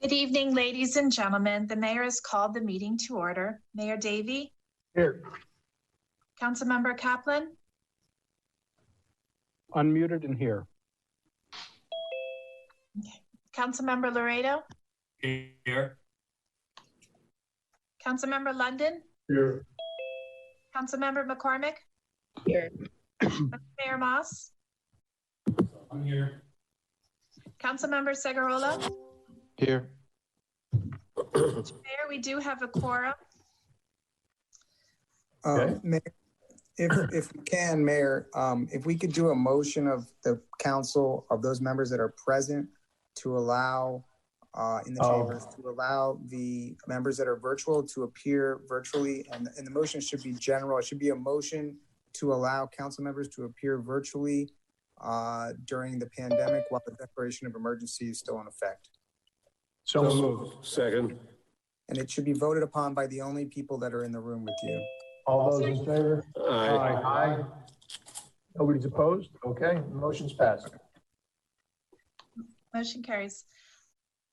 Good evening, ladies and gentlemen. The mayor has called the meeting to order. Mayor Davey? Here. Councilmember Kaplan? Unmuted and here. Okay. Councilmember Laredo? Here. Councilmember London? Here. Councilmember McCormick? Here. Mayor Moss? I'm here. Councilmember Segurola? Here. Mayor, we do have a quorum. Okay. Mayor, if we can, Mayor, if we could do a motion of the council of those members that are present to allow in the chambers, to allow the members that are virtual to appear virtually, and the motion should be general. It should be a motion to allow council members to appear virtually during the pandemic while the declaration of emergency is still in effect. So moved. Second. And it should be voted upon by the only people that are in the room with you. All those in favor? Aye. Aye. Nobody's opposed? Okay, motion's passed. Motion carries.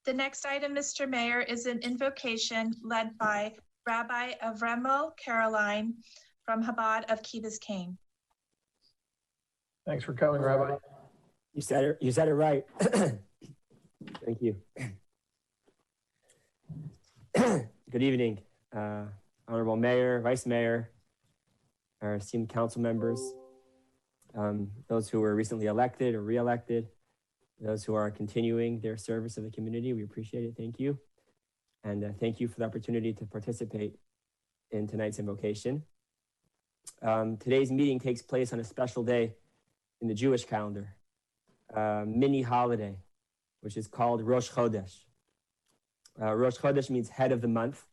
The next item, Mr. Mayor, is an invocation led by Rabbi Avremo Caroline from Chabad of Key Biscayne. Thanks for coming, Rabbi. You said it right. Thank you. Good evening, Honorable Mayor, Vice Mayor, our esteemed council members, those who were recently elected or re-elected, those who are continuing their service of the community. We appreciate it. Thank you. And thank you for the opportunity to participate in tonight's invocation. Today's meeting takes place on a special day in the Jewish calendar, mini holiday, which is called Rosh Chodesh. Rosh Chodesh means head of the month.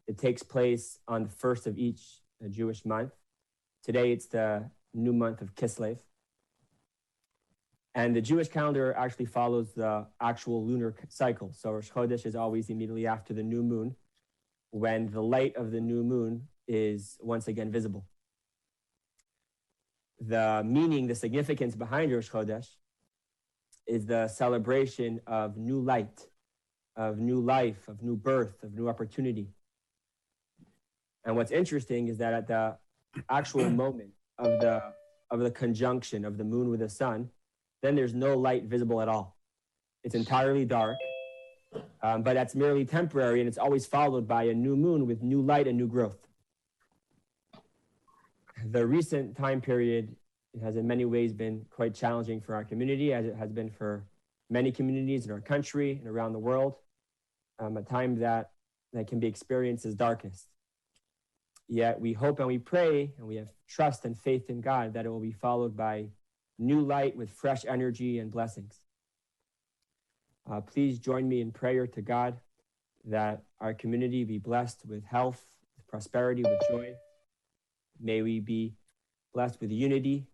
It takes place on the first of each Jewish month. Today, it's the new month of Kislev. And the Jewish calendar actually follows the actual lunar cycle. So Rosh Chodesh is always immediately after the new moon, when the light of the new moon is once again visible. The meaning, the significance behind Rosh Chodesh is the celebration of new light, of new life, of new birth, of new opportunity. And what's interesting is that at the actual moment of the conjunction of the moon with the sun, then there's no light visible at all. It's entirely dark, but that's merely temporary, and it's always followed by a new moon with new light and new growth. The recent time period has in many ways been quite challenging for our community, as it has been for many communities in our country and around the world, a time that can be experienced as darkest. Yet we hope and we pray and we have trust and faith in God that it will be followed by new light with fresh energy and blessings. Please join me in prayer to God that our community be blessed with health, with prosperity, with joy. May we be blessed with unity,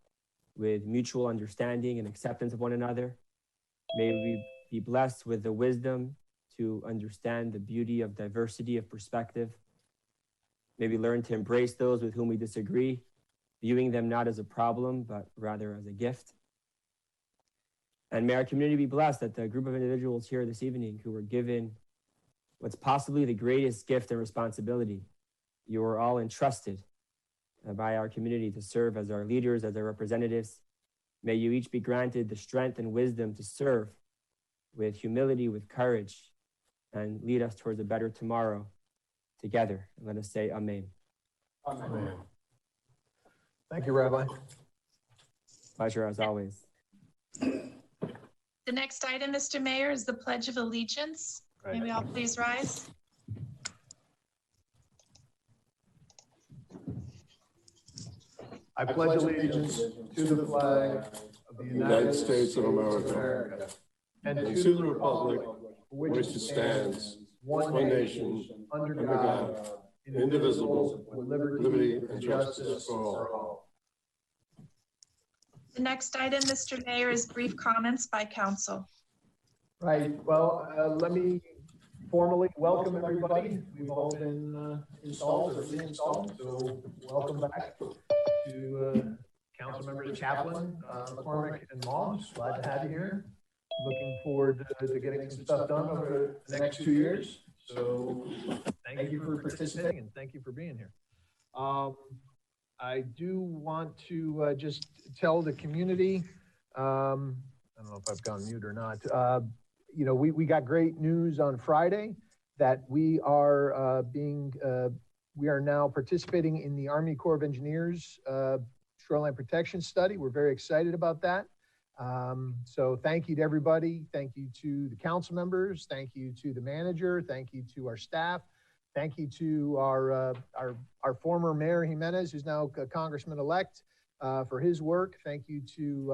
with mutual understanding and acceptance of one another. May we be blessed with the wisdom to understand the beauty of diversity of perspective. May we learn to embrace those with whom we disagree, viewing them not as a problem, but rather as a gift. And may our community be blessed that the group of individuals here this evening who were given what's possibly the greatest gift and responsibility. You are all entrusted by our community to serve as our leaders, as our representatives. May you each be granted the strength and wisdom to serve with humility, with courage, and lead us towards a better tomorrow together. And let us say amen. Amen. Thank you, Rabbi. Pleasure as always. The next item, Mr. Mayor, is the Pledge of Allegiance. Right. May we all please rise? I pledge allegiance to the flag of the United States of America, and and to the republic for which it stands, one nation, under God, indivisible, with liberty and justice for all. The next item, Mr. Mayor, is brief comments by council. Right. Well, let me formally welcome everybody. We've all been installed or reinstalled, so welcome back to Council Members Chaplin, McCormick, and Moss. Glad to have you here. looking forward to getting some stuff done over the next 2 years. So thank you for participating and thank you for being here. I do want to just tell the community, I don't know if I've gone mute or not. You know, we got great news on Friday that we are we are now participating in the Army Corps of Engineers shoreline protection study. We're very excited about that. So thank you to everybody. Thank you to the council members. Thank you to the manager. Thank you to our staff. Thank you to our former Mayor Jimenez, who's now a Congressman-elect, for his work. Thank you to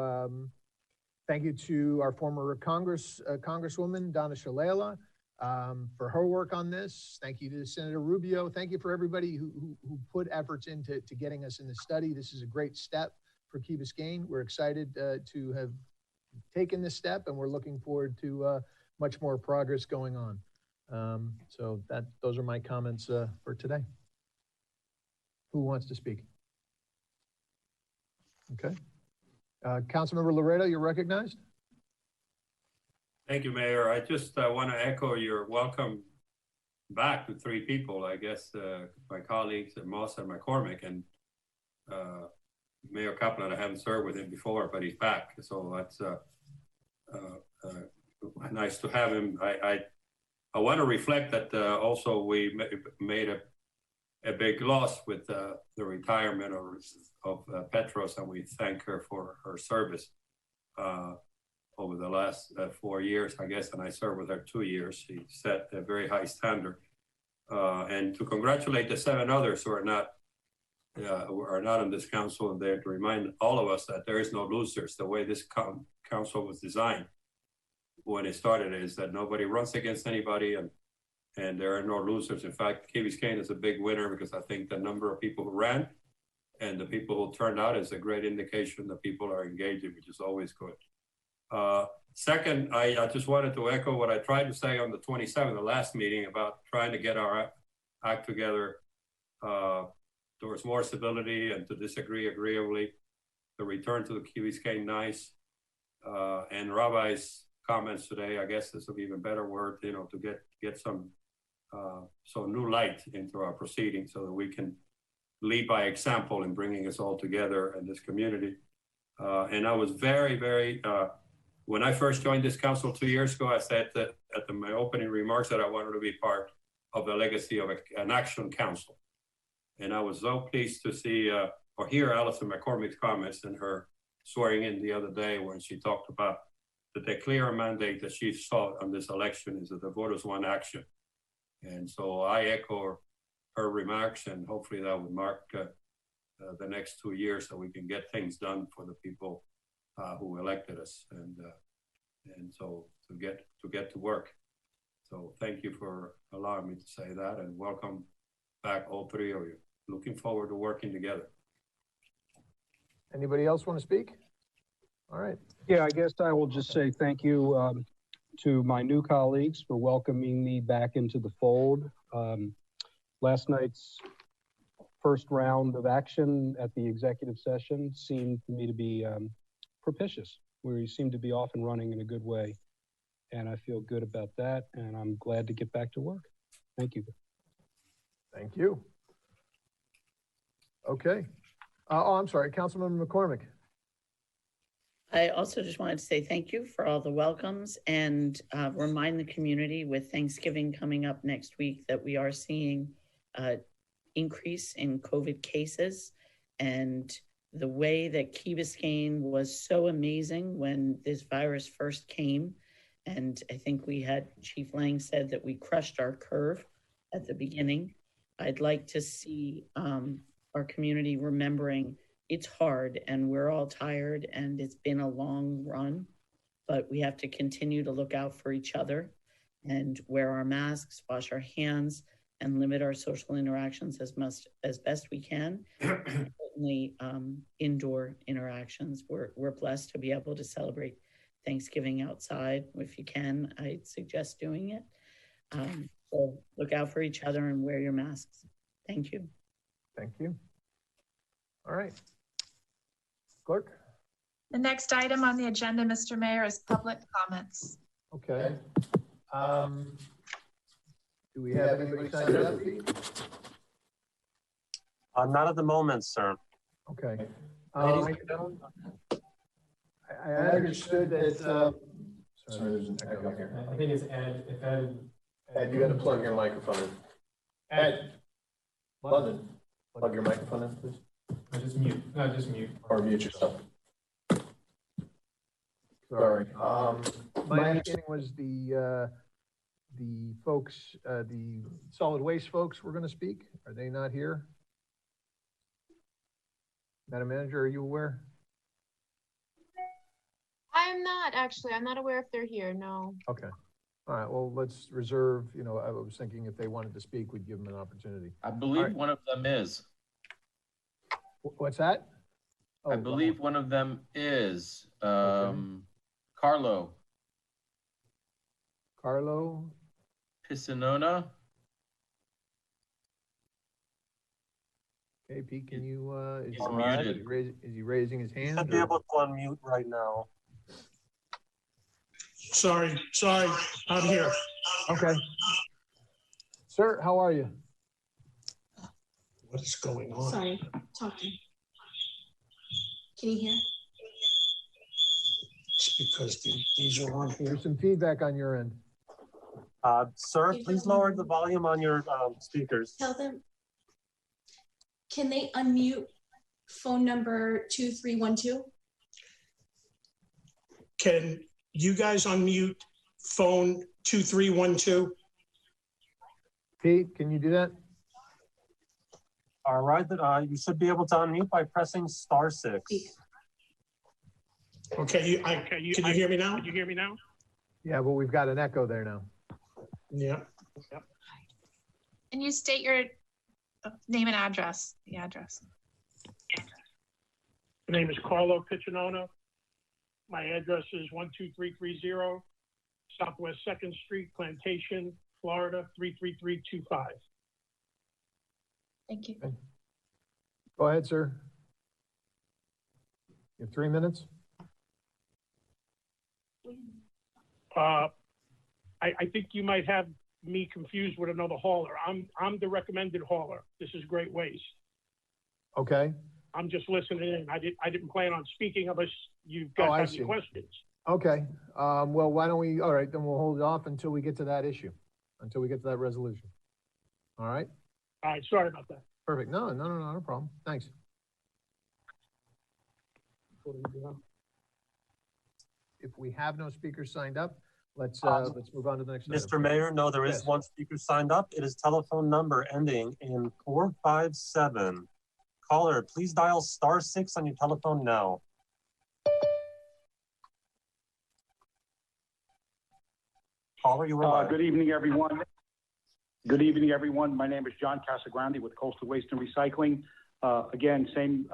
our former Congresswoman, Donna Shalala, for her work on this. Thank you to Senator Rubio. Thank you for everybody who put efforts into getting us in this study. This is a great step for Key Biscayne. We're excited to have taken this step, and we're looking forward to much more progress going on. So those are my comments for today. Who wants to speak? Okay. Councilmember Laredo, you're recognized. Thank you, Mayor. I just want to echo your welcome back to 3 people, I guess, my colleagues at Moss and McCormick, and Mayor Kaplan. I haven't served with him before, but he's back. So that's nice to have him. I want to reflect that also we made a big loss with the retirement of Petros, and we thank her for her service over the last 4 years, I guess, and I served with her 2 years. She set a very high standard. And to congratulate the 7 others who are not on this council, and there to remind all of us that there is no losers. The way this council was designed when it started is that nobody runs against anybody, and there are no losers. In fact, Key Biscayne is a big winner because I think the number of people who ran and the people who turned out is a great indication that people are engaging, which is always good. Second, I just wanted to echo what I tried to say on the 27th, the last meeting, about trying to get our act together towards more civility and to disagree agreeably, to return to the Key Biscayne nice. And Rabbi's comments today, I guess this will be even better word, you know, to get some new light into our proceedings so that we can lead by example in bringing us all together in this community. And I was very, very, when I first joined this council 2 years ago, I said that at my opening remarks that I wanted to be part of the legacy of an action council. And I was so pleased to see or hear Alison McCormick's comments in her swearing in the other day when she talked about that the clear mandate that she saw on this election is that the voters want action. And so I echo her remarks, and hopefully that would mark the next 2 years so we can get things done for the people who elected us, and so to get to work. So thank you for allowing me to say that, and welcome back, all 3 of you. Looking forward to working together. Anybody else want to speak? All right. Yeah, I guess I will just say thank you to my new colleagues for welcoming me back into the fold. Last night's first round of action at the executive session seemed to me to be propitious. We seem to be off and running in a good way, and I feel good about that, and I'm glad to get back to work. Thank you. Thank you. Okay. Oh, I'm sorry, Councilmember McCormick. I also just wanted to say thank you for all the welcomes, and remind the community with Thanksgiving coming up next week that we are seeing increase in COVID cases, and the way that Key Biscayne was so amazing when this virus first came. And I think we had Chief Lang said that we crushed our curve at the beginning. I'd like to see our community remembering it's hard and we're all tired and it's been a long run, but we have to continue to look out for each other and wear our masks, wash our hands, and limit our social interactions as best we can. Certainly indoor interactions. We're blessed to be able to celebrate Thanksgiving outside. If you can, I'd suggest doing it. So look out for each other and wear your masks. Thank you. Thank you. All right. Clerk? The next item on the agenda, Mr. Mayor, is public comments. Okay. Do we have anybody signed up? Not at the moment, sir. Okay. Ladies and gentlemen. I understood that, sorry, There's an echo here. I think it's Ed. If Ed, Ed, you gotta plug your microphone in. Ed, London, plug your microphone in, please. just mute. No, just mute. Or mute yourself. sorry. My understanding was the folks, the solid waste folks were going to speak. Are they not here? Madam Manager, are you aware? I'm not actually. I'm not aware if they're here. No. Okay. All right. Well, let's reserve, you know, I was thinking if they wanted to speak, we'd give them an opportunity. I believe right. one of them is. What's that? Oh, I believe one of them is Okay. Carlo Carlo? Piscinona. Okay, Pete, can you, is, He's muted. is he raising his hand? Should be able to unmute right now. Sorry, I'm here. Okay. Sir, how are you? What is going on? Sorry. Talking. Can you hear? It's because these are on here. There's some feedback on your end. Sir, please lower the volume on your speakers. Tell them. Can they unmute phone number 2312? Can you guys unmute phone 2312? Pete, can you do that? All right, you should be able to unmute by pressing *6. Okay, can you hear me now? Can you hear me now? Yeah, but we've got an echo there now. Yeah. And you state your name and address, the address. My name is Carlo Piccinona. My address is 12330 Southwest 2nd Street, Plantation, Florida, 33325. Thank you. Okay. Go ahead, sir. You have 3 minutes. I think you might have me confused with another hauler. I'm the recommended hauler. This is Great Waste. Okay. I'm just listening in. I didn't plan on speaking unless you guys have any questions. Okay. Well, why don't we, all right, then we'll hold off until we get to that issue, until we get to that resolution. All right? All right, sorry about that. Perfect. No problem. Thanks. If we have no speakers signed up, let's move on to the next item. Mr. Mayor, no, there is one speaker signed up. It is telephone number ending in 457. Caller, please dial *6 on your telephone now. Caller, you were live. Good evening, everyone. Good evening, everyone. My name is John Casagrande with Coastal Waste and Recycling. Again, same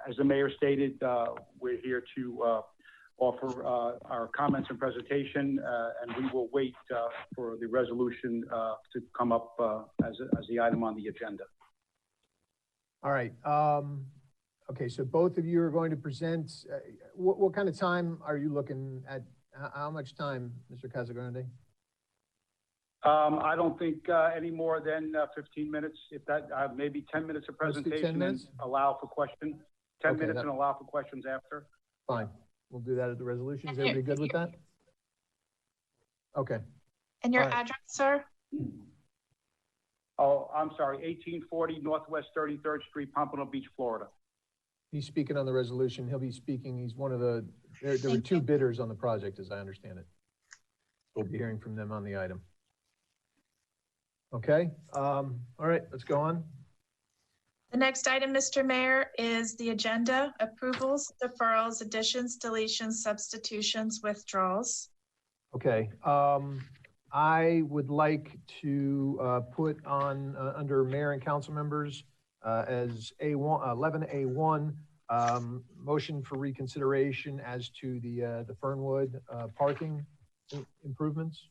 as the mayor stated, we're here to offer our comments and presentation, and we will wait for the resolution to come up as the item on the agenda. All right. Okay, so both of you are going to present. What kind of time are you looking at? How much time, Mr. Casagrande? I don't think any more than 15 minutes. If that, maybe 10 minutes of presentation 10 minutes? and allow for questions. 10 Okay, minutes and allow for questions after. Fine. We'll do that at the resolution. Is everybody good with that? Okay. And your All right. address, sir? Oh, I'm sorry, 1840 Northwest 33rd Street, Pompano Beach, Florida. He's speaking on the resolution. He'll be speaking. He's one of the, there were two bidders on the project, as I understand it. We'll be hearing from them on the item. Okay. All right, let's go on. The next item, Mr. Mayor, is the agenda: approvals, deferrals, additions, deletions, substitutions, withdrawals. Okay. I would like to put on under mayor and council members as A1, 11A1, motion for reconsideration as to the Fernwood parking improvements.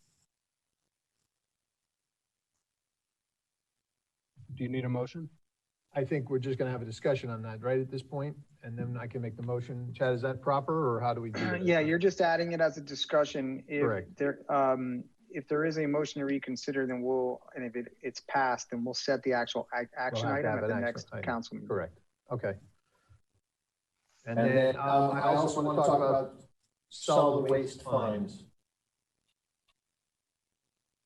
Do you need a motion? I think we're just gonna have a discussion on that, right, at this point, and then I can make the motion. Chad, is that proper, or how do we do that? Yeah, you're just adding it as a discussion. Correct. If there is a motion to reconsider, then and if it's passed, then we'll set the actual action We'll have to item have at the an next action item. council meeting. Correct, okay. And then, I also want to talk about solid waste fines.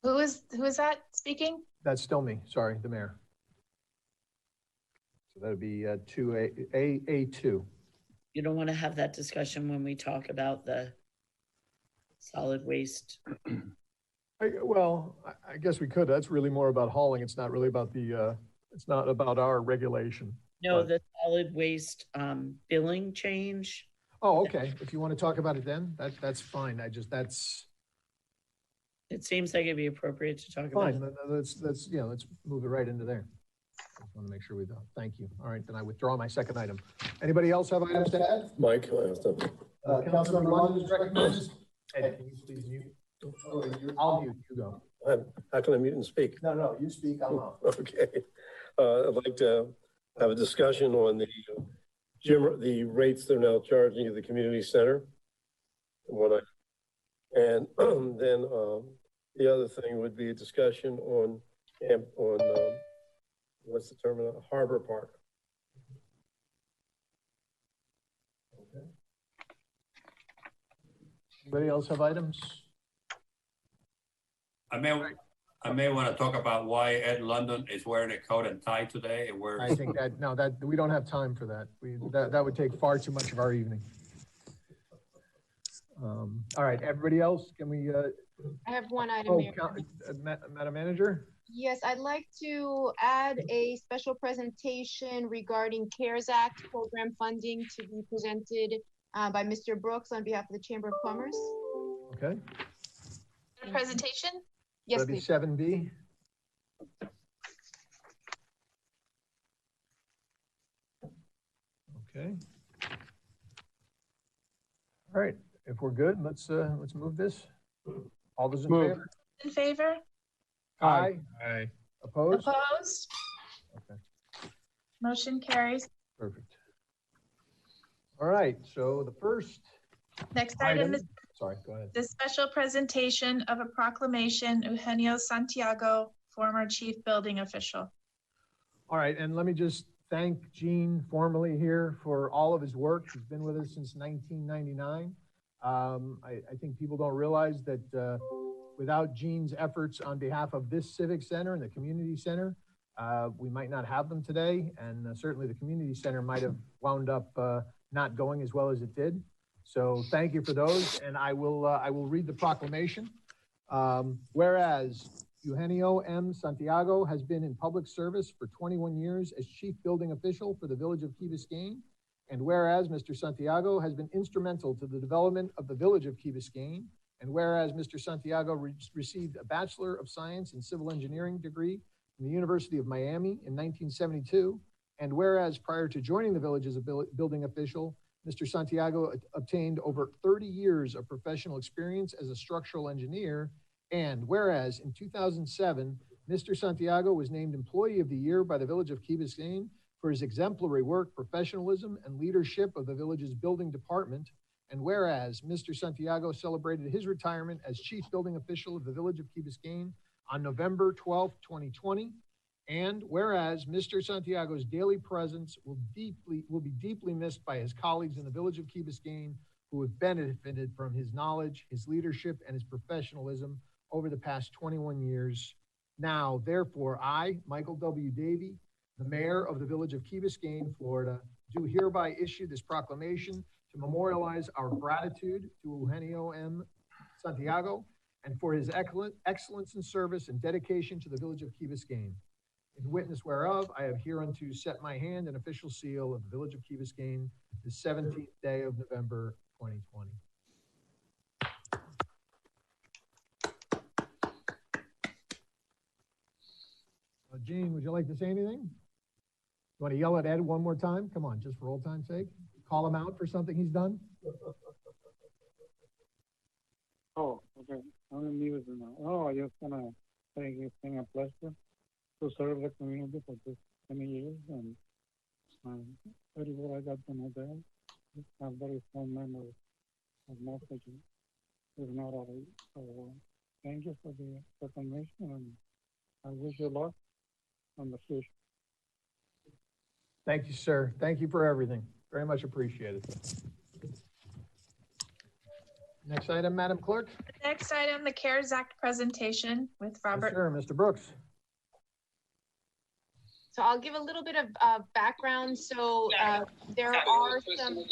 Who is that speaking? That's still me, sorry, the mayor. So that would be 2A2. You don't want to have that discussion when we talk about the solid waste. I guess we could. That's really more about hauling. It's not really about it's not about our regulation. No, but... the solid waste billing change. Oh, okay. If you want to talk about it then, that's fine. It seems like it'd be appropriate to talk fine. about it. Let's move it right into there. I just want to make sure we don't. Thank you. All right, then I withdraw my second item. Anybody else have items to add? Mike, I have something. Councilmember London is recognized. Ed, can you please mute? I'll mute. You go. How can I mute and speak? No, you speak. I'm off. Okay. I'd like to have a discussion on the rates they're now charging at the community center. And then the other thing would be a discussion on what's the term? Harbor Park. Okay. Anybody else have items? I may want to talk about why Ed London is wearing a coat and tie today. I think that we don't have time for that. That would take far too much of our evening. All right, everybody else, can we? I have one item, Mayor. Madam Manager? Yes, I'd like to add a special presentation regarding CARES Act program funding to be presented by Mr. Brooks on behalf of the Chamber of Commerce. Okay. Presentation? Yes, That'd be please. 7B. Okay. All right, if we're good, let's move this. All those in favor? In favor? Aye. Aye. Opposed? Opposed? Okay. Motion carries. Perfect. All right, so the first Next item is sorry, go ahead. the special presentation of a proclamation, Eugenio Santiago, former chief building official. All right, and let me just thank Gene formally here for all of his work. He's been with us since 1999. I think people don't realize that without Gene's efforts on behalf of this Civic Center and the Community Center, we might not have them today, and certainly the Community Center might have wound up not going as well as it did. So thank you for those, and I will read the proclamation. Whereas Eugenio M. Santiago has been in public service for 21 years as chief building official for the village of Key Biscayne, and whereas Mr. Santiago has been instrumental to the development of the village of Key Biscayne, and whereas Mr. Santiago received a Bachelor of Science in Civil Engineering degree from the University of Miami in 1972, and whereas prior to joining the village as a building official, Mr. Santiago obtained over 30 years of professional experience as a structural engineer, and whereas in 2007, Mr. Santiago was named Employee of the Year by the Village of Key Biscayne for his exemplary work, professionalism, and leadership of the village's building department, and whereas Mr. Santiago celebrated his retirement as Chief Building Official of the Village of Key Biscayne on November 12, 2020, and whereas Mr. Santiago's daily presence will be deeply missed by his colleagues in the Village of Key Biscayne, who have benefited from his knowledge, his leadership, and his professionalism over the past 21 years. Now, therefore, I, Michael W. Davey, the mayor of the Village of Key Biscayne, Florida, do hereby issue this proclamation to memorialize our gratitude to Eugenio M. Santiago and for his excellence in service and dedication to the Village of Key Biscayne. In witness whereof, I have hereunto set my hand and official seal of the Village of Key Biscayne, the 17th day of November, 2020. Gene, would you like to say anything? You want to yell at Ed one more time? Come on, just for old time's sake. Call him out for something he's done. Oh, okay. I'm in music now. Oh, I just want to say it's been a pleasure to serve the community for this many years, and Very well, I got to know them. I have very fond memory of messaging. If not already. So thank you for the information, and I wish you luck on the future. Thank you, sir. Thank you for everything. Very much appreciated. Next item, Madam Clerk. The next item, the CARES Act presentation with Robert. Yes, sir, Mr. Brooks. So I'll give a little bit of background. So there are some.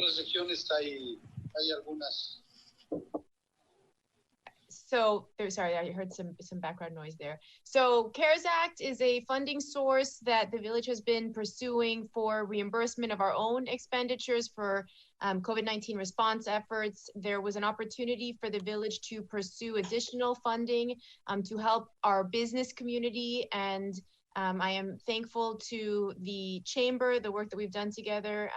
So sorry, I heard some background noise there. So CARES Act is a funding source that the village has been pursuing for reimbursement of our own expenditures for COVID-19 response efforts. There was an opportunity for the village to pursue additional funding to help our business community, and I am thankful to the chamber, the work that we've done together,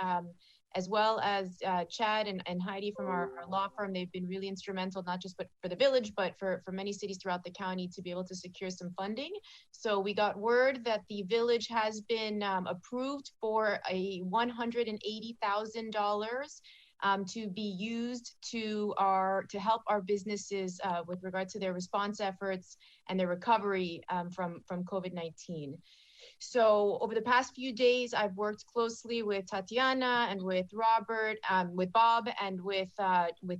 as well as Chad and Heidi from our law firm. They've been really instrumental, not just for the village, but for many cities throughout the county to be able to secure some funding. So we got word that the village has been approved for a $180,000 to be used to help our businesses with regard to their response efforts and their recovery from COVID-19. So over the past few days, I've worked closely with Tatiana and with Robert, with Bob, and with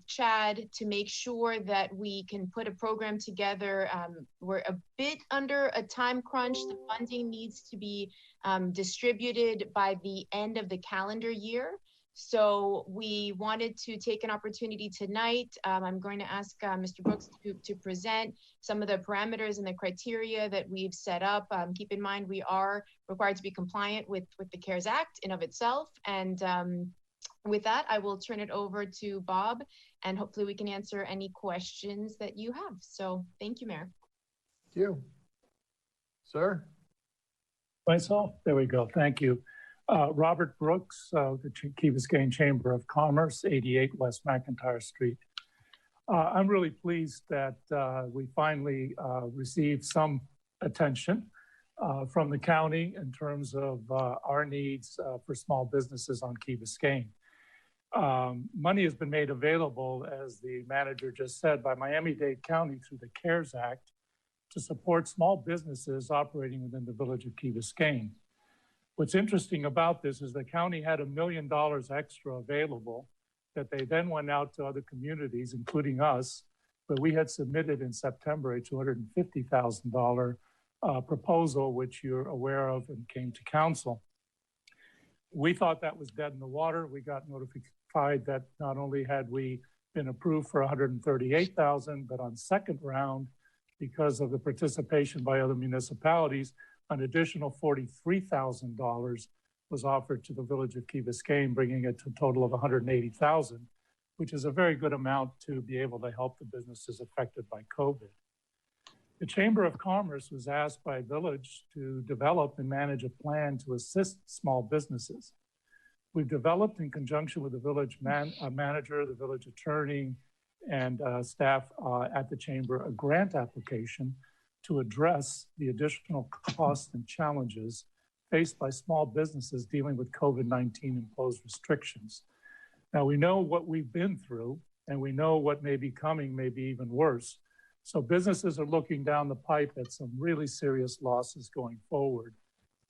Chad to make sure that we can put a program together. We're a bit under a time crunch. The funding needs to be distributed by the end of the calendar year. So we wanted to take an opportunity tonight. I'm going to ask Mr. Brooks to present some of the parameters and the criteria that we've set up. Keep in mind, we are required to be compliant with the CARES Act in of itself. And with that, I will turn it over to Bob, and hopefully we can answer any questions that you have. So thank you, Mayor. Thank you. Sir? Myself? There we go. Thank you. Robert Brooks, the Key Biscayne Chamber of Commerce, 88 West McIntyre Street. I'm really pleased that we finally received some attention from the county in terms of our needs for small businesses on Key Biscayne. Money has been made available, as the manager just said, by Miami-Dade County through the CARES Act to support small businesses operating within the village of Key Biscayne. What's interesting about this is the county had $1 million extra available that they then went out to other communities, including us, but we had submitted in September a $250,000 proposal, which you're aware of and came to council. We thought that was dead in the water. We got notified that not only had we been approved for $138,000, but on second round, because of the participation by other municipalities, an additional $43,000 was offered to the village of Key Biscayne, bringing it to a total of $180,000, which is a very good amount to be able to help the businesses affected by COVID. The Chamber of Commerce was asked by village to develop and manage a plan to assist small businesses. We've developed, in conjunction with the village manager, the village attorney, and staff at the chamber, a grant application to address the additional costs and challenges faced by small businesses dealing with COVID-19 imposed restrictions. Now, we know what we've been through, and we know what may be coming, may be even worse. So businesses are looking down the pipe at some really serious losses going forward.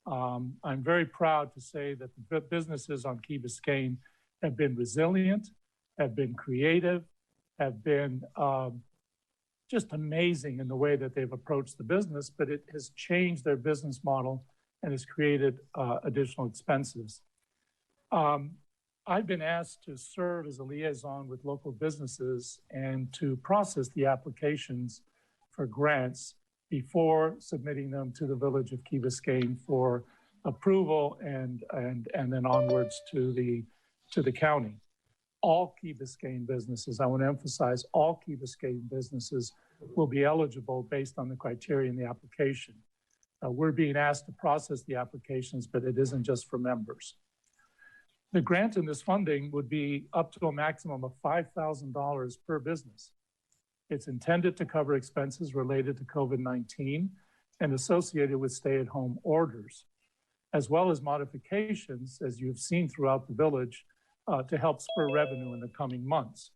I'm very proud to say that the businesses on Key Biscayne have been resilient, have been creative, have been just amazing in the way that they've approached the business, but it has changed their business model and has created additional expenses. I've been asked to serve as a liaison with local businesses and to process the applications for grants before submitting them to the village of Key Biscayne for approval and then onwards to the county. All Key Biscayne businesses, I want to emphasize, all Key Biscayne businesses will be eligible based on the criteria in the application. We're being asked to process the applications, but it isn't just for members. The grant in this funding would be up to a maximum of $5,000 per business. It's intended to cover expenses related to COVID-19 and associated with stay-at-home orders. as well as modifications, as you've seen throughout the village, to help spur revenue in the coming months.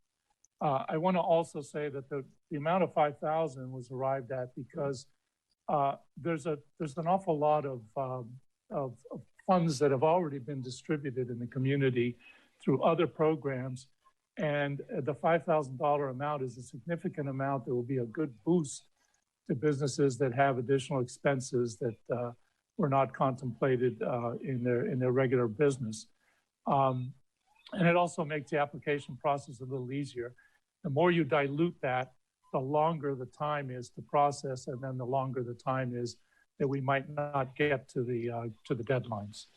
I want to also say that the amount of 5,000 was arrived at because there's an awful lot of funds that have already been distributed in the community through other programs, and the $5,000 amount is a significant amount that will be a good boost to businesses that have additional expenses that were not contemplated in their regular business. And it also makes the application process a little easier. The more you dilute that, the longer the time is to process, and then the longer the time is that we might not get to the deadlines.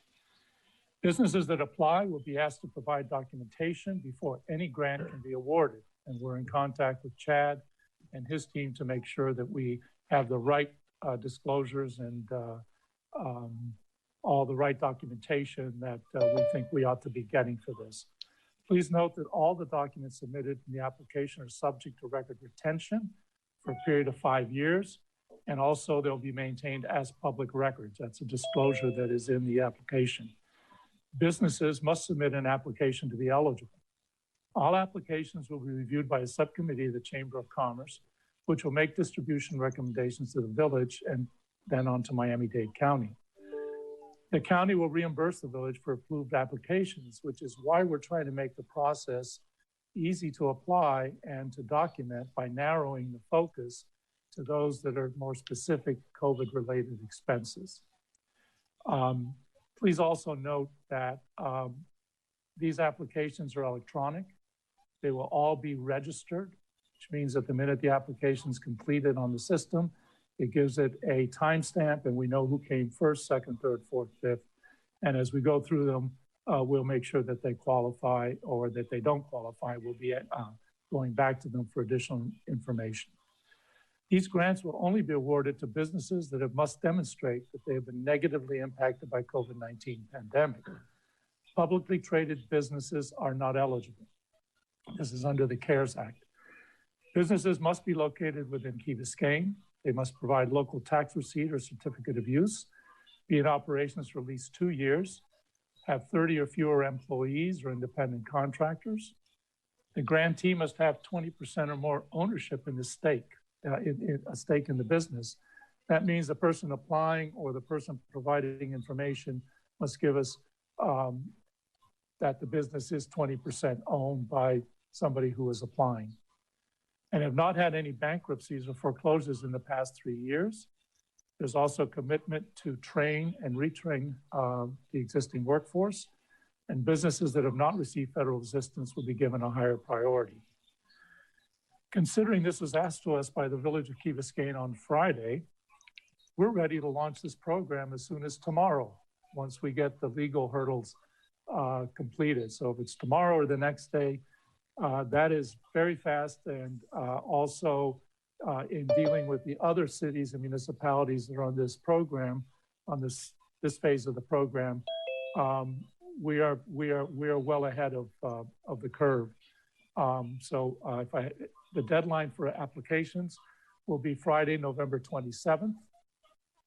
Businesses that apply will be asked to provide documentation before any grant can be awarded. And we're in contact with Chad and his team to make sure that we have the right disclosures and all the right documentation that we think we ought to be getting for this. Please note that all the documents submitted in the application are subject to record retention for a period of 5 years, and also they'll be maintained as public records. That's a disclosure that is in the application. Businesses must submit an application to be eligible. All applications will be reviewed by a subcommittee of the Chamber of Commerce, which will make distribution recommendations to the village and then on to Miami-Dade County. The county will reimburse the village for approved applications, which is why we're trying to make the process easy to apply and to document by narrowing the focus to those that are more specific COVID-related expenses. Please also note that these applications are electronic. They will all be registered, which means that the minute the application is completed on the system, it gives it a timestamp, and we know who came first, second, third, fourth, fifth. And as we go through them, we'll make sure that they qualify, or that they don't qualify. We'll be going back to them for additional information. These grants will only be awarded to businesses that must demonstrate that they have been negatively impacted by COVID-19 pandemic. Publicly traded businesses are not eligible. This is under the CARES Act. Businesses must be located within Key Biscayne. They must provide local tax receipt or certificate of use, be in operations for at least 2 years, have 30 or fewer employees or independent contractors. The grantee must have 20% or more ownership in the stake, a stake in the business. That means the person applying or the person providing information must give us that the business is 20% owned by somebody who is applying, and have not had any bankruptcies or foreclosures in the past 3 years. There's also a commitment to train and retrain the existing workforce, and businesses that have not received federal assistance will be given a higher priority. Considering this was asked to us by the Village of Key Biscayne on Friday, we're ready to launch this program as soon as tomorrow, once we get the legal hurdles completed. So if it's tomorrow or the next day, that is very fast. And also in dealing with the other cities and municipalities that are on this program, on this phase of the program, we are well ahead of the curve. The deadline for applications will be Friday, November 27th.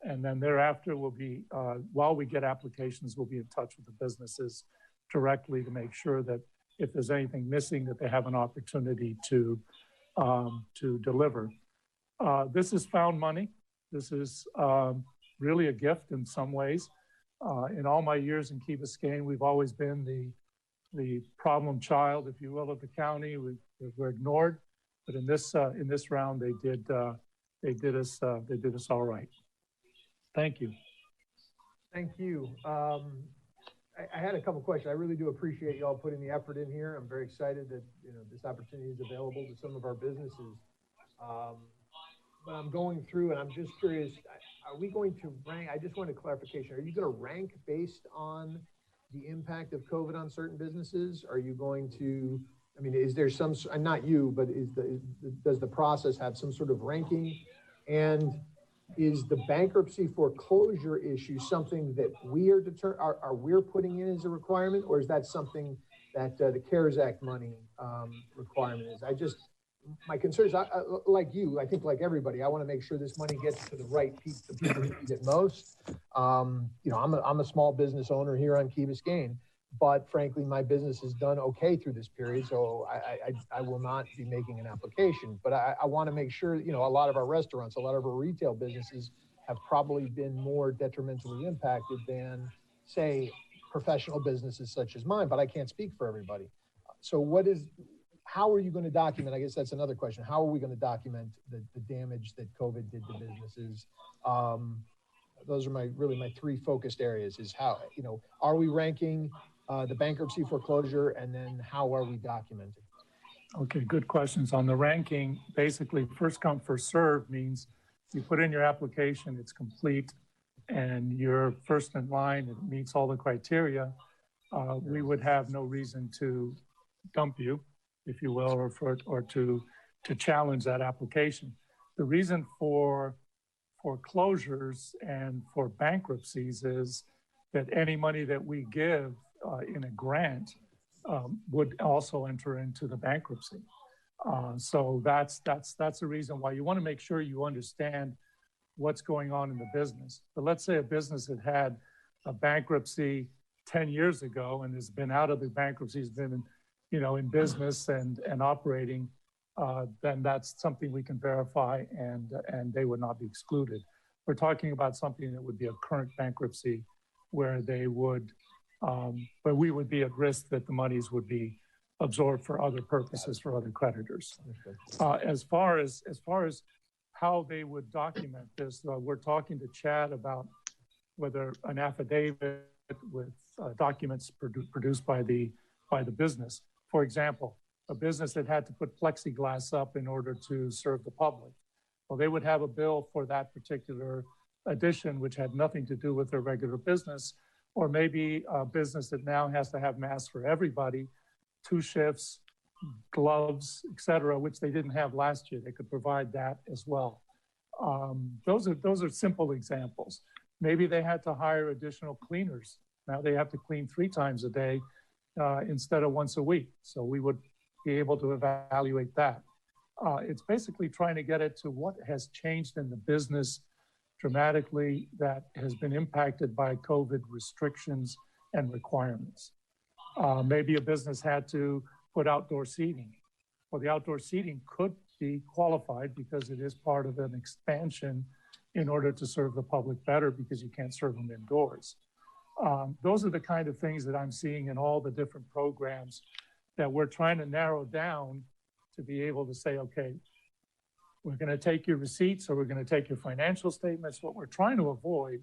And then thereafter will be, while we get applications, we'll be in touch with the businesses directly to make sure that if there's anything missing, that they have an opportunity to deliver. This is found money. This is really a gift in some ways. In all my years in Key Biscayne, we've always been the problem child, if you will, of the county. We're ignored, but in this round, they did us all right. Thank you. Thank you. I had a couple questions. I really do appreciate you all putting the effort in here. I'm very excited that this opportunity is available to some of our businesses. But I'm going through and I'm just curious, are we going to rank? I just wanted clarification. Are you going to rank based on the impact of COVID on certain businesses? Are you going to, I mean, is there some, not you, but does the process have some sort of ranking? And is the bankruptcy foreclosure issue something that we are we're putting in as a requirement, or is that something that the CARES Act money requirement is? My concern is, like you, I think like everybody, I want to make sure this money gets to the right people, the people who need it most. I'm a small business owner here on Key Biscayne, but frankly, my business has done okay through this period, so I will not be making an application. But I want to make sure, a lot of our restaurants, a lot of our retail businesses have probably been more detrimentally impacted than, say, professional businesses such as mine, but I can't speak for everybody. So how are you going to document? I guess that's another question. How are we going to document the damage that COVID did to businesses? Those are my three focused areas, is how, are we ranking the bankruptcy foreclosure, and then how are we documenting? Okay, good questions. On the ranking, basically first come, first serve means you put in your application, it's complete, and you're first in line, it meets all the criteria. We would have no reason to dump you, if you will, or to challenge that application. The reason for foreclosures and for bankruptcies is that any money that we give in a grant would also enter into the bankruptcy. So that's the reason why you want to make sure you understand what's going on in the business. But let's say a business that had a bankruptcy 10 years ago and has been out of the bankruptcy, has been in business and operating, then that's something we can verify, and they would not be excluded. We're talking about something that would be a current bankruptcy, where we would be at risk that the monies would be absorbed for other purposes, for other creditors. As far as how they would document this, we're talking to Chad about whether an affidavit with documents produced by the business. For example, a business that had to put plexiglass up in order to serve the public. Well, they would have a bill for that particular addition, which had nothing to do with their regular business, or maybe a business that now has to have masks for everybody, 2 shifts, gloves, etc., which they didn't have last year. They could provide that as well. Those are simple examples. Maybe they had to hire additional cleaners. Now they have to clean 3 times a day instead of once a week. So we would be able to evaluate that. It's basically trying to get it to what has changed in the business dramatically that has been impacted by COVID restrictions and requirements. Maybe a business had to put outdoor seating. Well, the outdoor seating could be qualified because it is part of an expansion in order to serve the public better, because you can't serve them indoors. Those are the kind of things that I'm seeing in all the different programs that we're trying to narrow down to be able to say, okay, we're going to take your receipts, or we're going to take your financial statements. What we're trying to avoid,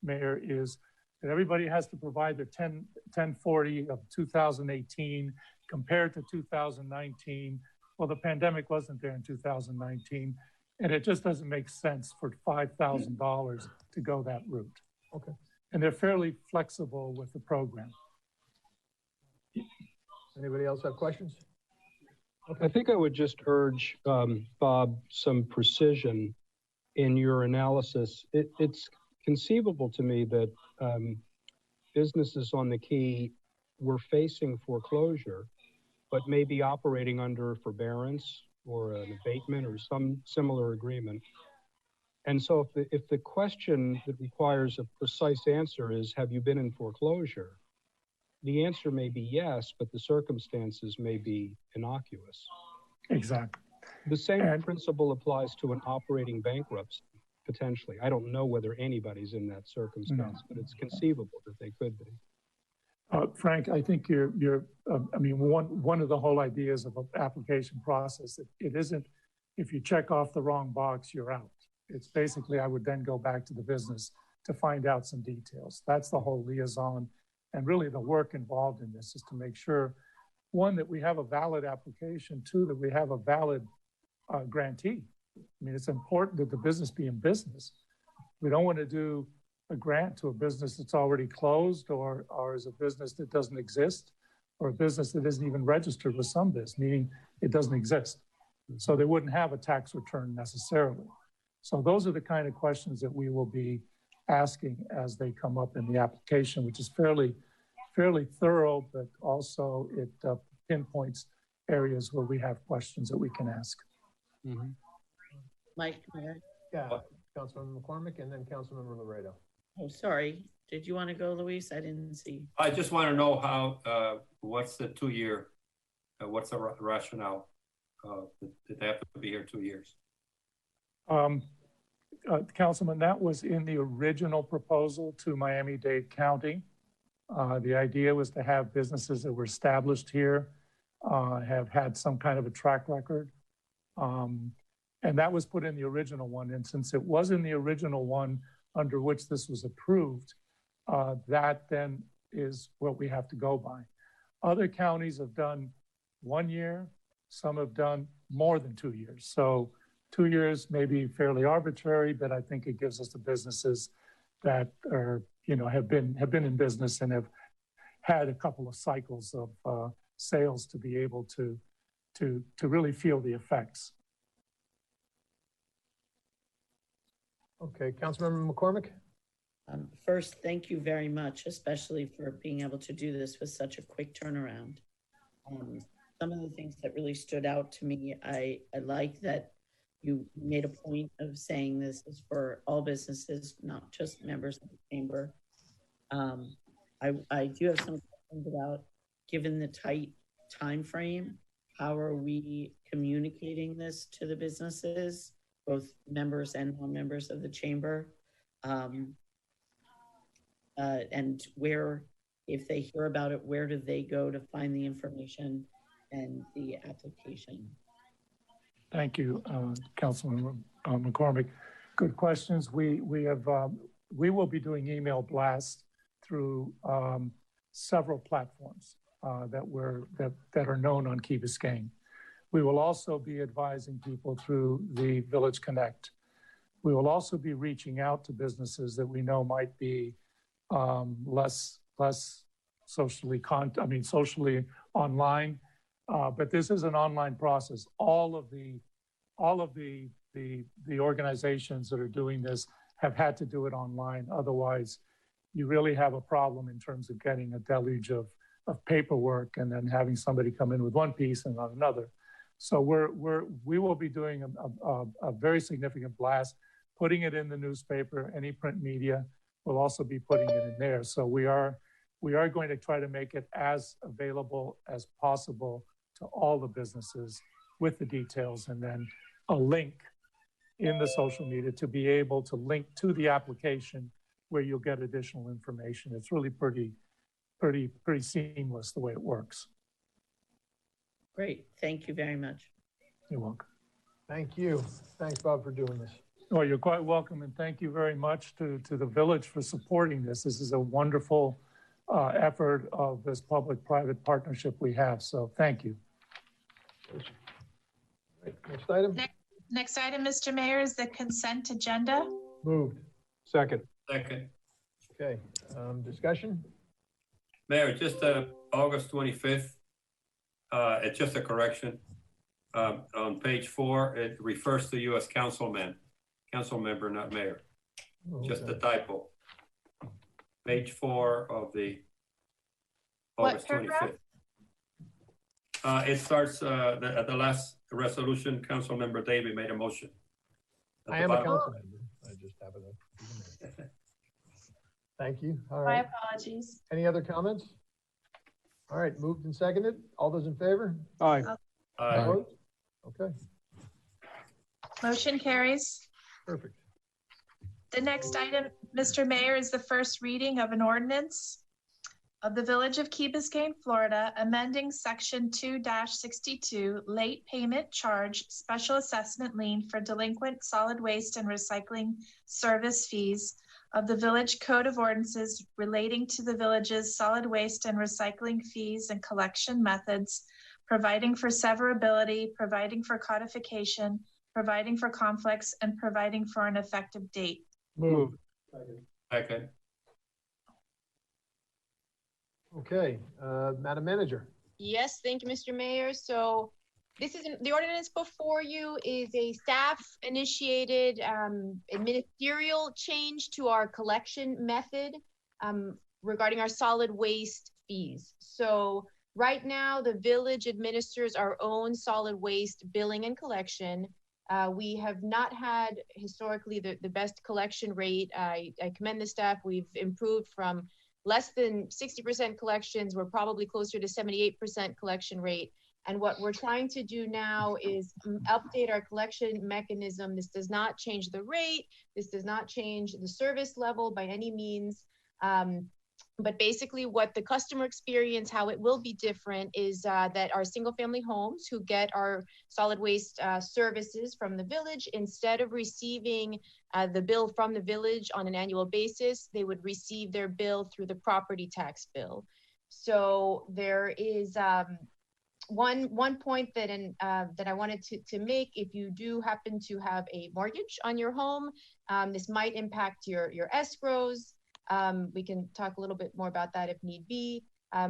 Mayor, is that everybody has to provide their 1040 of 2018 compared to 2019. Well, the pandemic wasn't there in 2019, and it just doesn't make sense for $5,000 to go that route. Okay. And they're fairly flexible with the program. Anybody else have questions? I think I would just urge, Bob, some precision in your analysis. It's conceivable to me that businesses on the Key were facing foreclosure, but may be operating under forbearance or an abatement or some similar agreement. And so if the question that requires a precise answer is, have you been in foreclosure? The answer may be yes, but the circumstances may be innocuous. Exactly. The same principle applies to an operating bankruptcy, potentially. I don't know whether anybody's in that circumstance, but it's conceivable that they could be. Frank, I think one of the whole ideas of an application process, it isn't, if you check off the wrong box, you're out. It's basically, I would then go back to the business to find out some details. That's the whole liaison. And really the work involved in this is to make sure, one, that we have a valid application, two, that we have a valid grantee. I mean, it's important that the business be in business. We don't want to do a grant to a business that's already closed, or is a business that doesn't exist, or a business that isn't even registered with some business, meaning it doesn't exist. So they wouldn't have a tax return necessarily. So those are the kind of questions that we will be asking as they come up in the application, which is fairly thorough, but also it pinpoints areas where we have questions that we can ask. Mike, Mayor? Yeah, Councilman McCormick and then Councilmember Laredo. Oh, sorry. Did you want to go, Luis? I didn't see. I just want to know how, what's the 2-year, what's the rationale? Did they have to be here 2 years? Councilman, that was in the original proposal to Miami-Dade County. The idea was to have businesses that were established here, have had some kind of a track record. And that was put in the original one. And since it was in the original one under which this was approved, that then is what we have to go by. Other counties have done 1 year, some have done more than 2 years. So 2 years may be fairly arbitrary, but I think it gives us the businesses that are, have been in business and have had a couple of cycles of sales to be able to really feel the effects. Okay, Councilmember McCormick. First, thank you very much, especially for being able to do this with such a quick turnaround. Some of the things that really stood out to me, I like that you made a point of saying this is for all businesses, not just members of the chamber. I do have some questions about, given the tight time frame, how are we communicating this to the businesses, both members and non-members of the chamber? And where, if they hear about it, where do they go to find the information and the application? Thank you, Councilman McCormick. Good questions. We will be doing email blasts through several platforms that are known on Key Biscayne. We will also be advising people through the Village Connect. We will also be reaching out to businesses that we know might be less socially online, but this is an online process. All of the organizations that are doing this have had to do it online. Otherwise, you really have a problem in terms of getting a deluge of paperwork and then having somebody come in with one piece and not another. So we will be doing a very significant blast, putting it in the newspaper, any print media. We'll also be putting it in there. So we are going to try to make it as available as possible to all the businesses with the details, and then a link in the social media to be able to link to the application where you'll get additional information. It's really pretty seamless the way it works. Great, thank you very much. You're welcome. Thank you. Thanks, Bob, for doing this. Well, you're quite welcome, and thank you very much to the village for supporting this. This is a wonderful effort of this public-private partnership we have, so thank you. Right, next item. Next item, Mr. Mayor, is the consent agenda. Moved. Second. Second. Okay, discussion? Mayor, just August 25th, it's just a correction. On page 4, it refers to you as council member, not mayor. Okay. Just a typo. Page 4 of the August 25th. It starts at the last resolution. Council member David made a motion. I am a council member. I just happen to. Thank you. All right. My apologies. Any other comments? All right, moved and seconded. All those in favor? Aye. Aye. Opposed? Okay, Motion carries. perfect. The next item, Mr. Mayor, is the first reading of an ordinance of the Village of Key Biscayne, Florida, amending Section 2-62 late payment charge special assessment lien for delinquent solid waste and recycling service fees of the Village Code of Ordinances relating to the village's solid waste and recycling fees and collection methods, providing for severability, providing for codification, providing for conflicts, and providing for an effective date. Move. Second. Okay, Madam Manager. Yes, thank you, Mr. Mayor. So this is the ordinance before you is a staff initiated ministerial change to our collection method regarding our solid waste fees. So right now, the village administers our own solid waste billing and collection. We have not had historically the best collection rate. I commend the staff. We've improved from less than 60% collections. We're probably closer to 78% collection rate. And what we're trying to do now is update our collection mechanism. This does not change the rate. This does not change the service level by any means. But basically what the customer experience, how it will be different is that our single family homes who get our solid waste services from the village, instead of receiving the bill from the village on an annual basis, they would receive their bill through the property tax bill. So there is one point that that I wanted to make. If you do happen to have a mortgage on your home, this might impact your escrows. We can talk a little bit more about that if need be.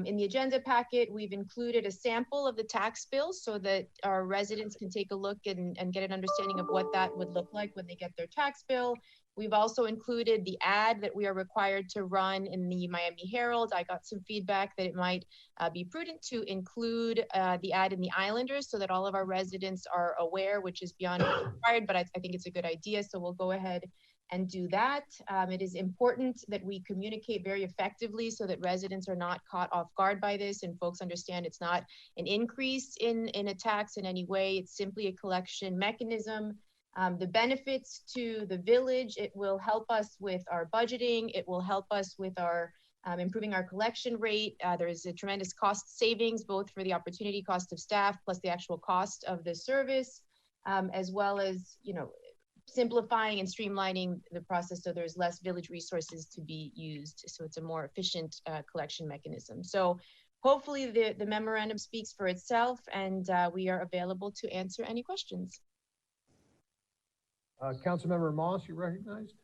In the agenda packet, we've included a sample of the tax bill so that our residents can take a look and get an understanding of what that would look like when they get their tax bill. We've also included the ad that we are required to run in the Miami Herald. I got some feedback that it might be prudent to include the ad in the Islanders so that all of our residents are aware, which is beyond required, but I think it's a good idea. So we'll go ahead and do that. It is important that we communicate very effectively so that residents are not caught off guard by this and folks understand it's not an increase in a tax in any way. It's simply a collection mechanism. The benefits to the village, it will help us with our budgeting. It will help us with our improving our collection rate. There is a tremendous cost savings, both for the opportunity cost of staff plus the actual cost of the service, as well as, simplifying and streamlining the process so there's less village resources to be used. So it's a more efficient collection mechanism. So hopefully the memorandum speaks for itself and we are available to answer any questions. Councilmember Moss, you recognized?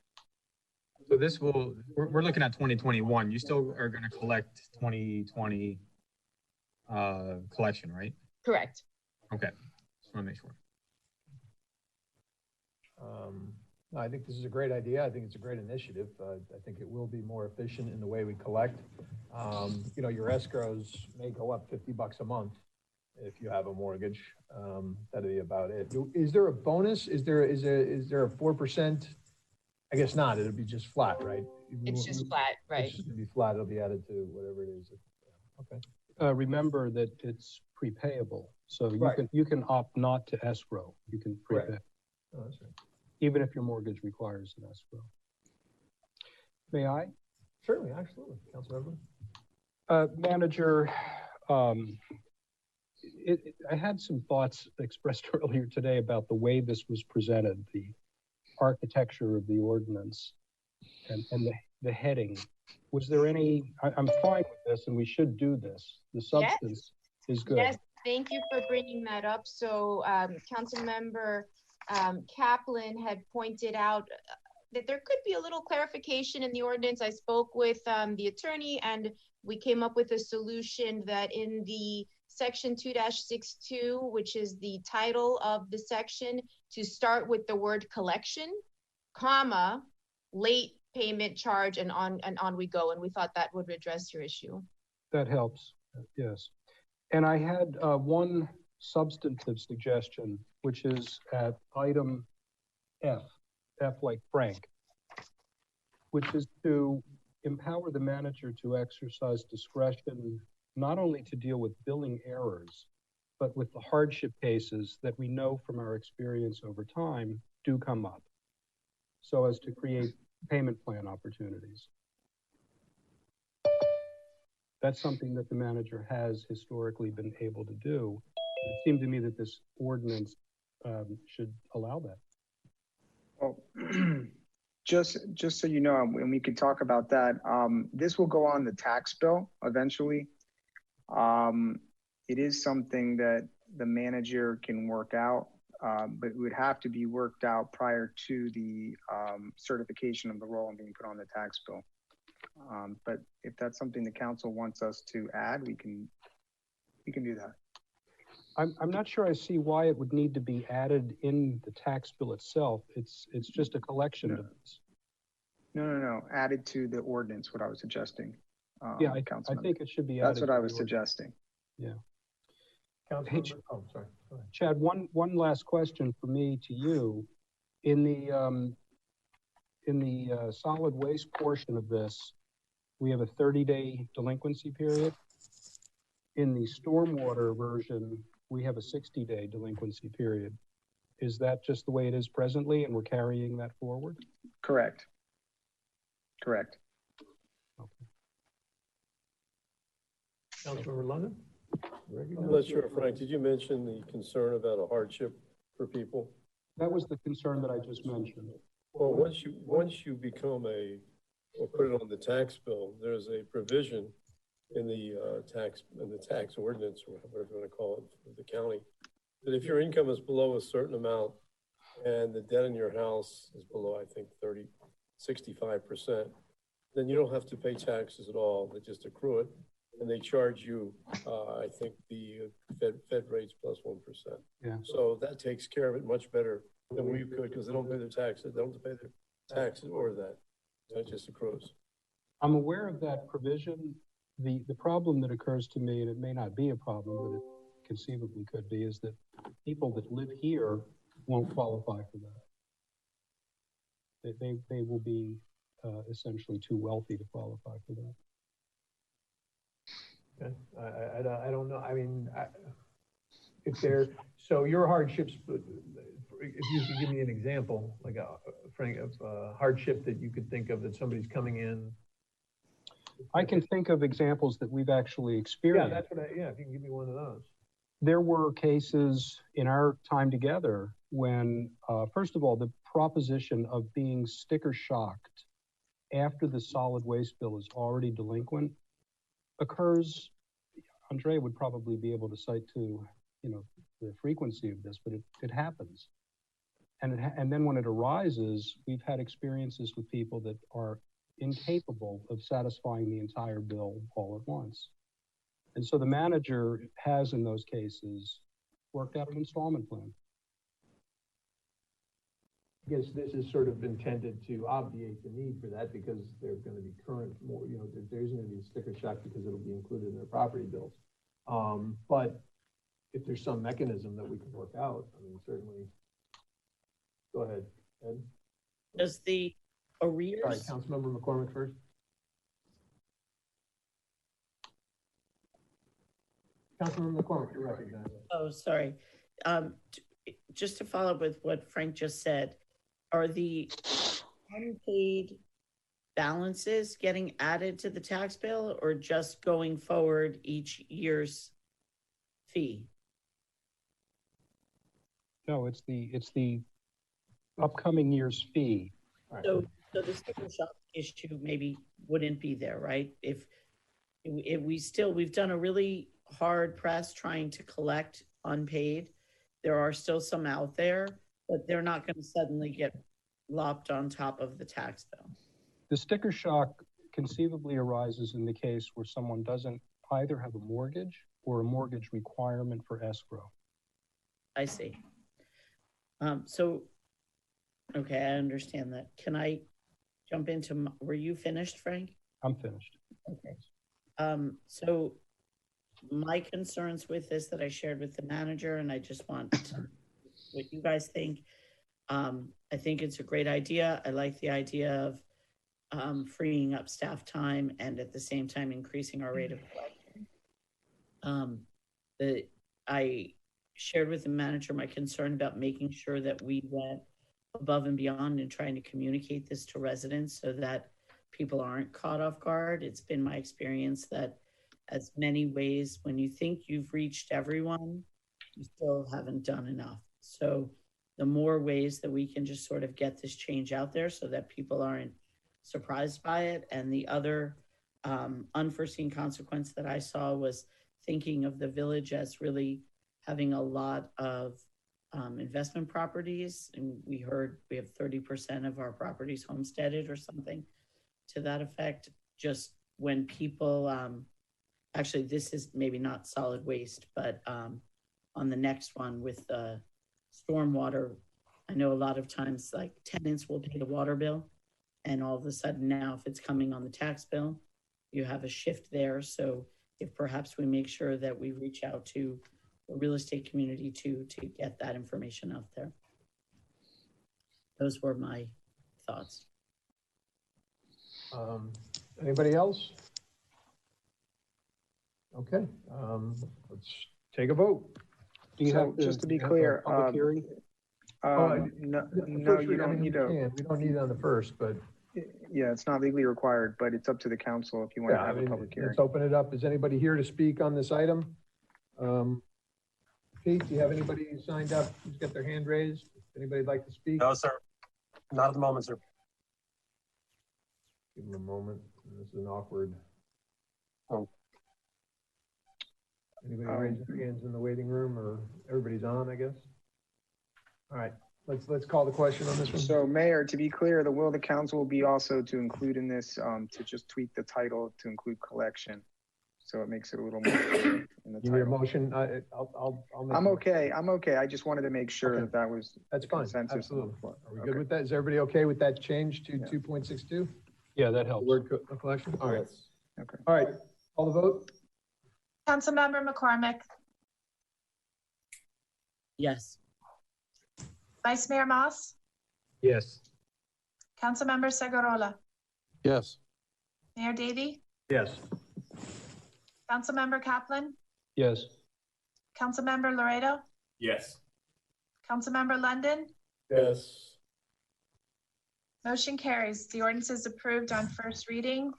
So this we're looking at 2021. You still are going to collect 2020 collection, right? Correct. Okay, just want to make sure. No, I think this is a great idea. I think it's a great initiative. I think it will be more efficient in the way we collect. Your escrows may go up $50 a month if you have a mortgage. That'd be about it. Is there a bonus? Is there a 4%? I guess not. It'll be just flat, right? It's just flat, right? It'll be flat. It'll be added to whatever it is. Okay. Remember that it's prepayable, so Right. you can opt not to escrow. You can prepay. Correct. Oh, that's right. Even if your mortgage requires an escrow. May I? Certainly, absolutely, Councilmember. Manager, I had some thoughts expressed earlier today about the way this was presented, the architecture of the ordinance and the heading. Was there any, I'm fine with this and we should do this. The substance is good. Yes, thank you for bringing that up. So Councilmember Kaplan had pointed out that there could be a little clarification in the ordinance. I spoke with the attorney and we came up with a solution that in the section 2-62, which is the title of the section, to start with the word collection, comma, late payment charge, and on we go. And we thought that would address your issue. That helps, yes. And I had one substantive suggestion, which is at item F like Frank, which is to empower the manager to exercise discretion, not only to deal with billing errors, but with the hardship cases that we know from our experience over time do come up, so as to create payment plan opportunities. That's something that the manager has historically been able to do. It seemed to me that this ordinance should allow that. Well, just so you know, and we could talk about that, this will go on the tax bill eventually. It is something that the manager can work out, but it would have to be worked out prior to the certification of the role and being put on the tax bill. But if that's something the council wants us to add, we can do that. I'm not sure I see why it would need to be added in the tax bill itself. It's just a collection of this. No. Added to the ordinance, what I was suggesting. Yeah, I think it should be added. That's what I was suggesting. Yeah. Councilmember, oh, sorry. Go ahead. Chad, one last question for me to you. In the solid waste portion of this, we have a 30-day delinquency period. In the stormwater version, we have a 60-day delinquency period. Is that just the way it is presently, and we're carrying that forward? Correct. Correct. Councilmember London? I'm not sure, Frank, did you mention the concern about a hardship for people? That was the concern that I just mentioned. Well, once you become or put it on the tax bill, there's a provision in the tax ordinance, or whatever you want to call it, of the county, that if your income is below a certain amount and the debt in your house is below, I think, 65%, then you don't have to pay taxes at all. They just accrue it, and they charge you, I think, the Fed rates plus 1%. Yeah. So that takes care of it much better than we could, because they don't pay their taxes. They don't have to pay their taxes or that. That just accrues. I'm aware of that provision. The problem that occurs to me, and it may not be a problem, but it conceivably could be, is that people that live here won't qualify for that. They will be essentially too wealthy to qualify for that. Okay. I don't know. I mean, if they're, so your hardships, if you could give me an example, like Frank, of a hardship that you could think of that somebody's coming in. I can think of examples that we've actually experienced. Yeah, that's what if you can give me one of those. There were cases in our time together when, first of all, the proposition of being sticker shocked after the solid waste bill is already delinquent occurs. Andre would probably be able to cite to, the frequency of this, but it happens. And then when it arises, we've had experiences with people that are incapable of satisfying the entire bill all at once. And so the manager has, in those cases, worked out an installment plan. I guess this is sort of intended to obviate the need for that, because they're going to be current more, there isn't going to be a sticker shock because it'll be included in their property bills. But if there's some mechanism that we can work out, I mean, certainly. Go ahead, Ed. Does the arrears? Sorry, Councilmember McCormick first. Councilmember McCormick, you're recognized. Oh, sorry. Just to follow up with what Frank just said, are the unpaid balances getting added to the tax bill, or just going forward each year's fee? No, it's the upcoming year's fee. So the sticker shock issue maybe wouldn't be there, right? If we've done a really hard press trying to collect unpaid. There are still some out there, but they're not going to suddenly get lopped on top of the tax bill. The sticker shock conceivably arises in the case where someone doesn't either have a mortgage or a mortgage requirement for escrow. I see. Okay, I understand that. Can I jump into, were you finished, Frank? I'm finished. Okay. So my concerns with this that I shared with the manager, and I just want what you guys think. I think it's a great idea. I like the idea of freeing up staff time and at the same time increasing our rate of collection. I shared with the manager my concern about making sure that we went above and beyond in trying to communicate this to residents so that people aren't caught off guard. It's been my experience that as many ways, when you think you've reached everyone, you still haven't done enough. So the more ways that we can just sort of get this change out there so that people aren't surprised by it. And the other unforeseen consequence that I saw was thinking of the village as really having a lot of investment properties. And we heard we have 30% of our properties homesteaded or something to that effect. Just when people, actually this is maybe not solid waste, but on the next one with stormwater, I know a lot of times like tenants will pay the water bill, and all of a sudden now if it's coming on the tax bill, you have a shift there. So if perhaps we make sure that we reach out to real estate community to get that information out there. Those were my thoughts. Anybody else? Okay, let's take a vote. Do you So, have to, just to be have a clear, public hearing? no, you don't need to. We don't need it on the first, but. Yeah, it's not legally required, but it's up to the council if you want to have a public hearing. Let's open it up. Is anybody here to speak on this item? Pete, do you have anybody signed up who's got their hand raised? Anybody'd like to speak? No, sir. Not at the moment, sir. Give them a moment. This is an awkward. Oh. Anybody raise their hands in the waiting room, or everybody's on, I guess? All right, let's call the question on this one. So Mayor, to be clear, the will of the council will be also to include in this, to just tweak the title to include collection. So it makes it a little more clear in the Give me a title. motion. I'll make I'm okay. I just wanted to make sure Okay. that was That's fine. consensus. Absolutely. Are we good with that? Is everybody okay with that change to 2.62? Yeah, that helps. Word collection? All right. Okay. All right. Call the vote? Councilmember McCormick, Yes. Vice Mayor Moss, Yes. Councilmember Segurola, Yes. Mayor Davey, Yes. Councilmember Kaplan, Yes. Councilmember Laredo, Yes. Councilmember London. Yes. Motion carries. The ordinance is approved on first reading.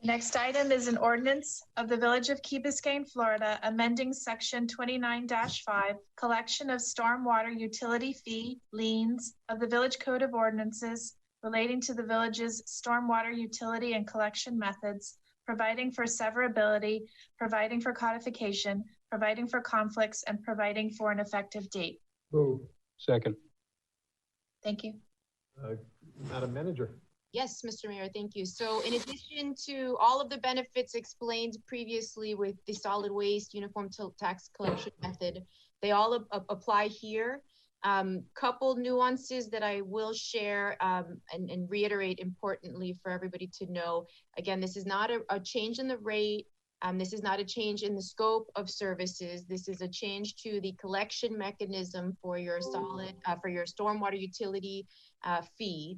Next item is an ordinance of the Village of Key Biscayne, Florida, amending section 29-5, collection of stormwater utility fee liens of the Village Code of Ordinances relating to the village's stormwater utility and collection methods, providing for severability, providing for codification, providing for conflicts, and providing for an effective date. Move. Second. Thank you. Madam Manager. Yes, Mr. Mayor, thank you. So in addition to all of the benefits explained previously with the solid waste uniform tax collection method, they all apply here. Couple nuances that I will share and reiterate importantly for everybody to know. Again, this is not a change in the rate. This is not a change in the scope of services. This is a change to the collection mechanism for your for your stormwater utility fee.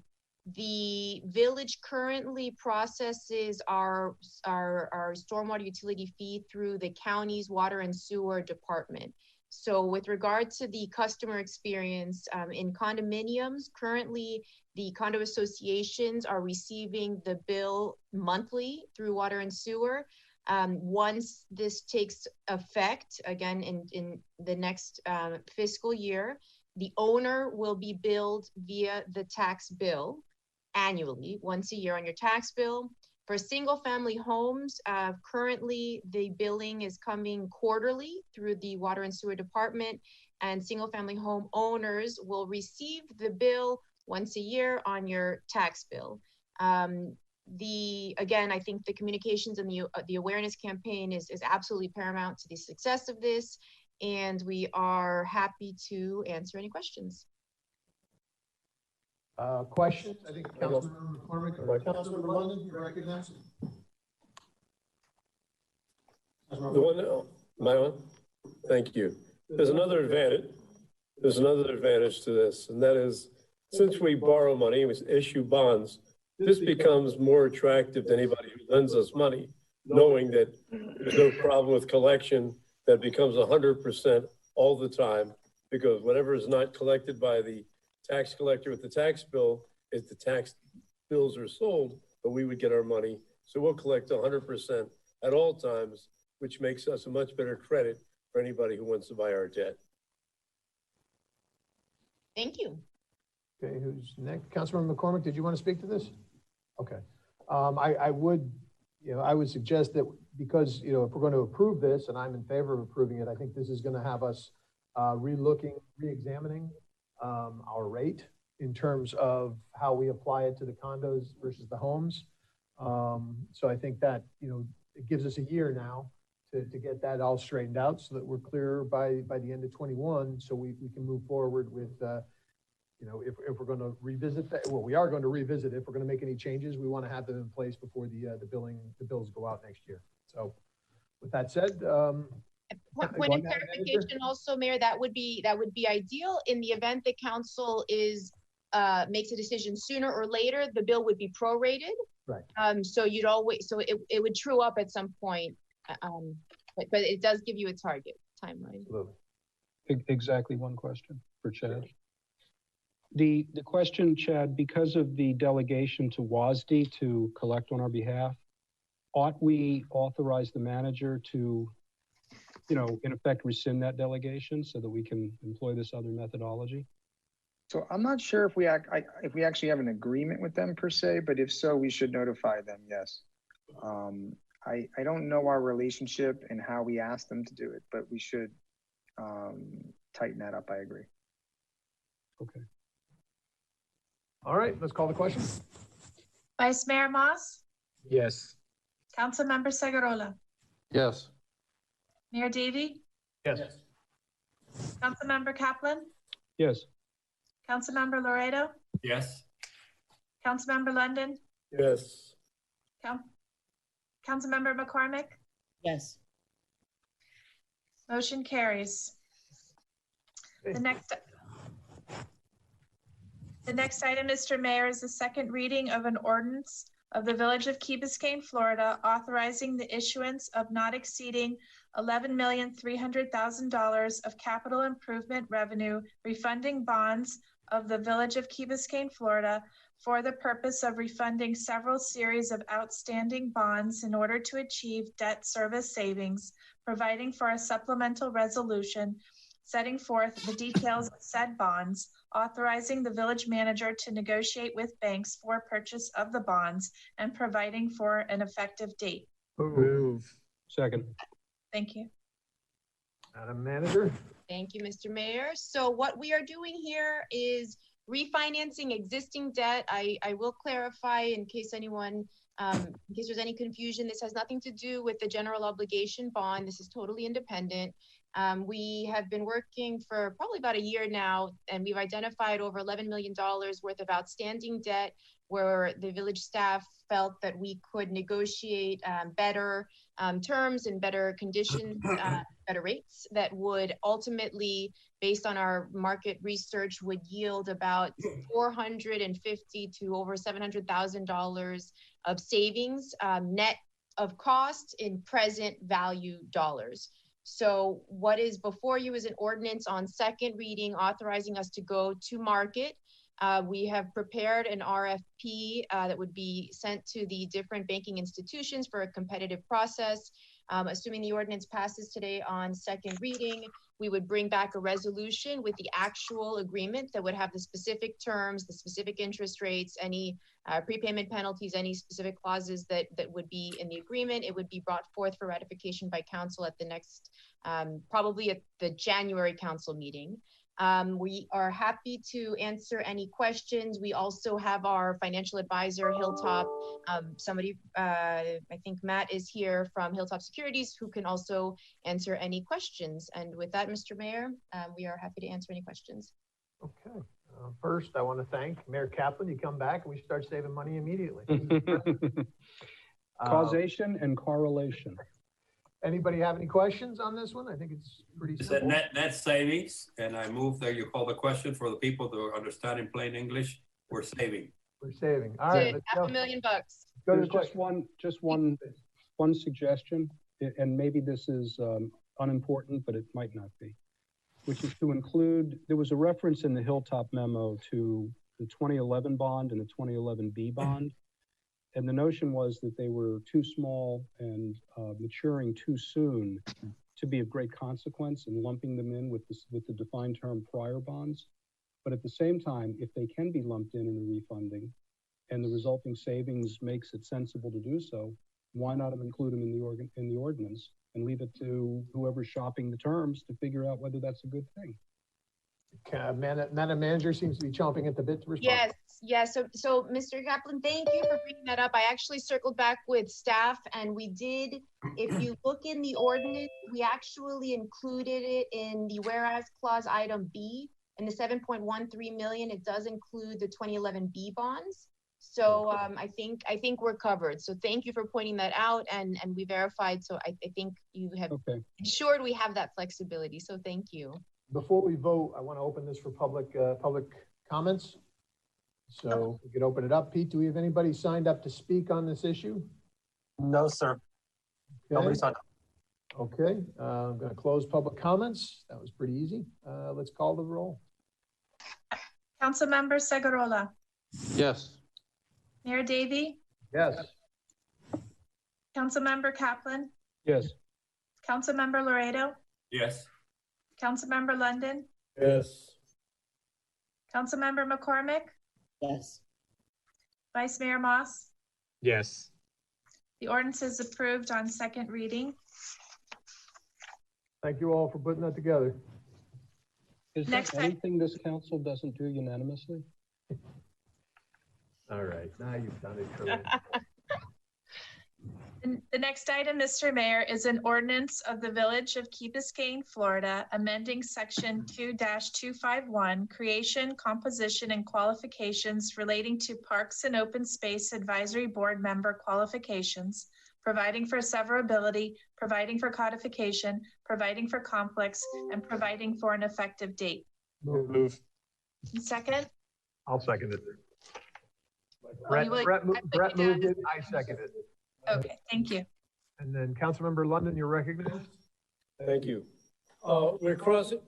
The village currently processes our stormwater utility fee through the county's water and sewer department. So with regard to the customer experience in condominiums, currently the condo associations are receiving the bill monthly through water and sewer. Once this takes effect, again, in the next fiscal year, the owner will be billed via the tax bill annually, once a year on your tax bill. For single family homes, currently the billing is coming quarterly through the water and sewer department, and single family home owners will receive the bill once a year on your tax bill. Again, I think the communications and the awareness campaign is absolutely paramount to the success of this, and we are happy to answer any questions. Questions? I think Councilmember McCormick or Councilmember London, you recognize? The one, my one? Thank you. There's another advantage. There's another advantage to this, and that is, since we borrow money, we issue bonds, this becomes more attractive to anybody who lends us money, knowing that there's no problem with collection, that becomes 100% all the time, because whatever is not collected by the tax collector with the tax bill, if the tax bills are sold, but we would get our money. So we'll collect 100% at all times, which makes us a much better credit for anybody who wants to buy our debt. Thank you. Okay, who's next? Councilmember McCormick, did you want to speak to this? Okay. I would suggest that because, if we're going to approve this, and I'm in favor of approving it, I think this is going to have us re-examining our rate in terms of how we apply it to the condos versus the homes. So I think that, it gives us a year now to get that all straightened out so that we're clear by the end of 21, so we can move forward with, if we're going to revisit that, well, we are going to revisit it. If we're going to make any changes, we want to have them in place before the bills go out next year. So with that said, Point of clarification also, Mayor, that would be ideal. In the event the council makes a decision sooner or later, the bill would be prorated. Right. So it would true up at some point. But it does give you a target timeline. Absolutely. Exactly one question for Chad. The question, Chad, because of the delegation to WASD to collect on our behalf, ought we authorize the manager to, in effect, rescind that delegation so that we can employ this other methodology? So I'm not sure if we actually have an agreement with them per se, but if so, we should notify them, yes. I don't know our relationship and how we ask them to do it, but we should tighten that up. I agree. Okay. All right, let's call the question. Vice Mayor Moss, Yes. Councilmember Segurola, Yes. Mayor Davey, Yes. Councilmember Kaplan, Yes. Councilmember Laredo, Yes. Councilmember London, Yes. Councilmember McCormick, Yes. motion carries. The next item, Mr. Mayor, is the second reading of an ordinance of the Village of Key Biscayne, Florida, authorizing the issuance of not exceeding $11,300,000 of capital improvement revenue refunding bonds of the Village of Key Biscayne, Florida, for the purpose of refunding several series of outstanding bonds in order to achieve debt service savings, providing for a supplemental resolution, setting forth the details of said bonds, authorizing the village manager to negotiate with banks for purchase of the bonds, and providing for an effective date. Move. Second. Thank you. Madam Manager. Thank you, Mr. Mayor. So what we are doing here is refinancing existing debt. I will clarify in case anyone, in case there's any confusion, this has nothing to do with the general obligation bond. This is totally independent. We have been working for probably about a year now, and we've identified over $11 million worth of outstanding debt where the village staff felt that we could negotiate better terms and better conditions, better rates that would ultimately, based on our market research, would yield about $450,000 to over $700,000 of savings net of cost in present value dollars. So what is before you is an ordinance on second reading authorizing us to go to market. We have prepared an RFP that would be sent to the different banking institutions for a competitive process. Assuming the ordinance passes today on second reading, we would bring back a resolution with the actual agreement that would have the specific terms, the specific interest rates, any prepayment penalties, any specific clauses that would be in the agreement. It would be brought forth for ratification by council at the next, probably at the January council meeting. We are happy to answer any questions. We also have our financial advisor, Hilltop. I think Matt is here from Hilltop Securities, who can also answer any questions. And with that, Mr. Mayor, we are happy to answer any questions. Okay. First, I want to thank Mayor Kaplan. You come back and we start saving money immediately. Causation and correlation. Anybody have any questions on this one? I think it's pretty simple. It's a net savings, and I move that you call the question for the people to understand in plain English. We're saving. We're saving. All right. $500,000. There's just one suggestion, and maybe this is unimportant, but it might not be, which is to include, there was a reference in the Hilltop memo to the 2011 bond and the 2011B bond. And the notion was that they were too small and maturing too soon to be of great consequence, and lumping them in with the defined term prior bonds. But at the same time, if they can be lumped in the refunding and the resulting savings makes it sensible to do so, why not include them in the ordinance and leave it to whoever's shopping the terms to figure out whether that's a good thing? Madam Manager seems to be chomping at the bit to respond. Yes. So Mr. Kaplan, thank you for bringing that up. I actually circled back with staff, and we did, if you look in the ordinance, we actually included it in the whereas clause item B, in the 7.13 million, it does include the 2011B bonds. So I think we're covered. So thank you for pointing that out, and we verified. So I think you have ensured we have that flexibility. So thank you. Before we vote, I want to open this for public comments. So we could open it up. Pete, do we have anybody signed up to speak on this issue? No, sir. Okay. Nobody signed up. Okay, I'm going to close public comments. That was pretty easy. Let's call the roll. Councilmember Segurola. Yes. Mayor Davey. Yes. Councilmember Kaplan. Yes. Councilmember Laredo. Yes. Councilmember London. Yes. Councilmember McCormick. Yes. Vice Mayor Moss. Yes. The ordinance is approved on second reading. Thank you all for putting that together. Is there anything this council doesn't do unanimously? All right, now you've done it, Corinne. The next item, Mr. Mayor, is an ordinance of the Village of Key Biscayne, Florida, amending Section 2-251, creation, composition, and qualifications relating to Parks and Open Space Advisory Board member qualifications, providing for severability, providing for codification, providing for conflicts, and providing for an effective date. Move. Second? I'll second it. Brett Moved it, I seconded it. Okay, thank you. And then Councilmember London, you're recognized. Thank you. We're crossing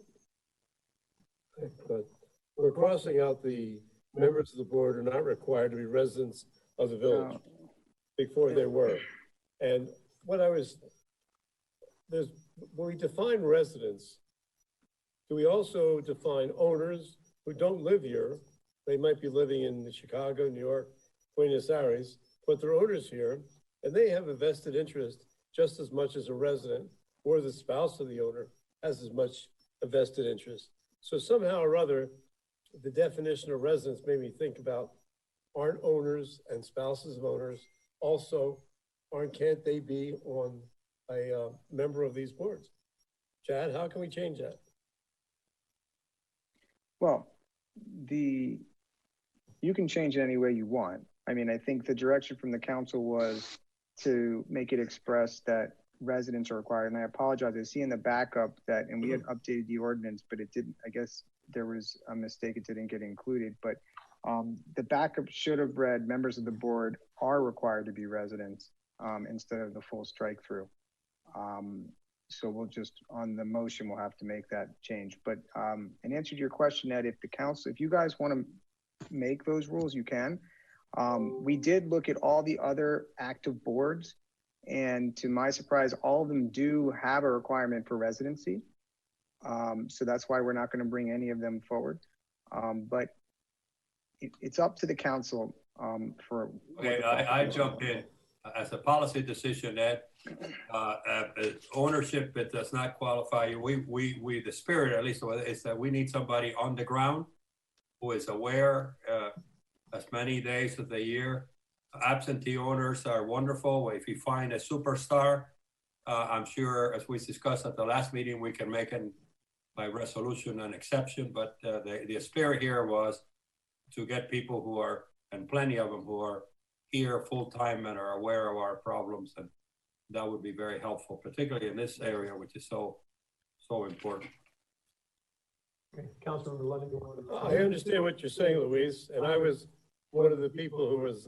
out the members of the board are not required to be residents of the village. Before they were. And when we define residents, do we also define owners who don't live here? They might be living in Chicago, New York, Buenos Aires, but they're owners here, and they have a vested interest just as much as a resident, or the spouse of the owner has as much a vested interest. So somehow or other, the definition of residents made me think about, aren't owners and spouses of owners also, can't they be on a member of these boards? Chad, how can we change that? Well, you can change it any way you want. I mean, I think the direction from the council was to make it express that residents are required. And I apologize, I see in the backup that, and we had updated the ordinance, but it didn't, I guess there was a mistake, it didn't get included. But the backup should have read members of the board are required to be residents instead of the full strike through. So we'll just, on the motion, we'll have to make that change. But in answer to your question, Ed, if you guys want to make those rules, you can. We did look at all the other active boards, and to my surprise, all of them do have a requirement for residency. So that's why we're not going to bring any of them forward. But it's up to the council for. Okay, I jump in. As a policy decision, Ed, ownership, it does not qualify you. We the spirit, at least, is that we need somebody on the ground who is aware as many days of the year. Absentee owners are wonderful. If you find a superstar, I'm sure, as we discussed at the last meeting, we can make it by resolution an exception. But the spirit here was to get people who are, and plenty of them who are here full-time and are aware of our problems, and that would be very helpful, particularly in this area, which is so important. Okay. Councilmember London, you want to... I understand what you're saying, Luis, and I was one of the people who was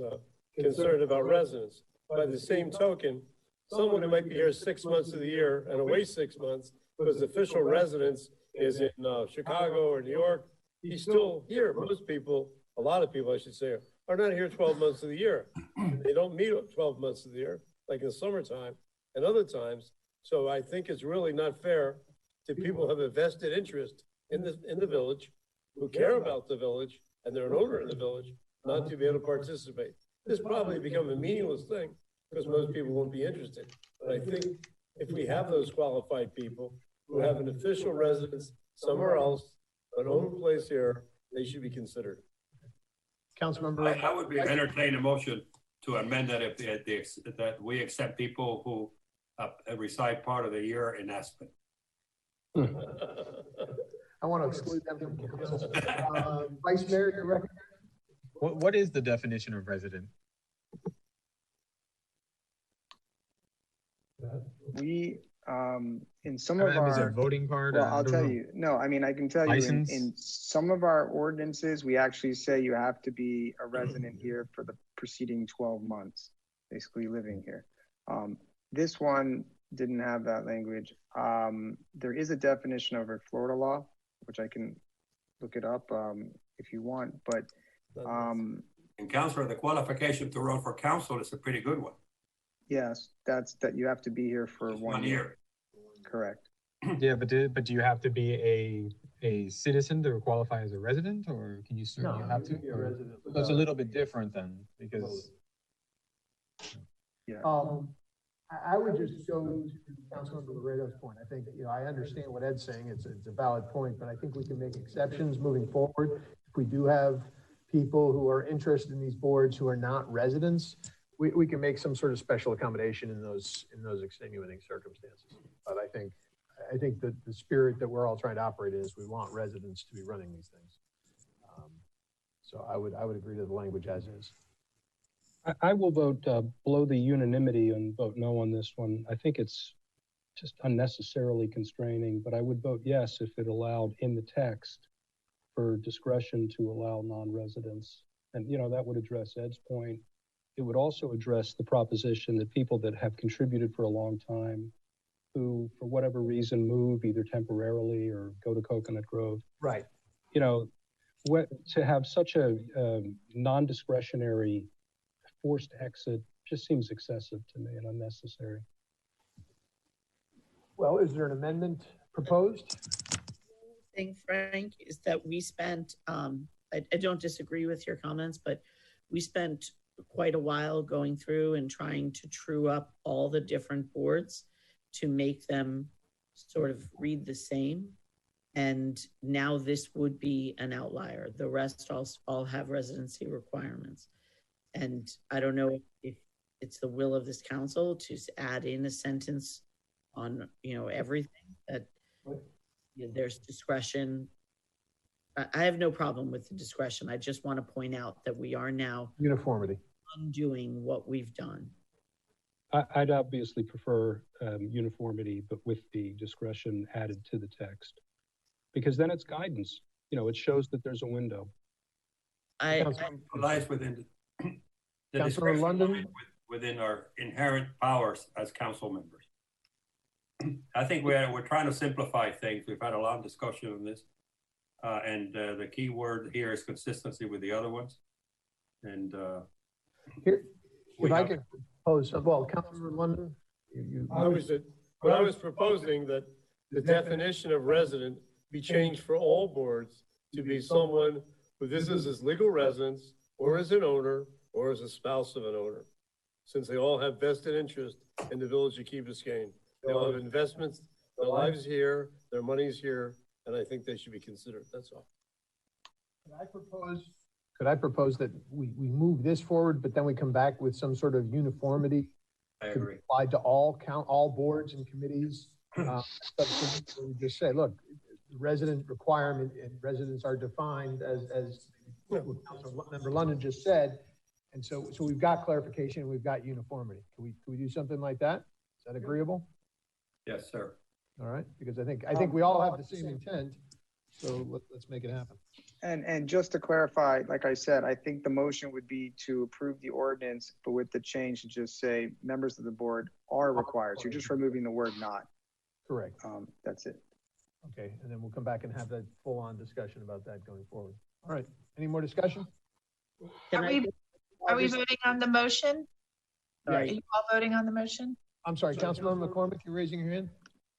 concerned about residents. By the same token, someone who might be here 6 months of the year and away 6 months, whose official residence is in Chicago or New York, he's still here. Most people, a lot of people, I should say, are not here 12 months of the year. They don't meet 12 months of the year, like in the summertime and other times. So I think it's really not fair to people who have a vested interest in the village, who care about the village, and they're an owner in the village, not to be able to participate. This probably become a meaningless thing because most people won't be interested. But I think if we have those qualified people who have an official residence somewhere else, but own a place here, they should be considered. Councilmember, I would be entertain a motion to amend that that we accept people who reside part of the year in Aspen. I want to exclude them from council. Vice Mayor, you recommend? What is the definition of resident? We, in some I of mean, is it our, voting card? well, I I'll don't tell know. you, no, I mean, I can tell you License? in some of our ordinances, we actually say you have to be a resident here for the preceding 12 months, basically living here. This one didn't have that language. There is a definition of a Florida law, which I can look it up if you want, but. And Councilor, the qualification to run for council is a pretty good one. Yes, that you have to be here for 1 year. Correct. Yeah, but do you have to be a citizen to qualify as a resident, or can you certainly have to? Or, so it's a little bit different then, because. Yeah. I would just go to Councilmember Laredo's point. I think, I understand what Ed's saying. It's a valid point, but I think we can make exceptions moving forward. If we do have people who are interested in these boards who are not residents, we can make some sort of special accommodation in those extenuating circumstances. But I think that the spirit that we're all trying to operate in is we want residents to be running these things. So I would agree to the language as is. I will vote below the unanimity and vote no on this one. I think it's just unnecessarily constraining, but I would vote yes if it allowed in the text for discretion to allow non-residents. And, that would address Ed's point. It would also address the proposition that people that have contributed for a long time, who for whatever reason move either temporarily or go to Coconut Grove. Right. To have such a non-discretionary forced exit just seems excessive to me and unnecessary. Well, is there an amendment proposed? Thing, Frank, is that we spent, I don't disagree with your comments, but we spent quite a while going through and trying to true up all the different boards to make them sort of read the same. And now this would be an outlier. The rest all have residency requirements. And I don't know if it's the will of this council to add in a sentence on, everything that there's discretion. I have no problem with the discretion. I just want to point out that we are now Uniformity. undoing what we've done. I'd obviously prefer uniformity, but with the discretion added to the text, because then it's guidance. It shows that there's a window. Lies within the Councilor discretion London? within our inherent powers as council members. I think we're trying to simplify things. We've had a lot of discussion on this. And the key word here is consistency with the other ones. And Here, if I could propose, well, Councilor London, I was proposing that the definition of resident be changed for all boards to be someone who this is his legal residence, or as an owner, or as a spouse of an owner, since they all have vested interest in the village of Key Biscayne. They all have investments, their lives here, their money's here, and I think they should be considered. That's all. Could I propose that we move this forward, but then we come back with some sort of uniformity? I agree. Applied to all boards and committees. We just say, look, resident requirement and residents are defined as Councilmember London just said. And so we've got clarification and we've got uniformity. Can we do something like that? Is that agreeable? Yes, sir. All right, because I think we all have the same intent. So let's make it happen. And just to clarify, like I said, I think the motion would be to approve the ordinance, but with the change to just say members of the board are required. So you're just removing the word not. Correct. That's it. Okay, and then we'll come back and have that full-on discussion about that going forward. All right, any more discussion? Are we voting on the motion? Right. Are you all voting on the motion? I'm sorry, Councilmember McCormick, you're raising your hand?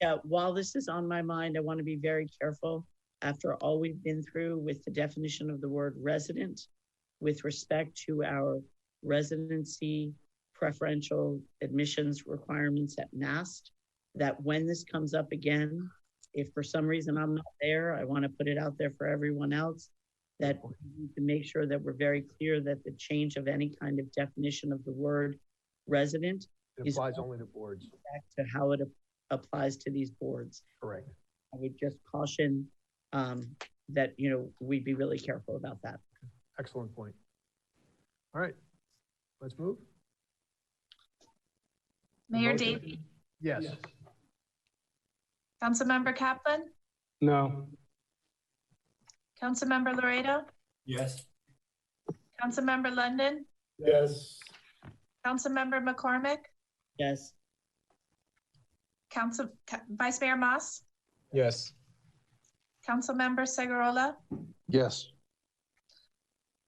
Yeah, while this is on my mind, I want to be very careful after all we've been through with the definition of the word resident with respect to our residency preferential admissions requirements at NAST, that when this comes up again, if for some reason I'm not there, I want to put it out there for everyone else, that we need to make sure that we're very clear that the change of any kind of definition of the word resident applies only to boards. Back to how it applies to these boards. Correct. I would just caution that, we'd be really careful about that. Excellent point. All right, let's move. Mayor Motion? Davey, Yes. Councilmember Kaplan, No. Councilmember Laredo, Yes. Councilmember London, Yes. Councilmember McCormick, Yes. Vice Mayor Moss, Yes. Councilmember Segurola, Yes.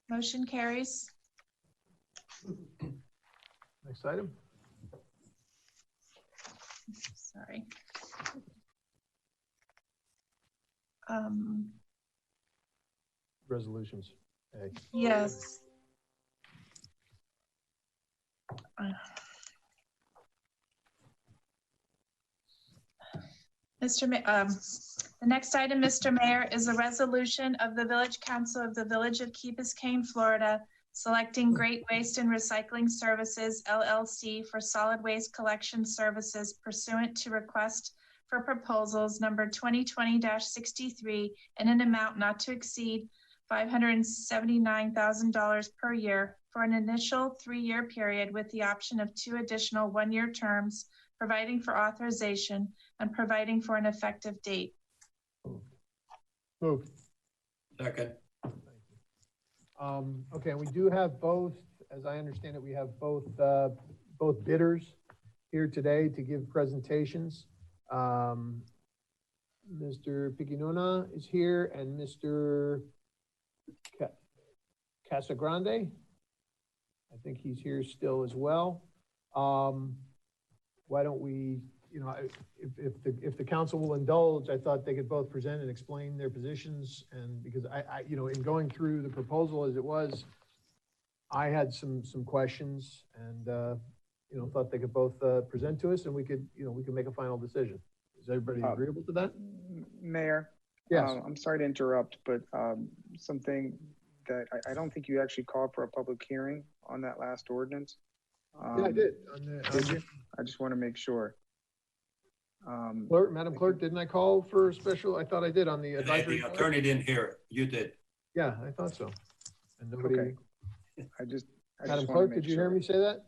motion carries. Next item. Sorry. Resolutions. A. Yes. The next item, Mr. Mayor, is a resolution of the Village Council of the Village of Key Biscayne, Florida, selecting Great Waste and Recycling Services, LLC, for solid waste collection services pursuant to request for proposals number 2020-63 in an amount not to exceed $579,000 per year for an initial 3-year period with the option of 2 additional 1-year terms, providing for authorization and providing for an effective date. Move. Second. Okay, we do have both, as I understand it, we have both bidders here today to give presentations. Mr. Piquinona is here and Mr. Casagrande. I think he's here still as well. Why don't we, if the council will indulge, I thought they could both present and explain their positions. And because I in going through the proposal as it was, I had some questions and, thought they could both present to us and we could make a final decision. Is everybody agreeable to that? Mayor? Yes. I'm sorry to interrupt, but something that I don't think you actually called for a public hearing on that last ordinance. Yeah, I did. Did you? I just want to make sure. Madam Clerk, didn't I call for a special? I thought I did on the advisory. The attorney didn't hear it. You did. Yeah, I thought so. And nobody. Okay. I just Madam Clerk, did you hear me say that?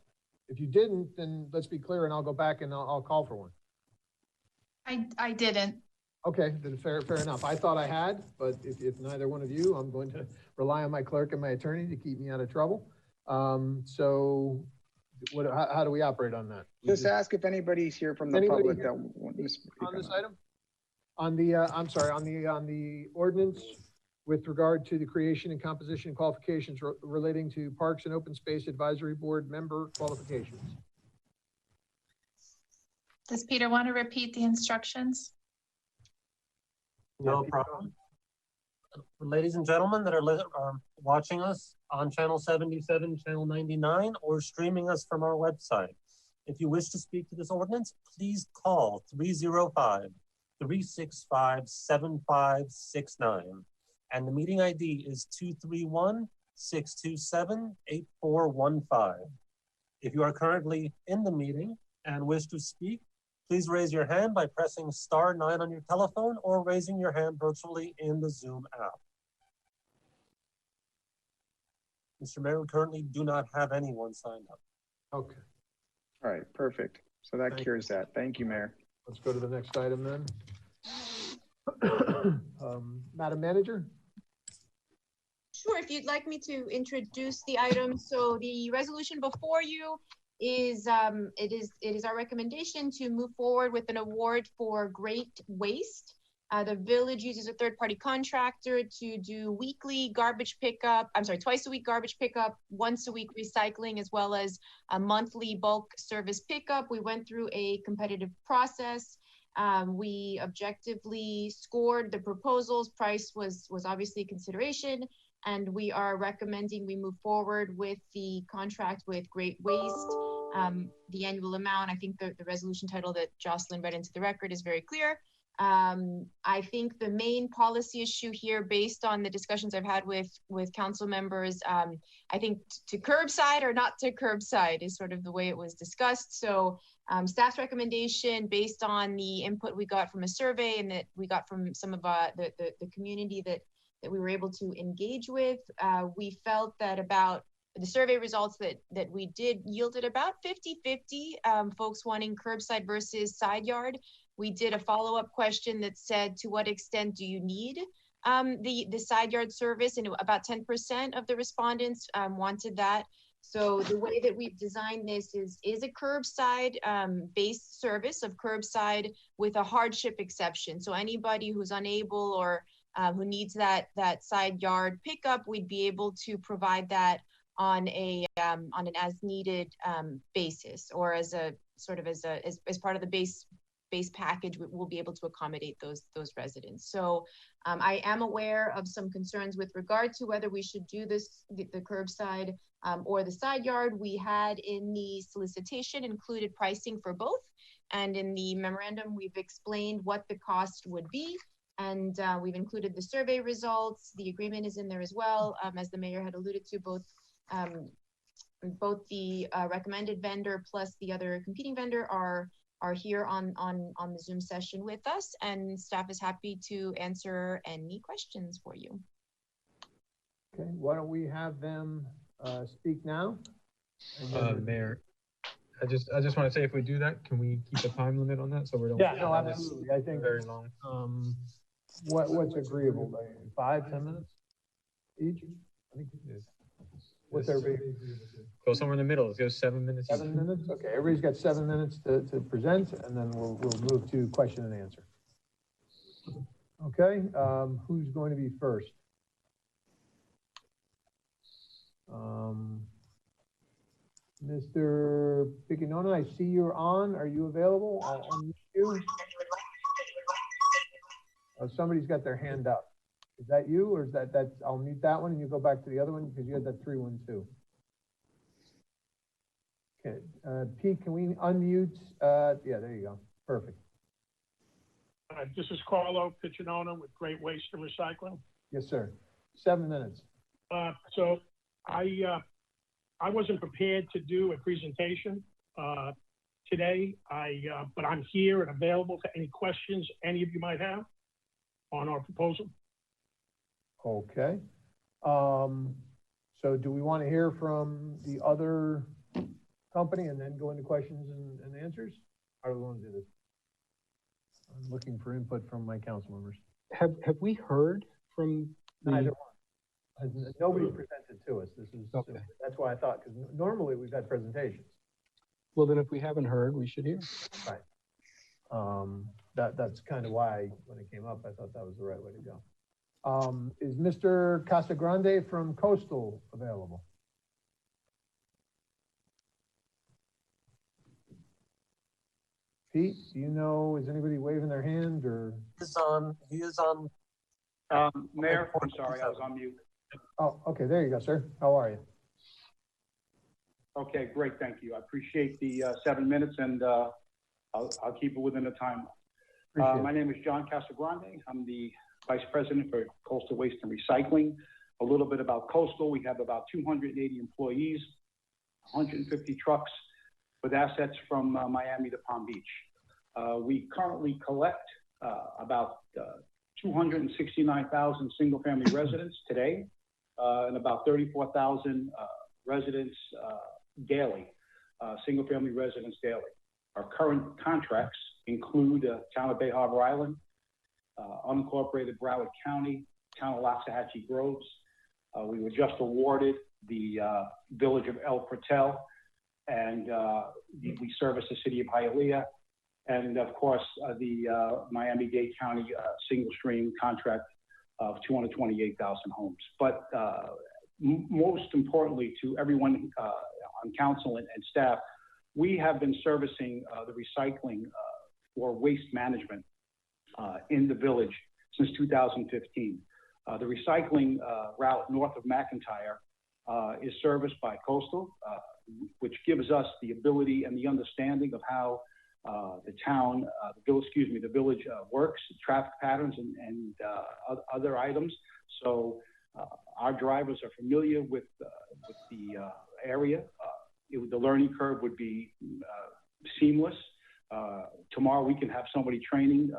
If you didn't, then let's be clear and I'll go back and I'll call for one. I didn't. Okay, then fair enough. I thought I had, but if neither one of you, I'm going to rely on my clerk and my attorney to keep me out of trouble. So how do we operate on that? Just ask if anybody's here from the public that wants to speak on this item? On the, I'm sorry, on the ordinance with regard to the creation and composition and qualifications relating to Parks and Open Space Advisory Board member qualifications. Does Peter want to repeat the instructions? No problem. Ladies and gentlemen that are watching us on channel 77, channel 99, or streaming us from our website, if you wish to speak to this ordinance, please call 305-365-7569. And the meeting ID is 231-627-8415. If you are currently in the meeting and wish to speak, please raise your hand by pressing *9 on your telephone or raising your hand virtually in the Zoom app. Mr. Mayor, we currently do not have anyone signed up. Okay. All right, perfect. So that cures that. Thank you, Mayor. Let's go to the next item then. Madam Manager? Sure, if you'd like me to introduce the item. So the resolution before you is it is our recommendation to move forward with an award for Great Waste. The village uses a third-party contractor to do weekly garbage pickup. I'm sorry, twice a week garbage pickup, once a week recycling, as well as a monthly bulk service pickup. We went through a competitive process. We objectively scored the proposals. Price was obviously a consideration, and we are recommending we move forward with the contract with Great Waste. The annual amount, I think the resolution title that Jocelyn read into the record is very clear. I think the main policy issue here, based on the discussions I've had with council members, I think to curbside or not to curbside is sort of the way it was discussed. So staff's recommendation, based on the input we got from a survey and that we got from some of the community that we were able to engage with, we felt that about the survey results that we did yielded about 50-50, folks wanting curbside versus side yard. We did a follow-up question that said, to what extent do you need the side yard service? And about 10% of the respondents wanted that. So the way that we've designed this is a curbside based service of curbside with a hardship exception. So anybody who's unable or who needs that side yard pickup, we'd be able to provide that on an as needed basis, or as a sort of as part of the base package. We'll be able to accommodate those residents. So I am aware of some concerns with regard to whether we should do this, the curbside or the side yard. We had in the solicitation included pricing for both. And in the memorandum, we've explained what the cost would be. And we've included the survey results. The agreement is in there as well. As the mayor had alluded to, both the recommended vendor plus the other competing vendor are here on the Zoom session with us, and staff is happy to answer any questions for you. Okay, why don't we have them speak now? Mayor, I just want to say, if we do that, can we keep a time limit on that so we don't? Yeah, no, absolutely. I think very long. What's agreeable? Like 5-10 minutes each? I think it is. What's everybody? Go somewhere in the middle. Let's go 7 minutes. 7 minutes? Okay, everybody's got 7 minutes to present, and then we'll move to question and answer. Okay, who's going to be first? Mr. Piccinona, I see you're on. Are you available? I'll unmute you. Oh, somebody's got their hand up. Is that you, or is that's, I'll mute that one and you go back to the other one because you had that 312. Okay, Pete, can we unmute? Yeah, there you go. Perfect. This is Carlo Piccinona with Great Waste and Recycling. Yes, sir. 7 minutes. So I wasn't prepared to do a presentation today, but I'm here and available to any questions any of you might have on our proposal. Okay. So do we want to hear from the other company and then go into questions and answers? How do we want to do this? I'm looking for input from my council members. Have we heard from neither one? Nobody presented to us. This is okay. That's why I thought, because normally we've had presentations. Well, then if we haven't heard, we should hear. Right. That's kind of why when it came up, I thought that was the right way to go. Is Mr. Casagrande from Coastal available? Pete, do you know, is anybody waving their hand or? He is on. Mayor, I'm sorry, I was on mute. Oh, okay, there you go, sir. How are you? Okay, great, thank you. I appreciate the 7 minutes, and I'll keep it within the time. My name is John Casagrande. I'm the Vice President for Coastal Waste and Recycling. A little bit about Coastal. We have about 280 employees, 150 trucks with assets from Miami to Palm Beach. We currently collect about 269,000 single-family residents today, and about 34,000 residents daily, single-family residents daily. Our current contracts include Town of Bay Harbor Island, unincorporated Broward County, Town of Loxahatchee Groves. We were just awarded the Village of El Portel, and we service the city of Hialeah, and of course the Miami-Dade County single stream contract of 228,000 homes. But most importantly, to everyone on council and staff, we have been servicing the recycling for waste management in the village since 2015. The recycling route north of McIntyre is serviced by Coastal, which gives us the ability and the understanding of how the village works, traffic patterns, and other items. So our drivers are familiar with the area. The learning curve would be seamless. Tomorrow we can have somebody training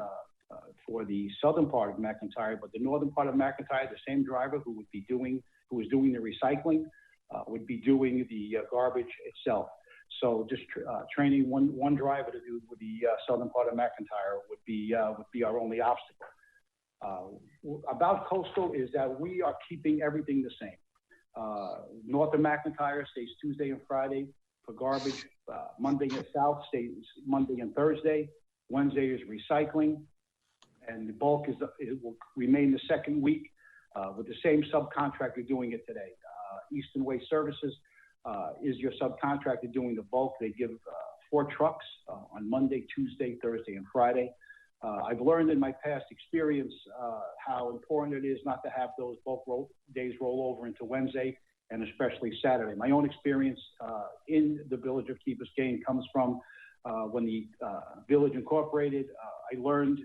for the southern part of McIntyre, but the northern part of McIntyre, the same driver who is doing the recycling would be doing the garbage itself. So just training one driver to do with the southern part of McIntyre would be our only obstacle. About Coastal is that we are keeping everything the same. North of McIntyre stays Tuesday and Friday for garbage. Monday and South stays Monday and Thursday. Wednesday is recycling, and the bulk it will remain the second week with the same subcontractor doing it today. Eastern Waste Services is your subcontractor doing the bulk. They give 4 trucks on Monday, Tuesday, Thursday, and Friday. I've learned in my past experience how important it is not to have those bulk days roll over into Wednesday, and especially Saturday. My own experience in the village of Key Biscayne comes from when the village incorporated. I learned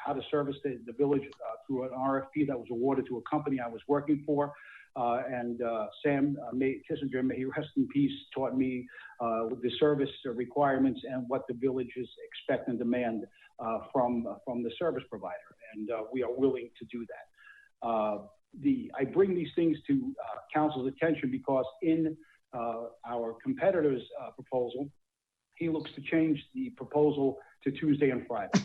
how to service the village through an RFP that was awarded to a company I was working for. And Sam Kissinger, may he rest in peace, taught me the service requirements and what the villages expect and demand from the service provider. And we are willing to do that. I bring these things to council's attention because in our competitor's proposal, he looks to change the proposal to Tuesday and Friday.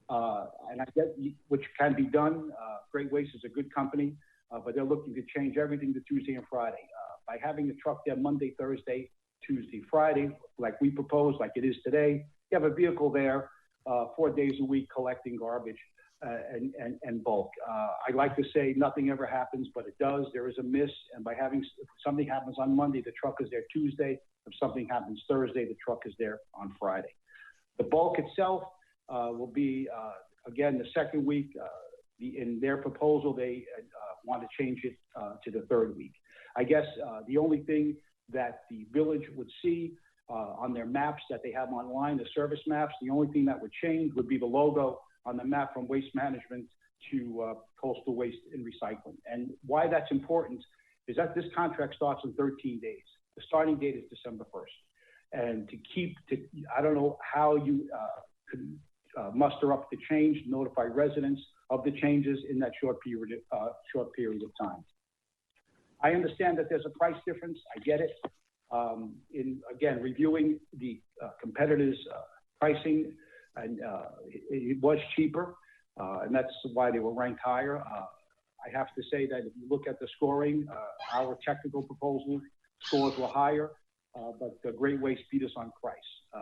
And I get which can be done. Great Waste is a good company, but they're looking to change everything to Tuesday and Friday. By having the truck there Monday, Thursday, Tuesday, Friday, like we propose, like it is today, you have a vehicle there 4 days a week collecting garbage and bulk. I like to say nothing ever happens, but it does. There is a miss, and if something happens on Monday, the truck is there Tuesday. If something happens Thursday, the truck is there on Friday. The bulk itself will be, again, the second week. In their proposal, they want to change it to the third week. I guess the only thing that the village would see on their maps that they have online, the service maps, the only thing that would change would be the logo on the map from Waste Management to Coastal Waste and Recycling. And why that's important is that this contract starts in 13 days. The starting date is December 1st. And I don't know how you could muster up the change, notify residents of the changes in that short period of time. I understand that there's a price difference. I get it. Again, reviewing the competitors' pricing, and it was cheaper, and that's why they were ranked higher. I have to say that if you look at the scoring, our technical proposal scores were higher, but the Great Waste beat us on price.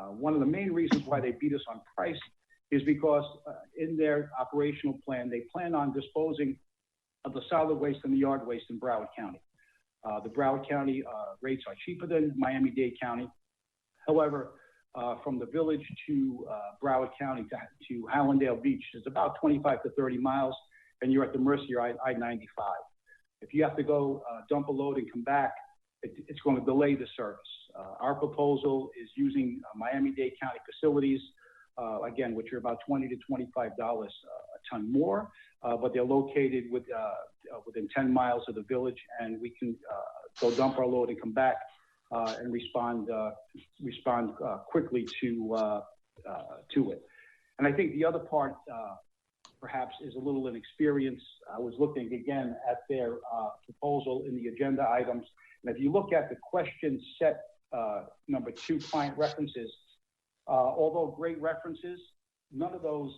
One of the main reasons why they beat us on price is because in their operational plan, they plan on disposing of the solid waste and the yard waste in Broward County. The Broward County rates are cheaper than Miami-Dade County. However, from the village to Broward County to Hallandale Beach is about 25 to 30 miles, and you're at the mercy of I-95. If you have to go dump a load and come back, it's going to delay the service. Our proposal is using Miami-Dade County facilities, again, which are about $20 to $25 a ton more, but they're located within 10 miles of the village, and we can go dump our load and come back and respond quickly to it. And I think the other part, perhaps, is a little inexperience. I was looking again at their proposal in the agenda items, and if you look at the question set number 2, client references, although great references, none of those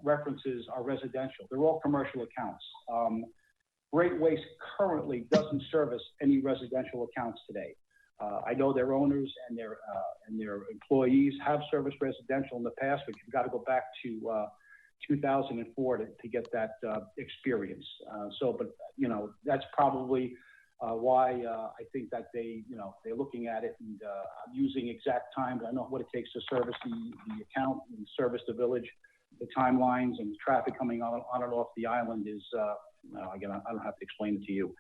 references are residential. They're all commercial accounts. Great Waste currently doesn't service any residential accounts today. I know their owners and their employees have serviced residential in the past, but you've got to go back to 2004 to get that experience. But that's probably why I think that they're looking at it, and I'm using exact times. I know what it takes to service the account and service the village. The timelines and the traffic coming on and off the island is, again, I don't have to explain it to you.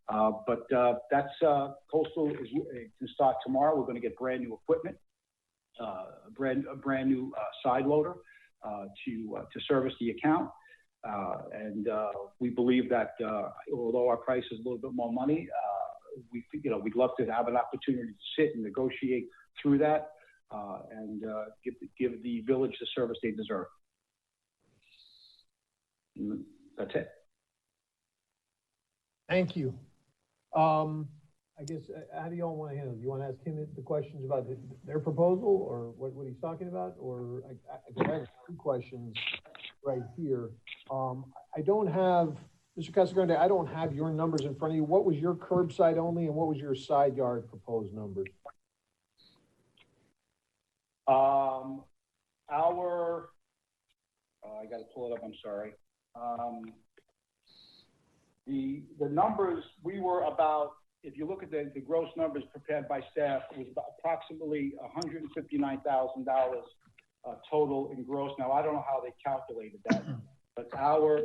But that's Coastal can start tomorrow. We're going to get brand new equipment, a brand new side loader to service the account. And we believe that although our price is a little bit more money, we'd love to have an opportunity to sit and negotiate through that and give the village the service they deserve. And that's it. Thank you. I guess, how do y'all want to handle it? Do you want to ask him the questions about their proposal or what he's talking about? Or I have two questions right here. I don't have, Mr. Casagrande, I don't have your numbers in front of you. What was your curbside only and what was your side yard proposed numbers? I got to pull it up, I'm sorry. The numbers, we were about, if you look at the gross numbers prepared by staff, it was about approximately $159,000 total in gross. Now, I don't know how they calculated that, but our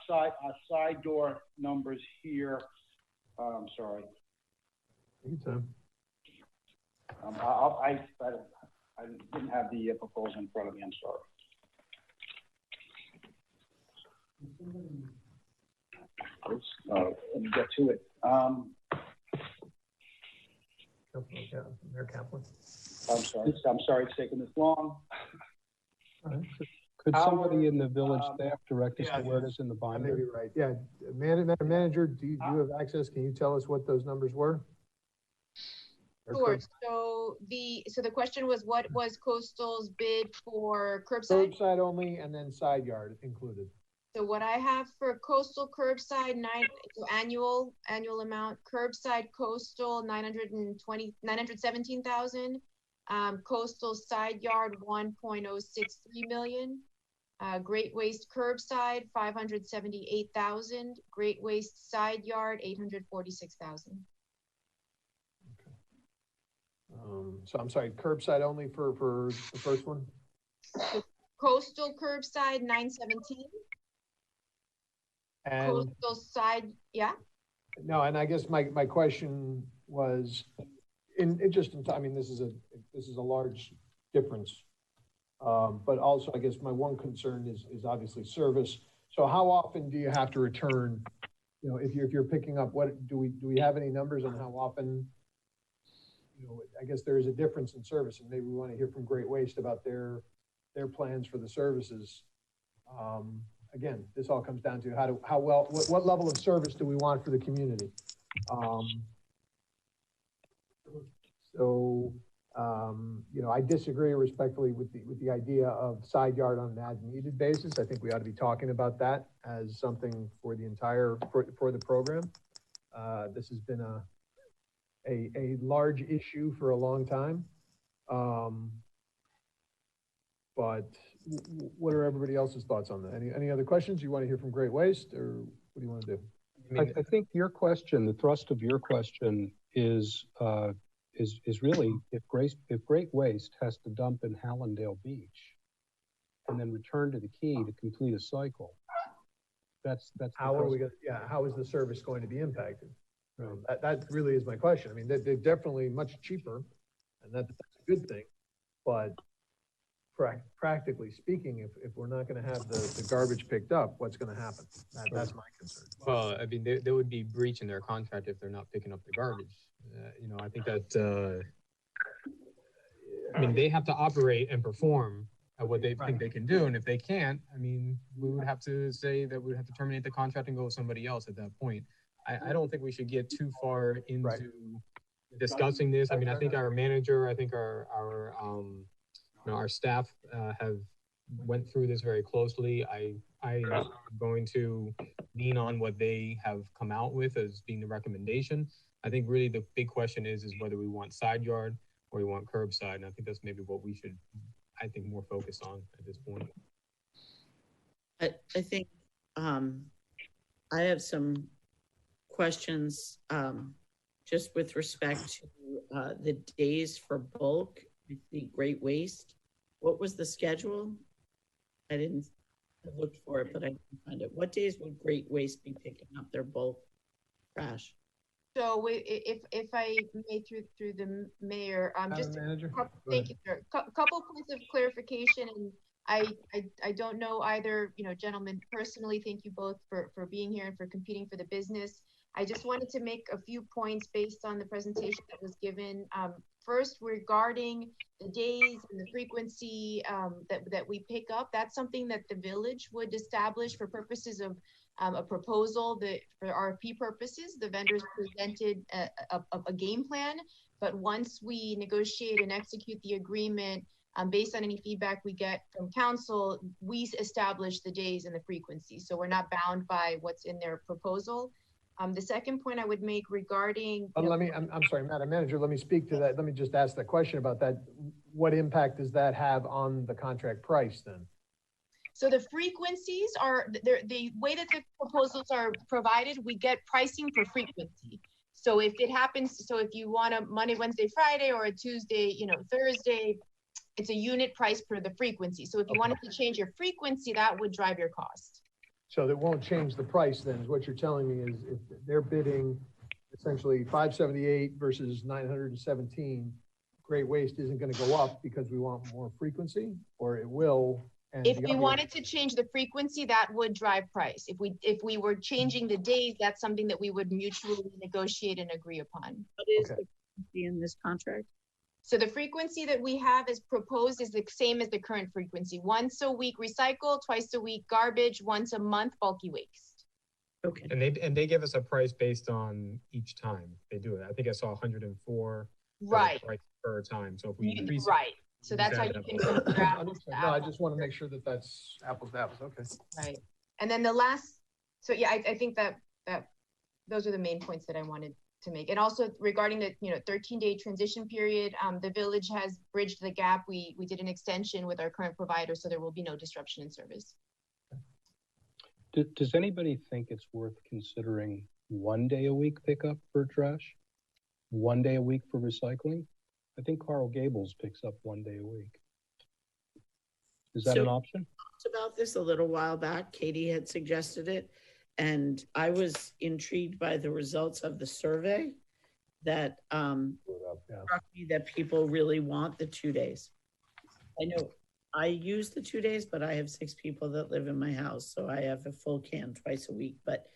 side door numbers here, I'm sorry. Anytime. I didn't have the proposal in front of me, I'm sorry. Let me get to it. Mayor Kaplan. I'm sorry it's taking this long. Could somebody in the village staff direct us to where it is in the binder? Maybe right. Yeah, manager, do you have access? Can you tell us what those numbers were? Sure. So the question was, what was Coastal's bid for curbside? Curbside only, and then side yard included. So what I have for Coastal curbside, annual amount, curbside Coastal 917,000, Coastal side yard 1.063 million, Great Waste curbside 578,000, Great Waste side yard 846,000. So I'm sorry, curbside only for the first one? Coastal curbside 917. And Coastal side, yeah. No, and I guess my question was, I mean, this is a large difference, but also I guess my one concern is obviously service. So how often do you have to return? You know, if you're picking up, what do we have any numbers on how often? You know, I guess there is a difference in service, and maybe we want to hear from Great Waste about their plans for the services. Again, this all comes down to what level of service do we want for the community? You know, I disagree respectfully with the idea of side yard on an as-needed basis. I think we ought to be talking about that as something for the entire for the program. This has been a large issue for a long time. But what are everybody else's thoughts on that? Any other questions you want to hear from Great Waste, or what do you want to do? I think your question, the thrust of your question is really if Great Waste has to dump in Hallandale Beach and then return to the key to complete a cycle, that's how are we going? Yeah, how is the service going to be impacted? That really is my question. I mean, they're definitely much cheaper, and that's a good thing, but practically speaking, if we're not going to have the garbage picked up, what's going to happen? That's my concern. Well, I mean, they would be breaching their contract if they're not picking up the garbage. You know, I think that, I mean, they have to operate and perform at what they think they can do. And if they can't, I mean, we would have to say that we'd have to terminate the contract and go with somebody else at that point. I don't think we should get too far into discussing this. I mean, I think our manager, I think our staff have went through this very closely. I'm going to lean on what they have come out with as being the recommendation. I think really the big question is whether we want side yard or we want curbside. And I think that's maybe what we should, I think, more focus on at this point. I think I have some questions just with respect to the days for bulk. The Great Waste. What was the schedule? I looked for it, but I didn't find it. What days would Great Waste be picking up their bulk trash? So if I may through the mayor, just thank you, sir. Couple points of clarification, and I don't know either, you know, gentlemen personally. Thank you both for being here and for competing for the business. I just wanted to make a few points based on the presentation that was given. First, regarding the days and the frequency that we pick up, that's something that the village would establish for purposes of a proposal that for RFP purposes, the vendors presented a game plan. But once we negotiate and execute the agreement, based on any feedback we get from council, we establish the days and the frequency. So we're not bound by what's in their proposal. The second point I would make regarding. I'm sorry, Madam Manager, let me speak to that. Let me just ask the question about that. What impact does that have on the contract price then? So the frequencies are, the way that the proposals are provided, we get pricing for frequency. So if it happens, so if you want a Monday, Wednesday, Friday, or a Tuesday, Thursday, it's a unit price per the frequency. So if you wanted to change your frequency, that would drive your cost. So that won't change the price then, is what you're telling me is if they're bidding essentially 578 versus 917, Great Waste isn't going to go up because we want more frequency, or it will? And if we wanted to change the frequency, that would drive price. If we were changing the days, that's something that we would mutually negotiate and agree upon. What is the frequency in this contract? So the frequency that we have as proposed is the same as the current frequency. Once a week recycle, twice a week garbage, once a month bulky waste. Okay. And they give us a price based on each time they do it. I think I saw 104 right price per time. So if we increase right. So that's how you can compare apples to No, I apples. just want to make sure that that's apples to apples. Okay. Right. And then the last, so yeah, I think that those are the main points that I wanted to make. And also regarding the 13-day transition period, the village has bridged the gap. We did an extension with our current provider, so there will be no disruption in service. Does anybody think it's worth considering 1 day a week pickup for trash? 1 day a week for recycling? I think Carl Gables picks up 1 day a week. Is that an option? We talked about this a little while back. Katie had suggested it. And I was intrigued by the results of the survey that struck me that people really want the 2 days. I know I use the 2 days, but I have 6 people that live in my house, so I have a full can twice a week. But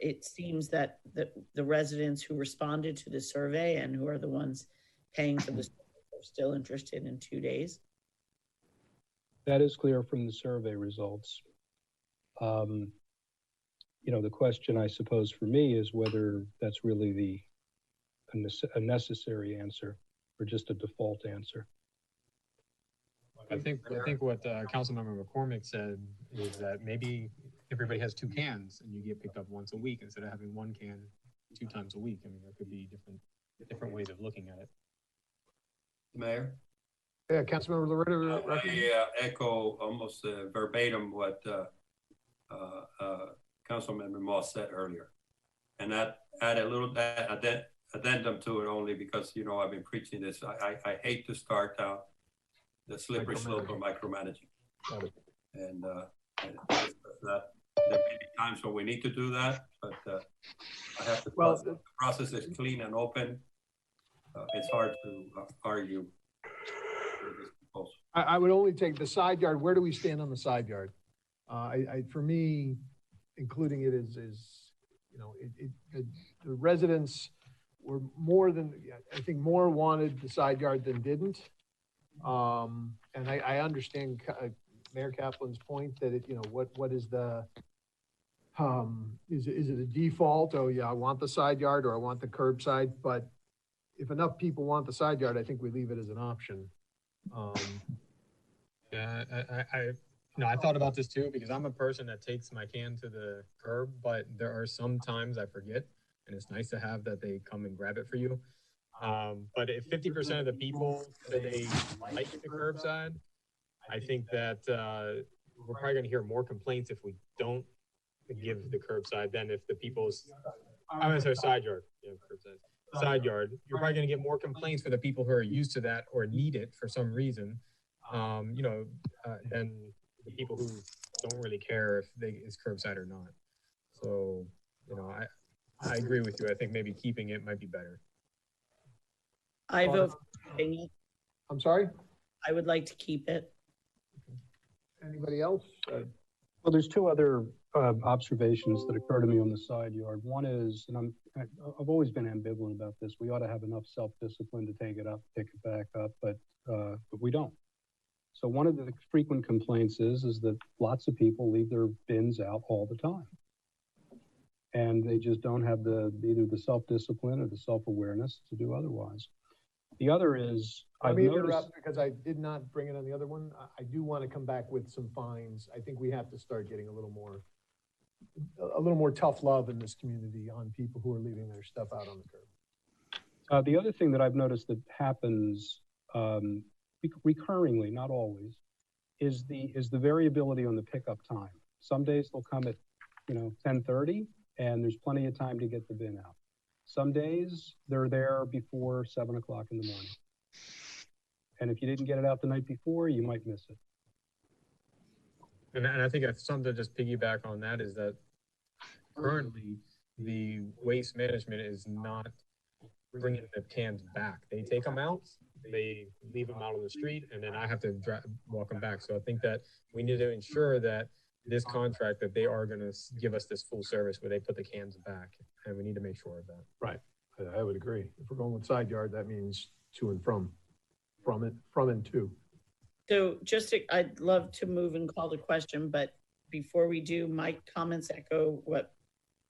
it seems that the residents who responded to the survey and who are the ones paying for the service are still interested in 2 days. That is clear from the survey results. The question, I suppose, for me is whether that's really a necessary answer or just a default answer. I think what Councilmember McCormick said is that maybe everybody has 2 cans and you get picked up once a week instead of having 1 can 2 times a week. I mean, there could be different ways of looking at it. Mayor? Yeah, Councilmember Loretta. I echo almost verbatim what Councilmember Moss said earlier. And that add a little addendum to it only because, I've been preaching this. I hate to start down the slippery slope of micromanaging. And that there may be times when we need to do that, but I have to trust the process is clean and open. It's hard to argue with this proposal. I would only take the side yard. Where do we stand on the side yard? For me, including it the residents were I think more wanted the side yard than didn't. And I understand Mayor Kaplan's point that what is the, is it a default? Oh yeah, I want the side yard or I want the curbside, but if enough people want the side yard, I think we leave it as an option. Yeah, I thought about this too, because I'm a person that takes my can to the curb, but there are some times I forget, and it's nice to have that they come and grab it for you. But if 50% of the people say they like the curbside, I think that we're probably going to hear more complaints if we don't give the curbside than if the people's, I'm going to say side yard, curbside, side yard. You're probably going to get more complaints for the people who are used to that or need it for some reason, than the people who don't really care if it's curbside or not. So, I agree with you. I think maybe keeping it might be better. I vote for keeping it. I'm sorry? I would like to keep it. Anybody else? Well, there's 2 other observations that occur to me on the side yard. One is, and I've always been ambivalent about this, we ought to have enough self-discipline to take it up, pick it back up, but we don't. So one of the frequent complaints is that lots of people leave their bins out all the time. And they just don't have either the self-discipline or the self-awareness to do otherwise. The other is, Let me interrupt because I did not bring it on the other one. I do want to come back with some fines. I think we have to start getting a little more tough love in this community on people who are leaving their stuff out on the curb. The other thing that I've noticed that happens recurringly, not always, is the variability on the pickup time. Some days they'll come at 10:30 and there's plenty of time to get the bin out. Some days they're there before 7 o'clock in the morning. And if you didn't get it out the night before, you might miss it. And I think that's something to just piggyback on that is that currently the waste management is not bringing the cans back. They take them out, they leave them out on the street, and then I have to walk them back. So I think that we need to ensure that this contract, that they are going to give us this full service where they put the cans back, and we need to make sure of that. Right, I would agree. If we're going with side yard, that means to and from and to. So I'd love to move and call the question, but before we do, my comments echo what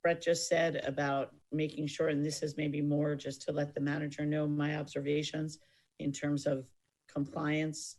Brett just said about making sure, and this is maybe more just to let the manager know my observations in terms of compliance.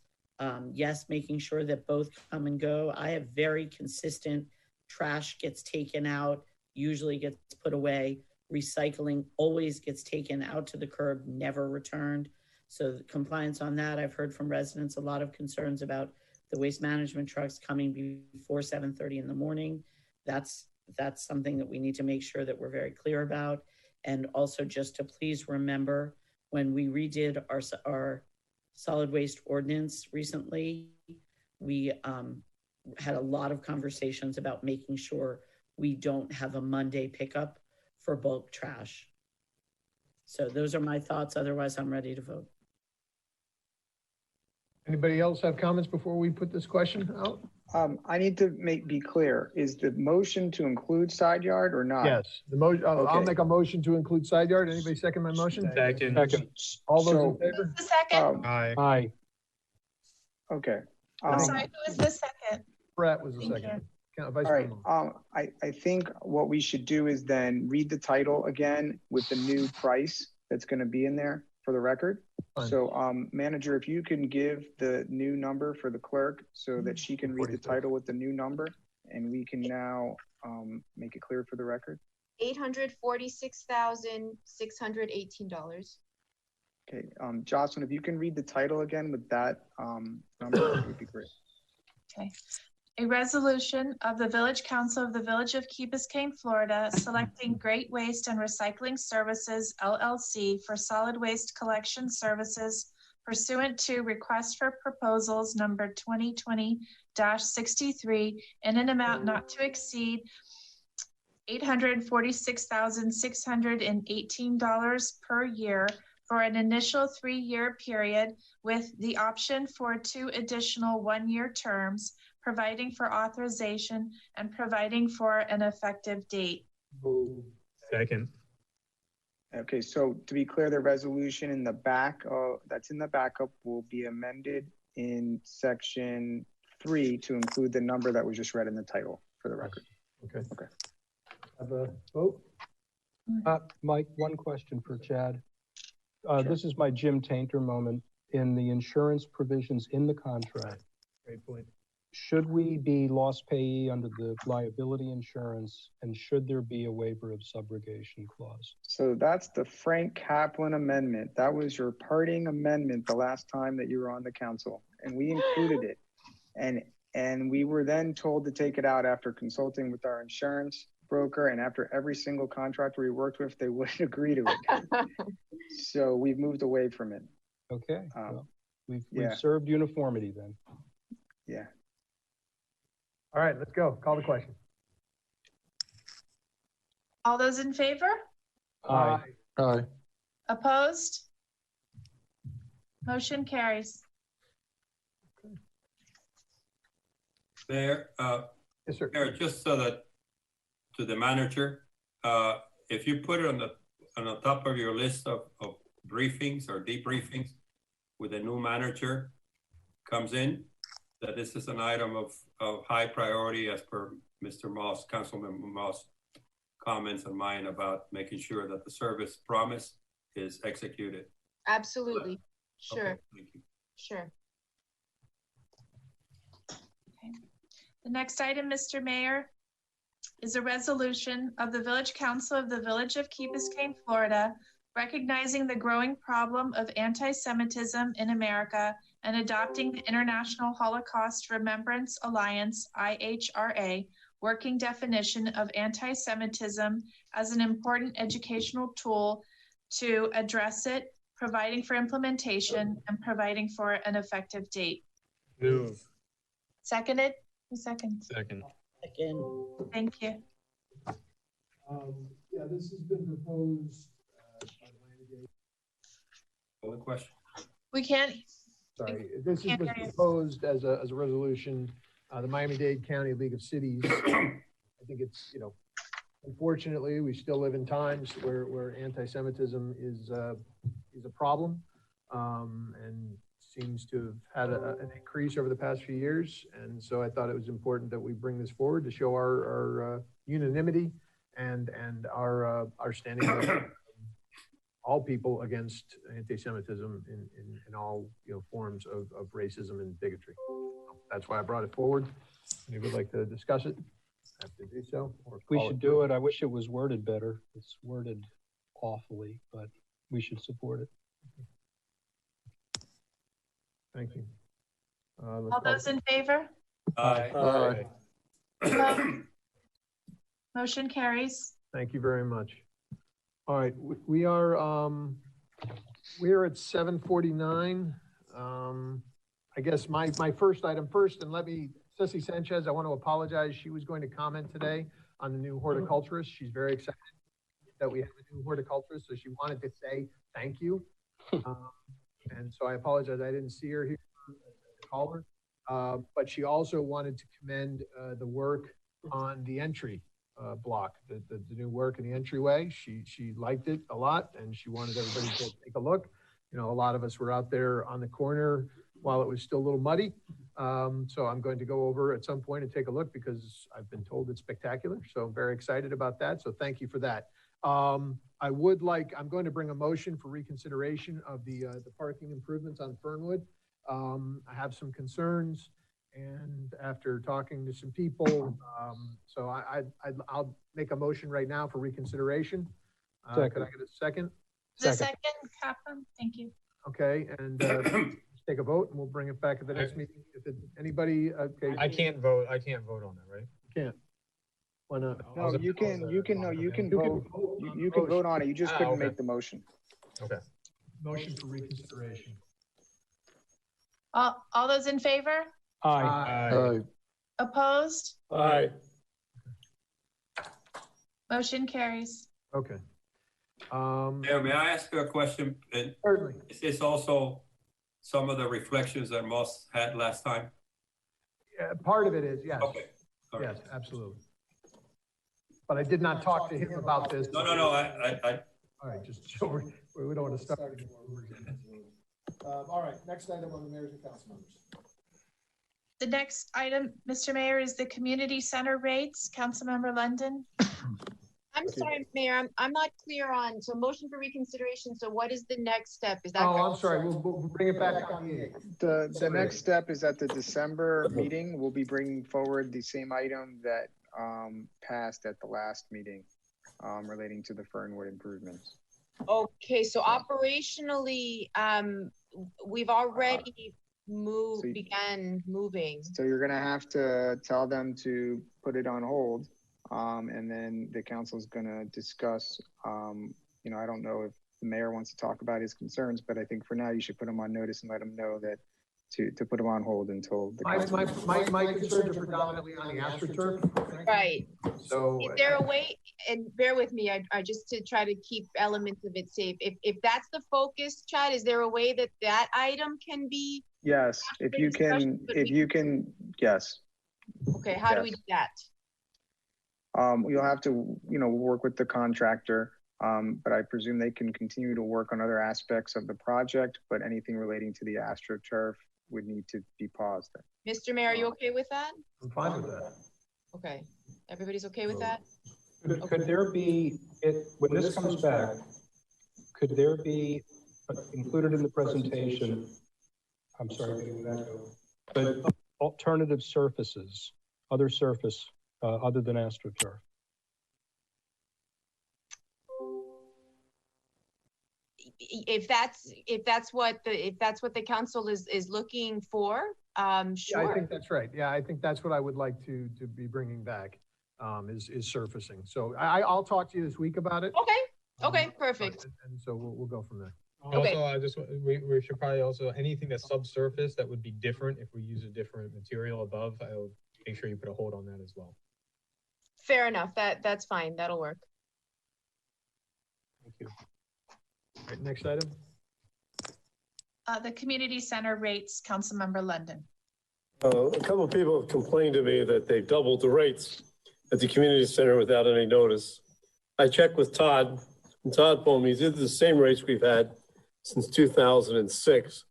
Yes, making sure that both come and go. I have very consistent trash gets taken out, usually gets put away. Recycling always gets taken out to the curb, never returned. So the compliance on that, I've heard from residents a lot of concerns about the waste management trucks coming before 7:30 in the morning. That's something that we need to make sure that we're very clear about. And also just to please remember, when we redid our solid waste ordinance recently, we had a lot of conversations about making sure we don't have a Monday pickup for bulk trash. So those are my thoughts. Otherwise, I'm ready to vote. Anybody else have comments before we put this question out? I need to be clear. Is the motion to include side yard or not? Yes, I'll make a motion to include side yard. Anybody second my motion? Second. All those in favor? The second? Aye. Okay. Sorry, who was the second? Brett was the second. All right. I think what we should do is then read the title again with the new price that's going to be in there for the record. Fine. So, manager, if you can give the new number for the clerk so that she can read the title with the new number, and we can now make it clear for the record. $846,618. Okay, Jocelyn, if you can read the title again with that number, it would be great. Okay. A resolution of the Village Council of the Village of Key Biscayne, Florida, selecting Great Waste and Recycling Services, LLC, for solid waste collection services pursuant to request for proposals number 2020-63 in an amount not to exceed $846,618 per year for an initial 3-year period with the option for 2 additional 1-year terms, providing for authorization and providing for an effective date. Second. Okay, so to be clear, the resolution in the back, that's in the backup, will be amended in section 3 to include the number that was just read in the title for the record. Okay. Okay. Have a vote? Mike, one question for Chad. Sure. This is my Jim Tainter moment. In the insurance provisions in the contract, Great point. should we be loss payee under the liability insurance, and should there be a waiver of subrogation clause? So that's the Frank Kaplan amendment. That was your parting amendment the last time that you were on the council, and we included it. And we were then told to take it out after consulting with our insurance broker, and after every single contractor we worked with, they wouldn't agree to it. So we've moved away from it. Okay, well, we've yeah. served uniformity then. Yeah. All right, let's go. Call the question. All those in favor? Aye. Aye. Opposed? Motion carries. Mayor, yes, sir. Mayor, just so that to the manager, if you put it on the top of your list of briefings or debriefings with a new manager comes in, that this is an item of high priority as per Mr. Moss, Councilman Moss comments and mine about making sure that the service promise is executed. Absolutely. Sure. Okay, thank you. Sure. Okay. The next item, Mr. Mayor, is a resolution of the Village Council of the Village of Key Biscayne, Florida, recognizing the growing problem of anti-Semitism in America and adopting the International Holocaust Remembrance Alliance, IHRA, working definition of anti-Semitism as an important educational tool to address it, providing for implementation, and providing for an effective date. Move. Seconded? Who seconds? Second. Again. Thank you. Yeah, this has been proposed. Call the question. We can't. Sorry, this has been proposed as a resolution, the Miami-Dade County League of Cities. I think it's, you know, unfortunately, we still live in times where anti-Semitism is a problem, and seems to have had an increase over the past few years. And so I thought it was important that we bring this forward to show our unanimity and our standing with all people against anti-Semitism in all, you know, forms of racism and bigotry. That's why I brought it forward. If you would like to discuss it, I have to do so. We should do it. I wish it was worded better. It's worded awfully, but we should support it. Thank you. All those in favor? Aye. Motion carries. Thank you very much. All right, we are at 7:49. I guess my first item first, and Ceci Sanchez, I want to apologize. She was going to comment today on the new horticulturist. She's very excited that we have a new horticulturist, so she wanted to say thank you. And so I apologize, I didn't see her here, call her. But she also wanted to commend the work on the entry block, the new work in the entryway. She liked it a lot, and she wanted everybody to take a look. You know, a lot of us were out there on the corner while it was still a little muddy. So I'm going to go over at some point and take a look because I've been told it's spectacular. So I'm very excited about that. So thank you for that. I'm going to bring a motion for reconsideration of the parking improvements on Fernwood. I have some concerns, and after talking to some people, so I'll make a motion right now for reconsideration. Could I get a second? Second, Kaplan. Thank you. Okay, and let's take a vote, and we'll bring it back at the next meeting. If anybody, okay. I can't vote on that, right? You can't. Why not? No, you can vote. You can vote on it. You just couldn't make the motion. Okay. Motion for reconsideration. All those in favor? Aye. Opposed? Aye. Motion carries. Okay. Mayor, may I ask a question? And certainly. Is this also some of the reflections that Moss had last time? Yeah, part of it is, yes. Okay. All right. Yes, absolutely. But I did not talk to him about this. No. I All right, just so we don't want to start anymore. All right, next item on the mayor's and council members. The next item, Mr. Mayor, is the community center rates. Councilmember London. I'm sorry, Mayor, I'm not clear on, so motion for reconsideration, so what is the next step? Is that? Oh, I'm sorry, we'll bring it back on the 8th. The next step is at the December meeting, we'll be bringing forward the same item that passed at the last meeting relating to the Fernwood improvements. Okay, so operationally, we've already began moving. So you're gonna have to tell them to put it on hold. And then the council's gonna discuss, you know, I don't know if the mayor wants to talk about his concerns, but I think for now you should put them on notice and let them know that to put them on hold until the my concerns are predominantly on the AstroTurf. Right. So is there a way, and bear with me, I just to try to keep elements of it safe. If that's the focus, Chad, is there a way that item can be? Yes, if you can, yes. Okay, how do we do that? You'll have to, you know, work with the contractor, but I presume they can continue to work on other aspects of the project, but anything relating to the AstroTurf, would need to be paused. Mr. Mayor, are you okay with that? I'm fine with that. Okay, everybody's okay with that? Could there be, when this comes back, could there be included in the presentation, I'm sorry, but alternative surfaces, other surface, other than AstroTurf? If that's what the council is looking for, sure. Yeah, I think that's right. Yeah, I think that's what I would like to be bringing back, is surfacing. So I'll talk to you this week about it. Okay, perfect. And so we'll go from there. Okay. Also, we should probably also, anything that's subsurface that would be different if we use a different material above, I'll make sure you put a hold on that as well. Fair enough. That's fine. That'll work. Thank you. All right, next item. The community center rates, Councilmember London. A couple of people have complained to me that they've doubled the rates at the community center without any notice. I checked with Todd, and Todd told me these are the same rates we've had since 2006.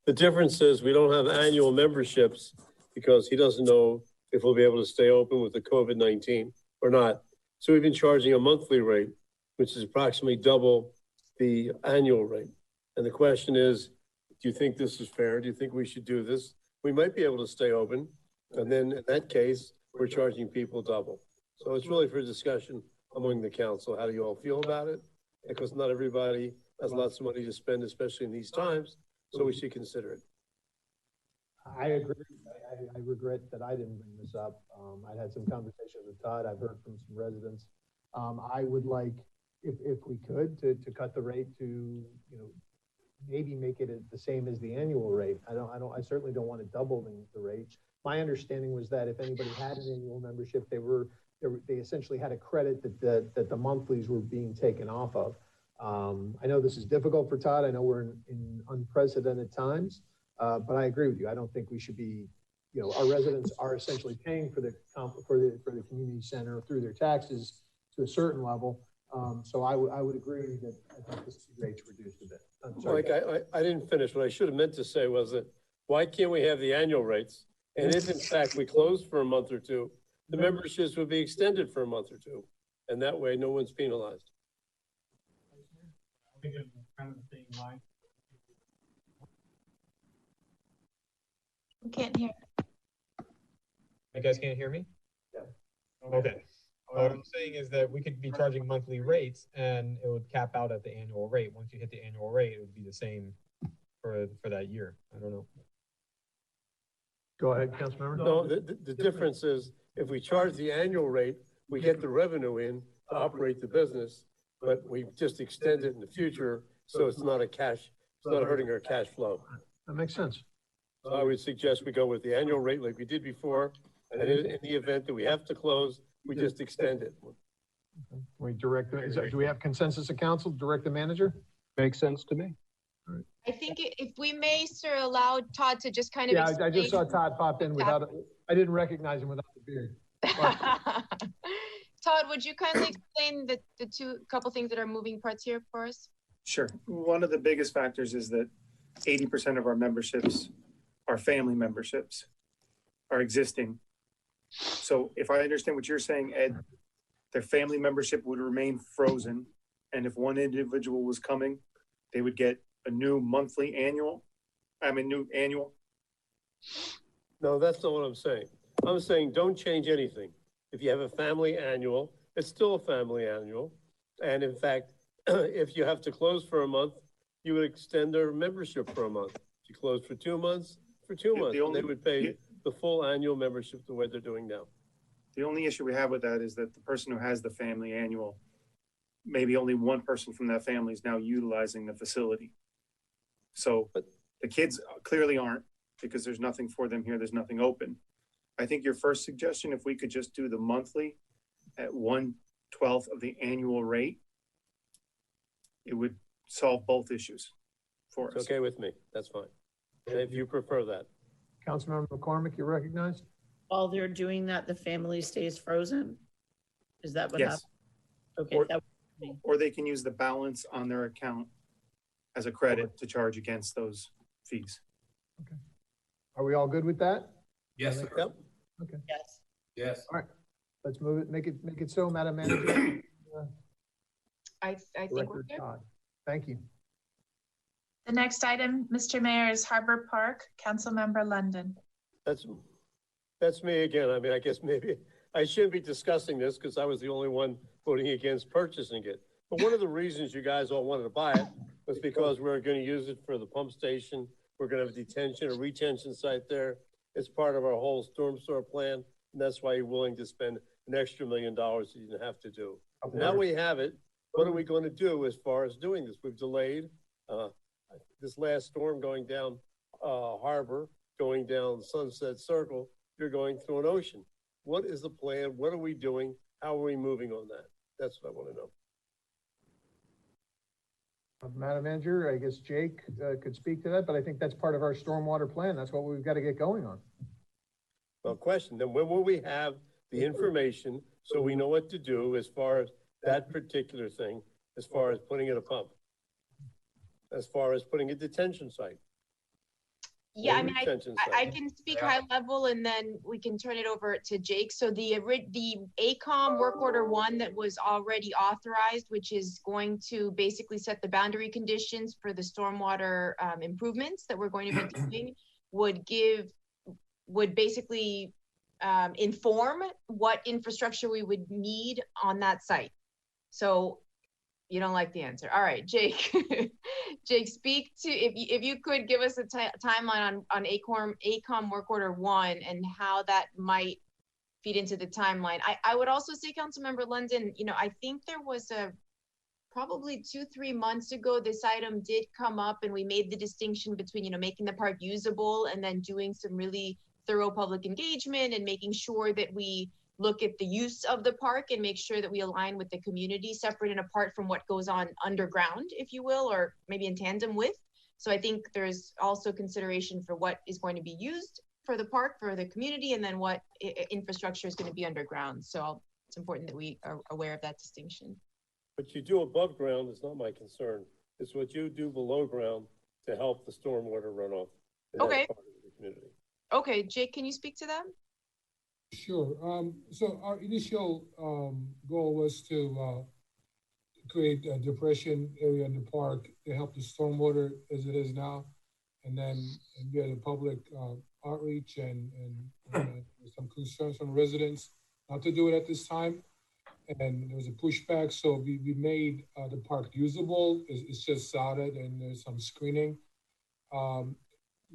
The difference is we don't have annual memberships because he doesn't know if we'll be able to stay open with the COVID-19 or not. So we've been charging a monthly rate, which is approximately double the annual rate. And the question is, do you think this is fair? Do you think we should do this? We might be able to stay open. And then in that case, we're charging people double. So it's really for discussion among the council. How do you all feel about it? Because not everybody has lots of money to spend, especially in these times. So we should consider it. I agree. I regret that I didn't bring this up. I had some conversations with Todd. I've heard from some residents. I would like, if we could, to cut the rate to, maybe make it the same as the annual rate. I certainly don't want to double the rate. My understanding was that if anybody had an annual membership, they essentially had a credit that the monthlies were being taken off of. I know this is difficult for Todd. I know we're in unprecedented times, but I agree with you. I don't think we should be, our residents are essentially paying for the community center through their taxes to a certain level. So I would agree that I think this rate's reduced a bit. I'm sorry. Mike, I didn't finish. What I should have meant to say was that why can't we have the annual rates? And if in fact we close for a month or two, the memberships would be extended for a month or two. And that way no one's penalized. I think it's kind of the same line. We can't hear. You guys can't hear me? Yeah. Okay. What I'm saying is that we could be charging monthly rates and it would cap out at the annual rate. Once you hit the annual rate, it would be the same for that year. I don't know. Go ahead, Councilmember. No, the difference is if we charge the annual rate, we get the revenue in to operate the business, but we just extend it in the future. So it's not hurting our cash flow. That makes sense. So I would suggest we go with the annual rate like we did before. And in the event that we have to close, we just extend it. We direct, do we have consensus of council, direct the manager? Makes sense to me. All right. I think if we may, sir, allow Todd to just kind of. Yeah, I just saw Todd pop in without, I didn't recognize him without the beard. Todd, would you kindly explain the couple things that are moving parts here for us? Sure. One of the biggest factors is that 80% of our memberships are family memberships, are existing. So if I understand what you're saying, Ed, their family membership would remain frozen. And if one individual was coming, they would get a new annual. No, that's not what I'm saying. I'm saying don't change anything. If you have a family annual, it's still a family annual. And in fact, if you have to close for a month, you would extend their membership for a month. If you close for 2 months, for 2 months, they would pay the full annual membership the way they're doing now. The only issue we have with that is that the person who has the family annual, maybe only one person from that family is now utilizing the facility. So the kids clearly aren't, because there's nothing for them here. There's nothing open. I think your first suggestion, if we could just do the monthly at 1/12 of the annual rate, it would solve both issues for us. It's okay with me. That's fine. If you prefer that. Councilmember McCormick, you recognized? While they're doing that, the family stays frozen? Is that what Yes. happened? Okay. Or they can use the balance on their account as a credit to charge against those fees. Okay. Are we all good with that? Yes, sir. Yep. Okay. Yes. Yes. All right. Let's move it, make it so, Madam Manager. I think we're Director good. Todd. Thank you. The next item, Mr. Mayor, is Harbor Park, Councilmember London. That's me again. I mean, I guess maybe I shouldn't be discussing this because I was the only one voting against purchasing it. But one of the reasons you guys all wanted to buy it was because we're going to use it for the pump station. We're going to have a detention or retention site there. It's part of our whole storm sewer plan. And that's why you're willing to spend an extra $1 million that you didn't have to do. Now we have it. What are we going to do as far as doing this? We've delayed this last storm going down Harbor, going down Sunset Circle. You're going through an ocean. What is the plan? What are we doing? How are we moving on that? That's what I want to know. Madam Manager, I guess Jake could speak to that, but I think that's part of our stormwater plan. That's what we've got to get going on. Well, question, then when will we have the information so we know what to do as far as that particular thing, as far as putting in a pump, as far as putting a detention site? Yeah, I mean, I can speak high level and then we can turn it over to Jake. So the ACOM work order 1 that was already authorized, which is going to basically set the boundary conditions for the stormwater improvements that we're going to be doing, would basically inform what infrastructure we would need on that site. So you don't like the answer. All right, Jake. Jake, speak to, if you could give us a timeline on ACOM work order 1 and how that might feed into the timeline. I would also say, Councilmember London, you know, I think there was probably 2-3 months ago, this item did come up and we made the distinction between, you know, making the park usable and then doing some really thorough public engagement and making sure that we look at the use of the park and make sure that we align with the community separate and apart from what goes on underground, if you will, or maybe in tandem with. So I think there's also consideration for what is going to be used for the park, for the community, and then what infrastructure is going to be underground. So it's important that we are aware of that distinction. What you do above ground is not my concern. It's what you do below ground to help the stormwater runoff. Okay. Okay, Jake, can you speak to that? Sure. So our initial goal was to create a depression area in the park to help the stormwater as it is now, and then get a public outreach and some concerns from residents not to do it at this time. And there was a pushback, so we made the park usable. It's just sodded and there's some screening.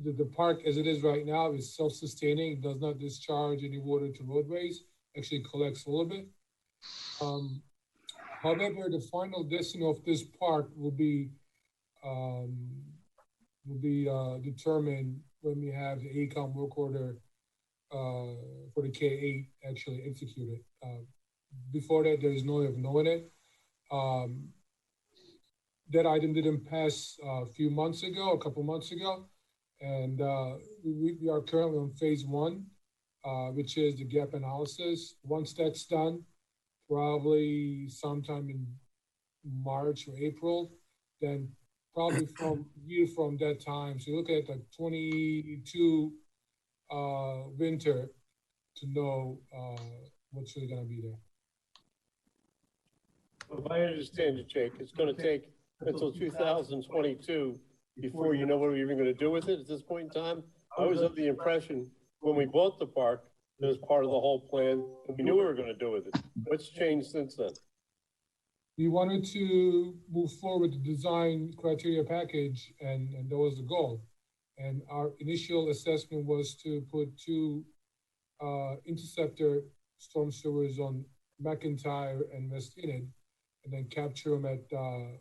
The park as it is right now is self-sustaining. It does not discharge any water to roadways, actually collects a little bit. However, the final destiny of this park will be determined when we have the ACOM work order for the K8 actually executed. Before that, there is no way of knowing it. That item didn't pass a couple months ago. And we are currently on phase 1, which is the gap analysis. Once that's done, probably sometime in March or April, then probably from that time. So look at like 22 winter to know what's really gonna be there. If I understand it, Jake, it's gonna take until 2022 before you know what we're even going to do with it at this point in time. I was of the impression when we bought the park, it was part of the whole plan, and we knew what we were going to do with it. What's changed since then? We wanted to move forward with the design criteria package, and that was the goal. And our initial assessment was to put 2 interceptor storm sewers on McIntyre and West Enid, and then capture them at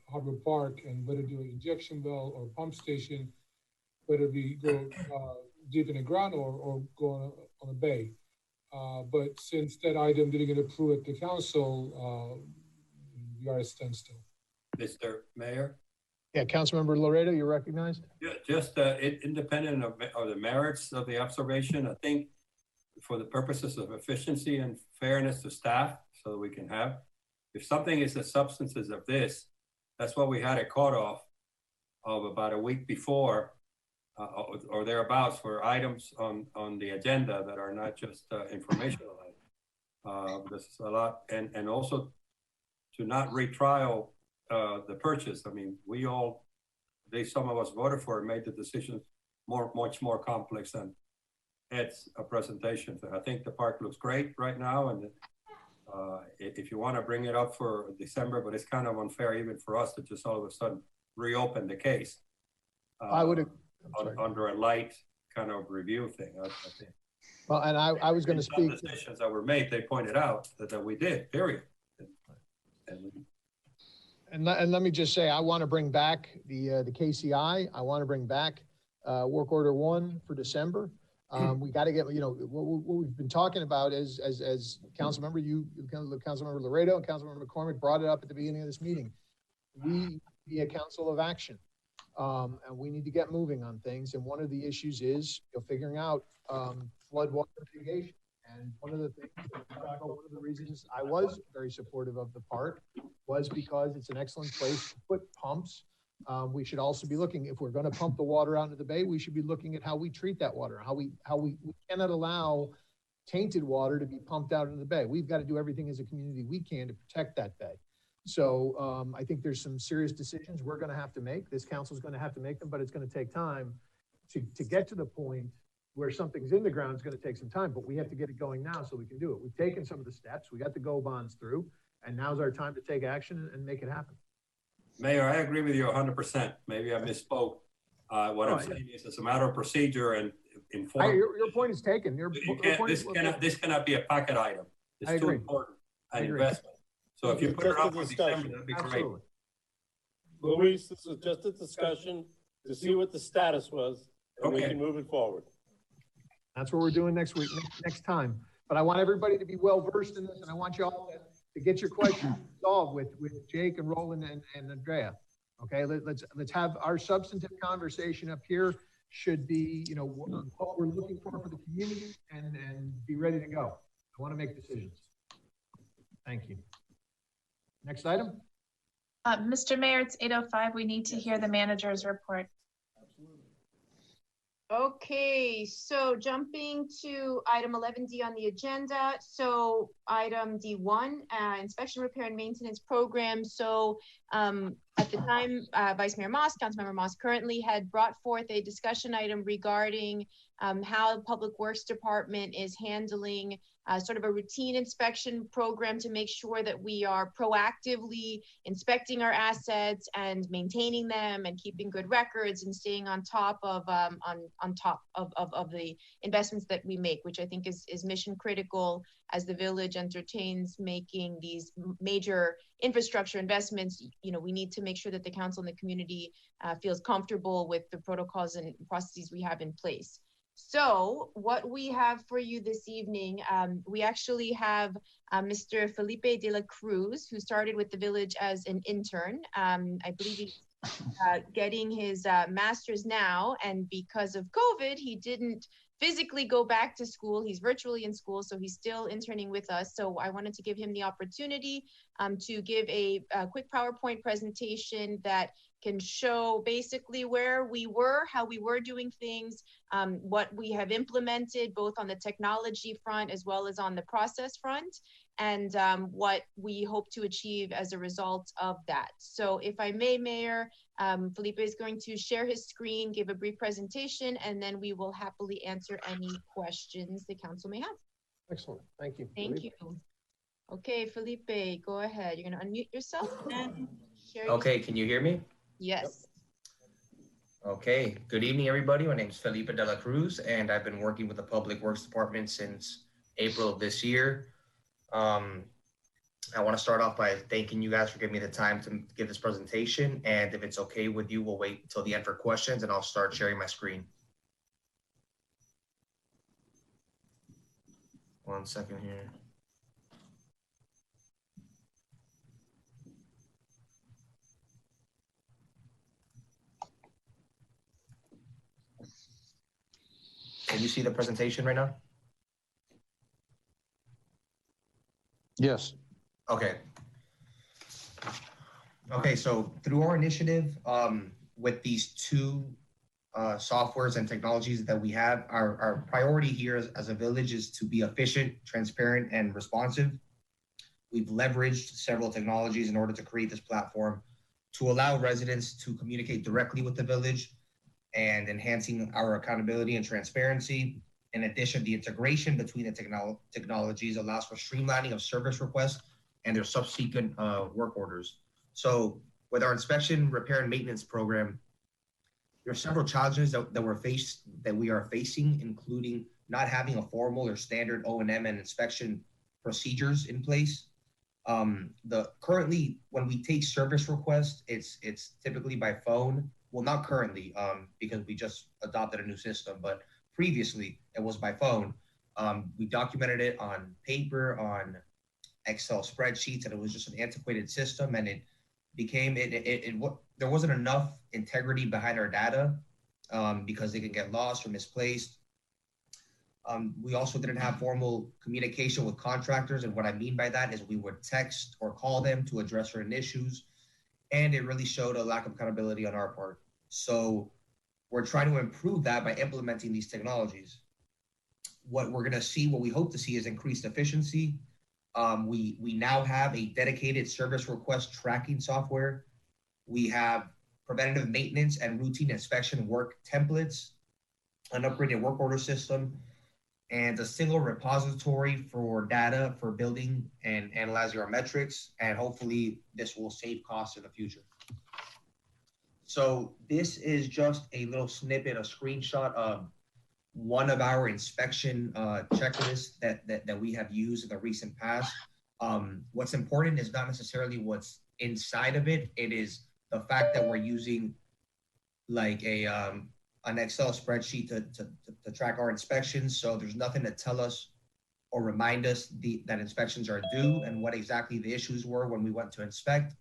Harbor Park, and whether do an injection well or pump station, whether we go deep in the ground or go on a bay. But since that item didn't get approved at the council, we are at a standstill. Mr. Mayor? Yeah, Councilmember Laredo, you're recognized. Yeah, just independent of the merits of the observation, I think for the purposes of efficiency and fairness to staff, so that we can have, if something is the substances of this, that's what we had a cutoff of about a week before or thereabouts for items on the agenda that are not just informational items. This is a lot, and also to not retrial the purchase. I mean, some of us voted for it, made the decision much more complex than Ed's presentation. I think the park looks great right now, and if you want to bring it up for December, but it's kind of unfair even for us to just all of a sudden reopen the case. I would under a light kind of review thing. I think. Well, and I was going to speak. Decisions that were made, they pointed out that we did. Period. And let me just say, I want to bring back the KCI. I want to bring back work order 1 for December. We got to get, what we've been talking about is, as Councilmember, Councilmember Laredo and Councilmember McCormick brought it up at the beginning of this meeting. We be a council of action, and we need to get moving on things. And one of the issues is figuring out floodwater mitigation. And one of the things, one of the reasons I was very supportive of the park was because it's an excellent place to put pumps. We should also be looking, if we're going to pump the water out into the bay, we should be looking at how we treat that water, how we cannot allow tainted water to be pumped out into the bay. We've got to do everything as a community we can to protect that bay. So I think there's some serious decisions we're going to have to make. This council is going to have to make them, but it's going to take time to get to the point where something's in the ground. It's going to take some time, but we have to get it going now so we can do it. We've taken some of the steps. We got the go bonds through, and now's our time to take action and make it happen. Mayor, I agree with you 100%. Maybe I misspoke. What I'm saying is it's a matter of procedure and inform. Your point is taken. This cannot be a pocket item. It's too important an investment. So if you put it up for December, that'd be great. Luis, this is just a discussion to see what the status was, and we can move it forward. That's what we're doing next week, next time. But I want everybody to be well versed in this, and I want you all to get your questions solved with Jake and Roland and Andrea. Okay, let's have our substantive conversation up here. Should be what we're looking for the community, and be ready to go. I want to make decisions. Thank you. Next item. Mr. Mayor, it's 8:05. We need to hear the manager's report. Okay, so jumping to item 11D on the agenda. So item D1, inspection, repair, and maintenance program. So at the time, Vice Mayor Moss, Councilmember Moss currently had brought forth a discussion item regarding how the Public Works Department is handling sort of a routine inspection program to make sure that we are proactively inspecting our assets and maintaining them and keeping good records and staying on top of the investments that we make, which I think is mission critical as the village entertains making these major infrastructure investments. We need to make sure that the council and the community feels comfortable with the protocols and processes we have in place. So what we have for you this evening, we actually have Mr. Felipe de la Cruz, who started with the village as an intern. I believe he's getting his master's now, and because of COVID, he didn't physically go back to school. He's virtually in school, so he's still interning with us. So I wanted to give him the opportunity to give a quick PowerPoint presentation that can show basically where we were, how we were doing things, what we have implemented both on the technology front as well as on the process front, and what we hope to achieve as a result of that. So if I may, Mayor, Felipe is going to share his screen, give a brief presentation, and then we will happily answer any questions the council may have. Excellent, thank you. Thank you. Okay, Felipe, go ahead. You're gonna unmute yourself and share. Okay, can you hear me? Yes. Okay, good evening, everybody. My name is Felipe de la Cruz, and I've been working with the Public Works Department since April of this year. I want to start off by thanking you guys for giving me the time to give this presentation. And if it's okay with you, we'll wait until the end for questions, and I'll start sharing my screen. One second here. Can you see the presentation right now? Yes. Okay. Okay, so through our initiative with these two softwares and technologies that we have. Our priority here as a village is to be efficient, transparent, and responsive. We've leveraged several technologies in order to create this platform to allow residents to communicate directly with the village and enhancing our accountability and transparency. In addition, the integration between the technologies allows for streamlining of service requests and their subsequent work orders. So with our inspection, repair, and maintenance program, there are several challenges that we are facing, including not having a formal or standard O&M and inspection procedures in place. Currently, when we take service requests, it's typically by phone. Well, not currently, because we just adopted a new system, but previously it was by phone. We documented it on paper, on Excel spreadsheets, and it was just an antiquated system, and it became there wasn't enough integrity behind our data because they can get lost or misplaced. We also didn't have formal communication with contractors, and what I mean by that is we would text or call them to address certain issues, and it really showed a lack of accountability on our part. So we're trying to improve that by implementing these technologies. What we hope to see is increased efficiency. We now have a dedicated service request tracking software. We have preventative maintenance and routine inspection work templates, an upgraded work order system, and a single repository for data for building and analyzing our metrics. And hopefully this will save costs in the future. So this is just a little snippet, a screenshot of one of our inspection checklists that we have used in the recent past. What's important is not necessarily what's inside of it. It is the fact that we're using like an Excel spreadsheet to track our inspections. So there's nothing to tell us or remind us that inspections are due and what exactly the issues were when we went to inspect.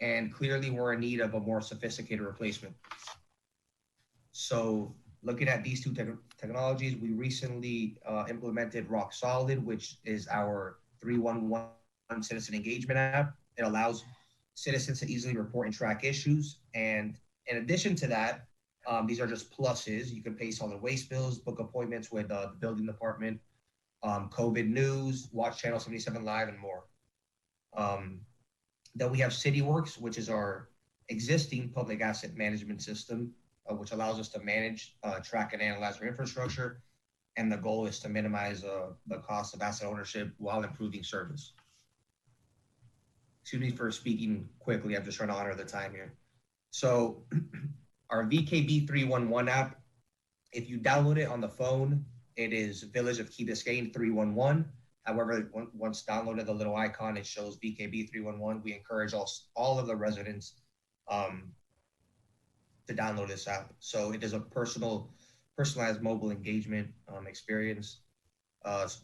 And clearly we're in need of a more sophisticated replacement. So looking at these two technologies, we recently implemented Rock Solid, which is our 311 citizen engagement app. It allows citizens to easily report and track issues. And in addition to that, these are just pluses. You can pay solid waste bills, book appointments with the building department, COVID news, watch Channel 77 Live, and more. Then we have CityWorks, which is our existing public asset management system, which allows us to manage, track, and analyze our infrastructure. And the goal is to minimize the cost of asset ownership while improving service. Excuse me for speaking quickly. I'm just trying to honor the time here. So our VKB 311 app, if you download it on the phone, it is Village of Key Biscayne 311. However, once downloaded, the little icon, it shows VKB 311. We encourage all of the residents to download this app. So it is a personalized mobile engagement experience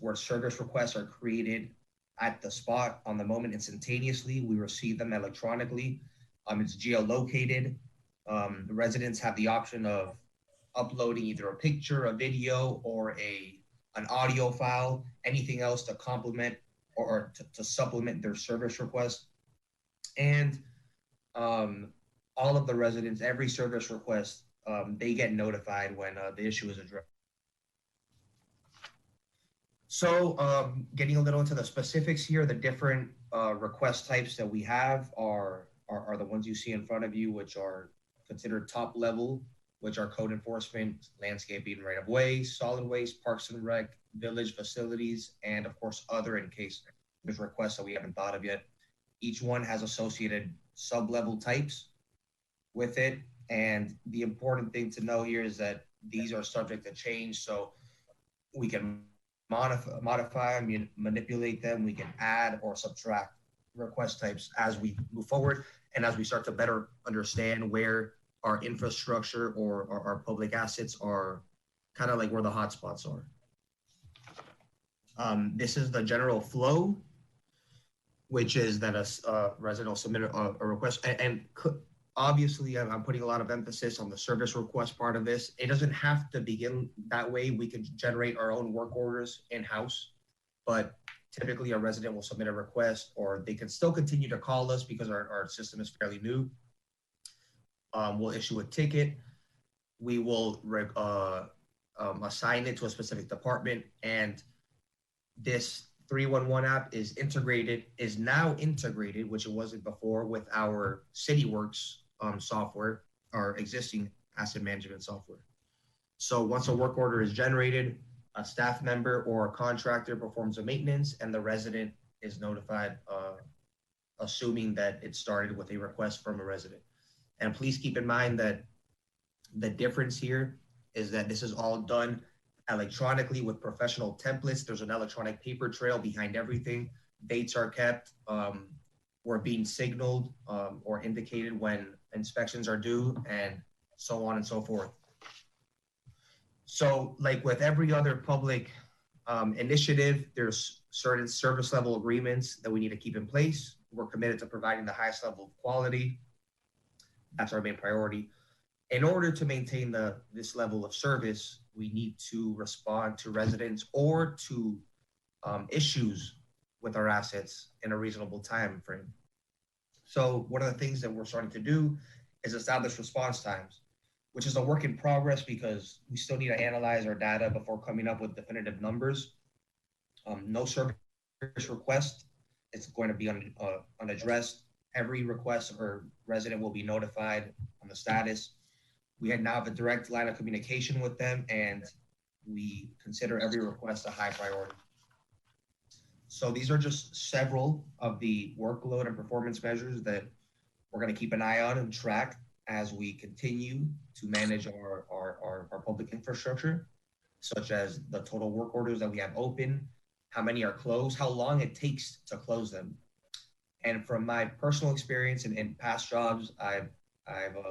where service requests are created at the spot on the moment instantaneously. We receive them electronically. It's geolocated. The residents have the option of uploading either a picture, a video, or an audio file, anything else to complement or to supplement their service request. And all of the residents, every service request, they get notified when the issue is addressed. So getting a little into the specifics here, the different request types that we have are the ones you see in front of you, which are considered top level, which are code enforcement, landscaping, right of way, solid waste, parks and rec, village facilities, and of course other in case there's requests that we haven't thought of yet. Each one has associated sub-level types with it. And the important thing to know here is that these are subject to change. So we can modify them, manipulate them. We can add or subtract request types as we move forward and as we start to better understand where our infrastructure or our public assets are, kind of like where the hotspots are. This is the general flow, which is that a resident will submit a request. And obviously, I'm putting a lot of emphasis on the service request part of this. It doesn't have to begin that way. We can generate our own work orders in-house, but typically a resident will submit a request, or they can still continue to call us because our system is fairly new. We'll issue a ticket. we will assign it to a specific department, and this 311 app is now integrated, which it wasn't before, with our CityWorks software, our existing asset management software. So once a work order is generated, a staff member or a contractor performs a maintenance, and the resident is notified, assuming that it started with a request from a resident. And please keep in mind that the difference here is that this is all done electronically with professional templates. There's an electronic paper trail behind everything. Dates are kept. We're being signaled or indicated when inspections are due, and so on and so forth. So like with every other public initiative, there's certain service level agreements that we need to keep in place. We're committed to providing the highest level of quality. That's our main priority. In order to maintain this level of service, we need to respond to residents or to issues with our assets in a reasonable time frame. So one of the things that we're starting to do is establish response times, which is a work in progress because we still need to analyze our data before coming up with definitive numbers. No service request is going to be unaddressed. Every request or resident will be notified on the status. We now have a direct line of communication with them, and we consider every request a high priority. So these are just several of the workload and performance measures that we're going to keep an eye on and track as we continue to manage our public infrastructure, such as the total work orders that we have open, how many are closed, how long it takes to close them. And from my personal experience in past jobs, I've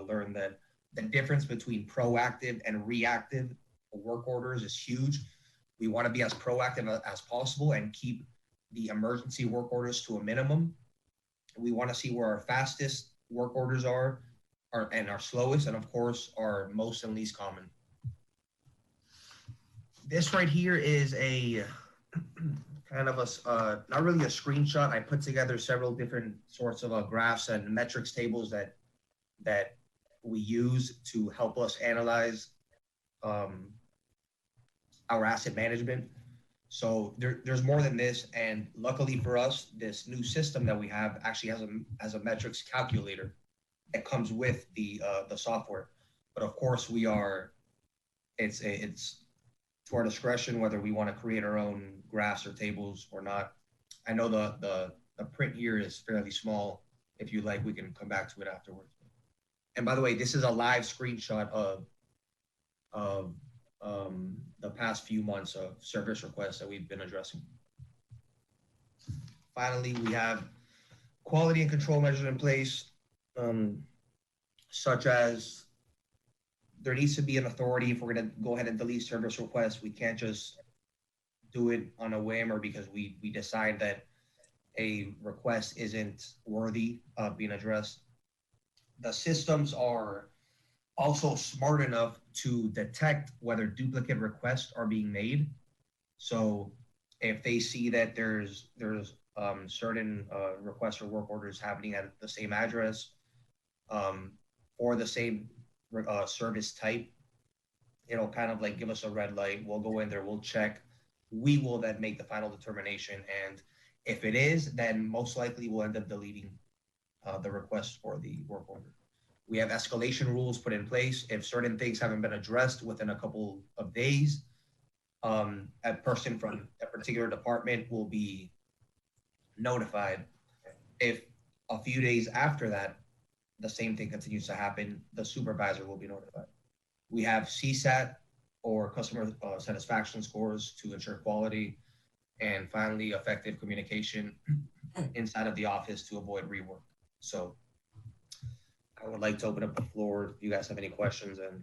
learned that the difference between proactive and reactive work orders is huge. We want to be as proactive as possible and keep the emergency work orders to a minimum. We want to see where our fastest work orders are and our slowest, and of course, our most and least common. This right here is a kind of a, not really a screenshot. I put together several different sorts of graphs and metrics tables that we use to help us analyze our asset management. So there's more than this, and luckily for us, this new system that we have actually has a metrics calculator that comes with the software. But of course, it's to our discretion whether we want to create our own graphs or tables or not. I know the print here is fairly small. If you like, we can come back to it afterwards. And by the way, this is a live screenshot of the past few months of service requests that we've been addressing. Finally, we have quality and control measures in place, such as there needs to be an authority if we're going to go ahead and delete service requests. We can't just do it on a whim or because we decide that a request isn't worthy of being addressed. The systems are also smart enough to detect whether duplicate requests are being made. So if they see that there's certain requests or work orders happening at the same address or the same service type, it'll kind of like give us a red light. We'll go in there, we'll check. We will then make the final determination. And if it is, then most likely we'll end up deleting the request for the work order. We have escalation rules put in place. If certain things haven't been addressed within a couple of days, a person from a particular department will be notified. If a few days after that, the same thing continues to happen, the supervisor will be notified. We have CSAT or customer satisfaction scores to ensure quality. And finally, effective communication inside of the office to avoid rework. So I would like to open up the floor if you guys have any questions. And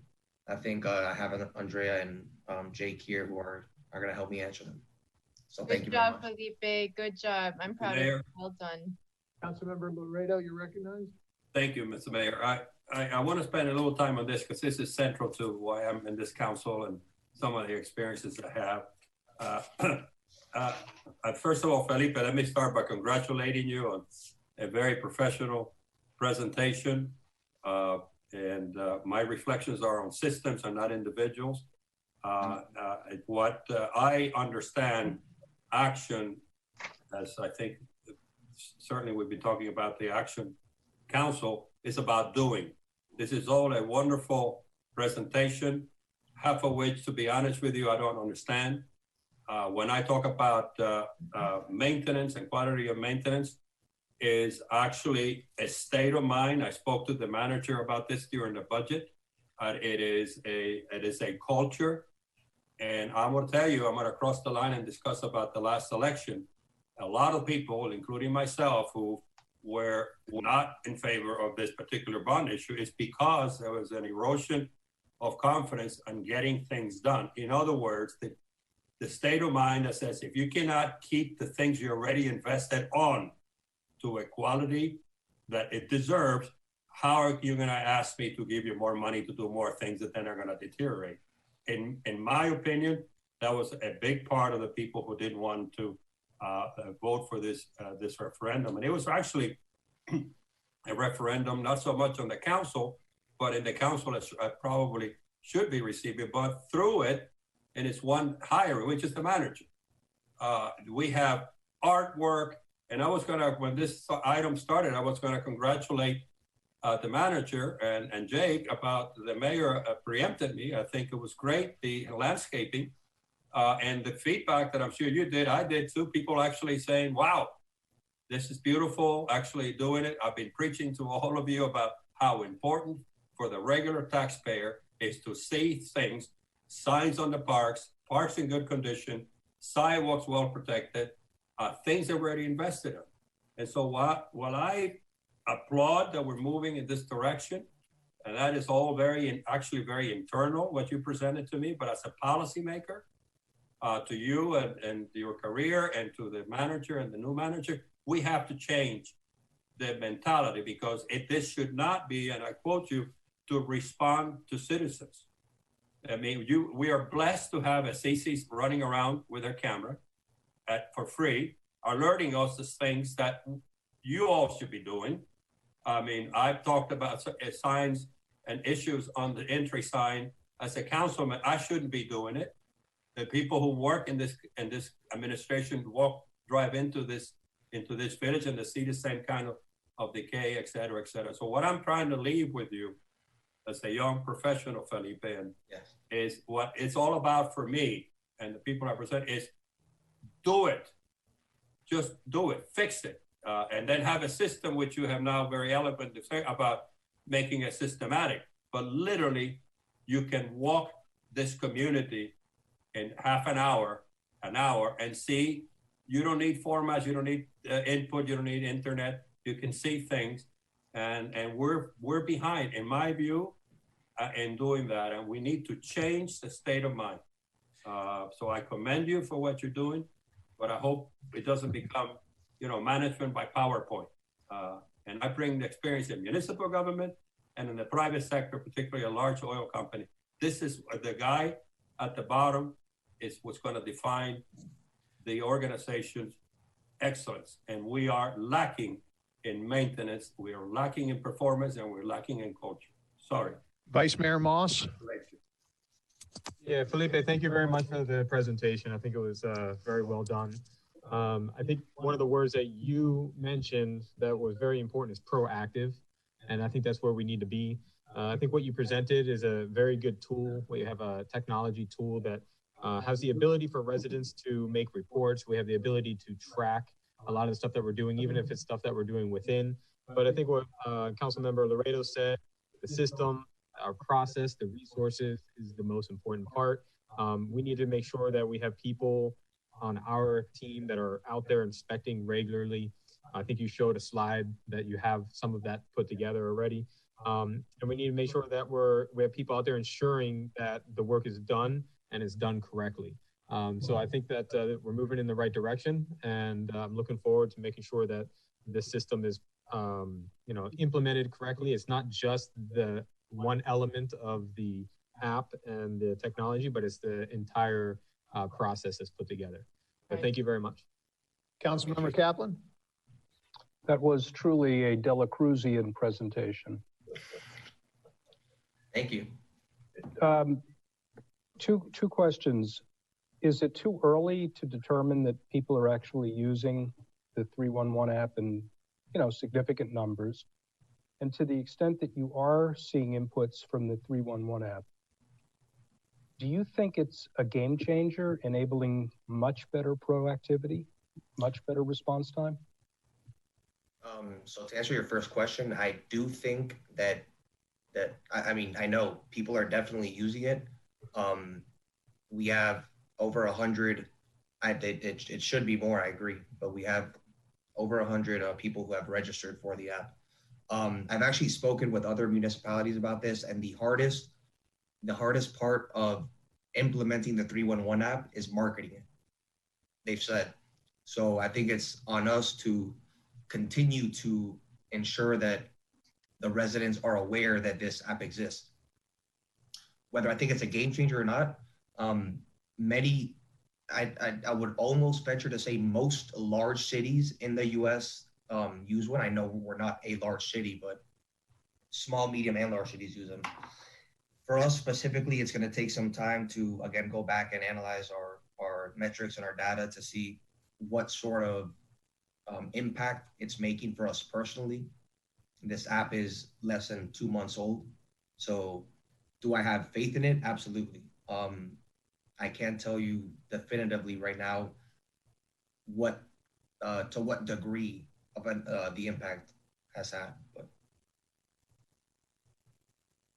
I think I have Andrea and Jake here who are going to help me answer them. So thank you very much. Good job, Felipe. Good job. I'm proud of you. Well done. Councilmember Laredo, you're recognized. Thank you, Mr. Mayor. I want to spend a little time on this because this is central to why I'm in this council and some of the experiences I have. First of all, Felipe, let me start by congratulating you on a very professional presentation. And my reflections are on systems and not individuals. What I understand action, as I think certainly we've been talking about the Action Council, is about doing. This is all a wonderful presentation, half of which, to be honest with you, I don't understand. When I talk about maintenance and quality of maintenance, is actually a state of mind. I spoke to the manager about this during the budget. It is a culture. And I'm going to tell you, I'm going to cross the line and discuss about the last election. A lot of people, including myself, who were not in favor of this particular bond issue is because there was an erosion of confidence on getting things done. In other words, the state of mind that says, if you cannot keep the things you already invested on to a quality that it deserves, how are you going to ask me to give you more money to do more things that then are going to deteriorate? In my opinion, that was a big part of the people who didn't want to vote for this referendum. And it was actually a referendum, not so much on the council, but in the council it probably should be receiving, but through it, and it's one higher, which is the manager. We have artwork, and I was gonna, when this item started, I was gonna congratulate the manager and Jake about the mayor preempted me. I think it was great, the landscaping and the feedback that I'm sure you did, I did too. People actually saying, wow, this is beautiful, actually doing it. I've been preaching to all of you about how important for the regular taxpayer is to see things, signs on the parks in good condition, sidewalks well protected, things already invested in. And so while I applaud that we're moving in this direction, and that is all actually very internal, what you presented to me, but as a policymaker, to you and your career and to the manager and the new manager, we have to change the mentality because this should not be, and I quote you, to respond to citizens. I mean, we are blessed to have CCs running around with their camera for free, alerting us to things that you all should be doing. I mean, I've talked about signs and issues on the entry sign as a councilman. I shouldn't be doing it. The people who work in this administration drive into this village and they see the same kind of decay, et cetera, et cetera. So what I'm trying to leave with you as a young professional, Felipe, and is what it's all about for me and the people I represent is do it. Just do it, fix it. And then have a system which you have now very eloquent to say about making it systematic. But literally, you can walk this community in half an hour, and see, you don't need formats, you don't need input, you don't need internet. You can see things, and we're behind, in my view, in doing that, and we need to change the state of mind. So I commend you for what you're doing, but I hope it doesn't become, management by PowerPoint. And I bring the experience in municipal government and in the private sector, particularly a large oil company. This is the guy at the bottom is what's going to define the organization's excellence. And we are lacking in maintenance, we are lacking in performance, and we're lacking in culture. Sorry. Vice Mayor Moss. Yeah, Felipe, thank you very much for the presentation. I think it was very well done. I think one of the words that you mentioned that was very important is proactive. And I think that's where we need to be. I think what you presented is a very good tool. We have a technology tool that has the ability for residents to make reports. We have the ability to track a lot of the stuff that we're doing, even if it's stuff that we're doing within. But I think what Councilmember Laredo said, the system, our process, the resources is the most important part. We need to make sure that we have people on our team that are out there inspecting regularly. I think you showed a slide that you have some of that put together already. And we need to make sure that we have people out there ensuring that the work is done and is done correctly. So I think that we're moving in the right direction, and I'm looking forward to making sure that the system is implemented correctly. It's not just the one element of the app and the technology, but it's the entire process that's put together. But thank you very much. Councilmember Kaplan. That was truly a Dela Cruzian presentation. Thank you. Two questions. Is it too early to determine that people are actually using the 311 app in, significant numbers? And to the extent that you are seeing inputs from the 311 app, do you think it's a game changer, enabling much better proactivity, much better response time? So to answer your first question, I do think that I know people are definitely using it. We have over 100. It should be more. I agree, but we have over 100 people who have registered for the app. I've actually spoken with other municipalities about this, and the hardest part of implementing the 311 app is marketing it. They've said. So I think it's on us to continue to ensure that the residents are aware that this app exists. Whether I think it's a game changer or not, I would almost venture to say most large cities in the US use one. I know we're not a large city, but small, medium, and large cities use them. For us specifically, it's going to take some time to, again, go back and analyze our metrics and our data to see what sort of impact it's making for us personally. This app is less than 2 months old. So do I have faith in it? Absolutely. I can't tell you definitively right now to what degree of the impact has had, but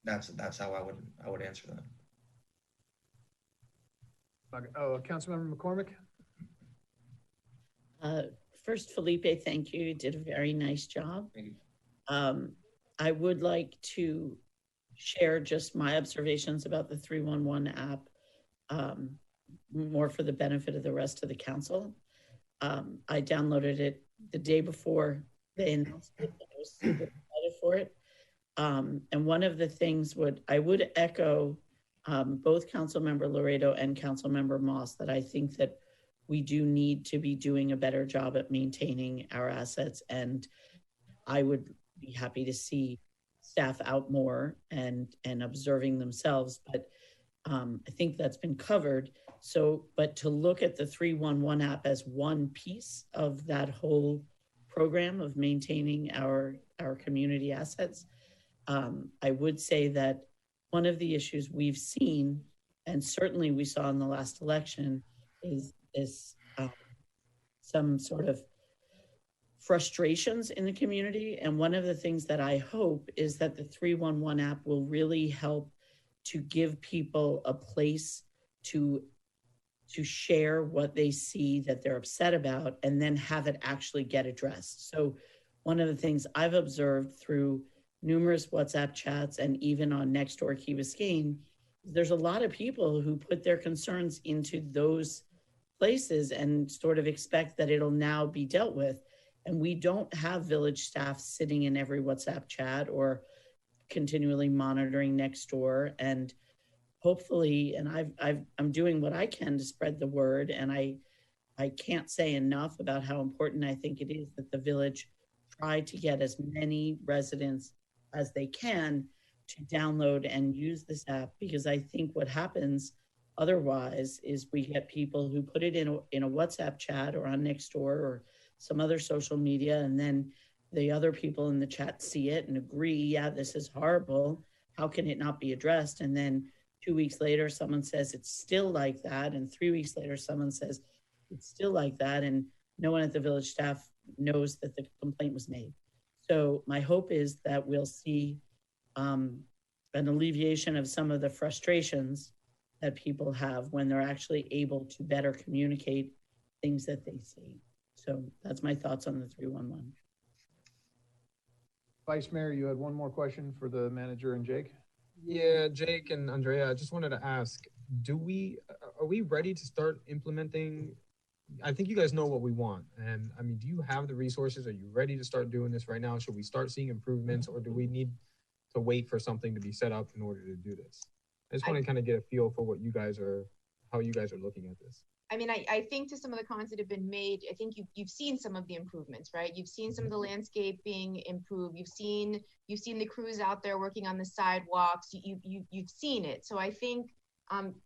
that's how I would answer that. Councilmember McCormick. First, Felipe, thank you. You did a very nice job. Thank you. I would like to share just my observations about the 311 app, more for the benefit of the rest of the council. I downloaded it the day before they announced it. I was super excited for it. And one of the things I would echo both Councilmember Laredo and Councilmember Moss, that I think that we do need to be doing a better job at maintaining our assets. And I would be happy to see staff out more and observing themselves. But I think that's been covered. So, but to look at the 311 app as one piece of that whole program of maintaining our community assets, I would say that one of the issues we've seen, and certainly we saw in the last election, is some sort of frustrations in the community. And one of the things that I hope is that the 311 app will really help to give people a place to share what they see that they're upset about, and then have it actually get addressed. So one of the things I've observed through numerous WhatsApp chats and even on Nextdoor Key Biscayne, there's a lot of people who put their concerns into those places and sort of expect that it'll now be dealt with. And we don't have village staff sitting in every WhatsApp chat or continually monitoring Nextdoor. And hopefully, and I'm doing what I can to spread the word, and I can't say enough about how important I think it is that the village try to get as many residents as they can to download and use this app, because I think what happens otherwise is we get people who put it in a WhatsApp chat or on Nextdoor or some other social media, and then the other people in the chat see it and agree, yeah, this is horrible. How can it not be addressed? And then 2 weeks later, someone says it's still like that. And 3 weeks later, someone says it's still like that. And no one at the village staff knows that the complaint was made. So my hope is that we'll see an alleviation of some of the frustrations that people have when they're actually able to better communicate things that they see. So that's my thoughts on the 311. Vice Mayor, you had one more question for the manager and Jake? Yeah, Jake and Andrea, I just wanted to ask, are we ready to start implementing? I think you guys know what we want. And I mean, do you have the resources? Are you ready to start doing this right now? Should we start seeing improvements, or do we need to wait for something to be set up in order to do this? I just want to kind of get a feel for what you guys are how you guys are looking at this. I mean, I think to some of the comments that have been made, I think you've seen some of the improvements, right? You've seen some of the landscape being improved. You've seen the crews out there working on the sidewalks. You've seen it. So I think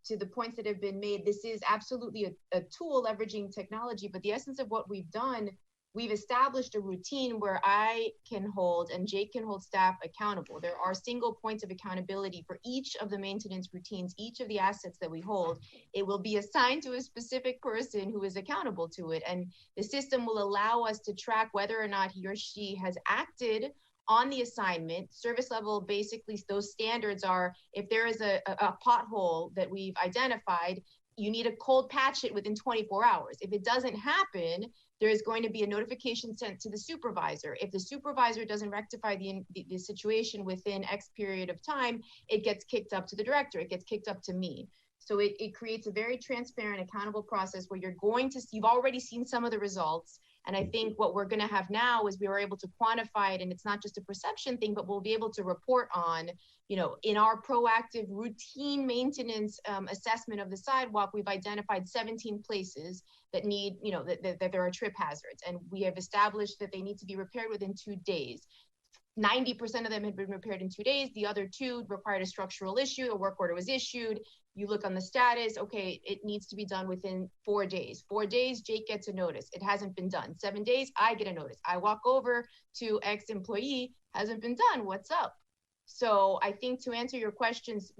to the points that have been made, this is absolutely a tool leveraging technology. But the essence of what we've done, we've established a routine where I can hold and Jake can hold staff accountable. There are single points of accountability for each of the maintenance routines, each of the assets that we hold. It will be assigned to a specific person who is accountable to it. And the system will allow us to track whether or not he or she has acted on the assignment. Service level, basically, those standards are, if there is a pothole that we've identified, you need to cold patch it within 24 hours. If it doesn't happen, there is going to be a notification sent to the supervisor. If the supervisor doesn't rectify the situation within X period of time, it gets kicked up to the director. It gets kicked up to me. So it creates a very transparent, accountable process where you've already seen some of the results. And I think what we're going to have now is we were able to quantify it, and it's not just a perception thing, but we'll be able to report on, in our proactive routine maintenance assessment of the sidewalk, we've identified 17 places that need, that there are trip hazards. And we have established that they need to be repaired within 2 days. 90% of them had been repaired in 2 days. The other 2 required a structural issue. A work order was issued. You look on the status. Okay, it needs to be done within 4 days. 4 days, Jake gets a notice. It hasn't been done. 7 days, I get a notice. I walk over to ex-employee, hasn't been done. What's up? So I think to answer your questions,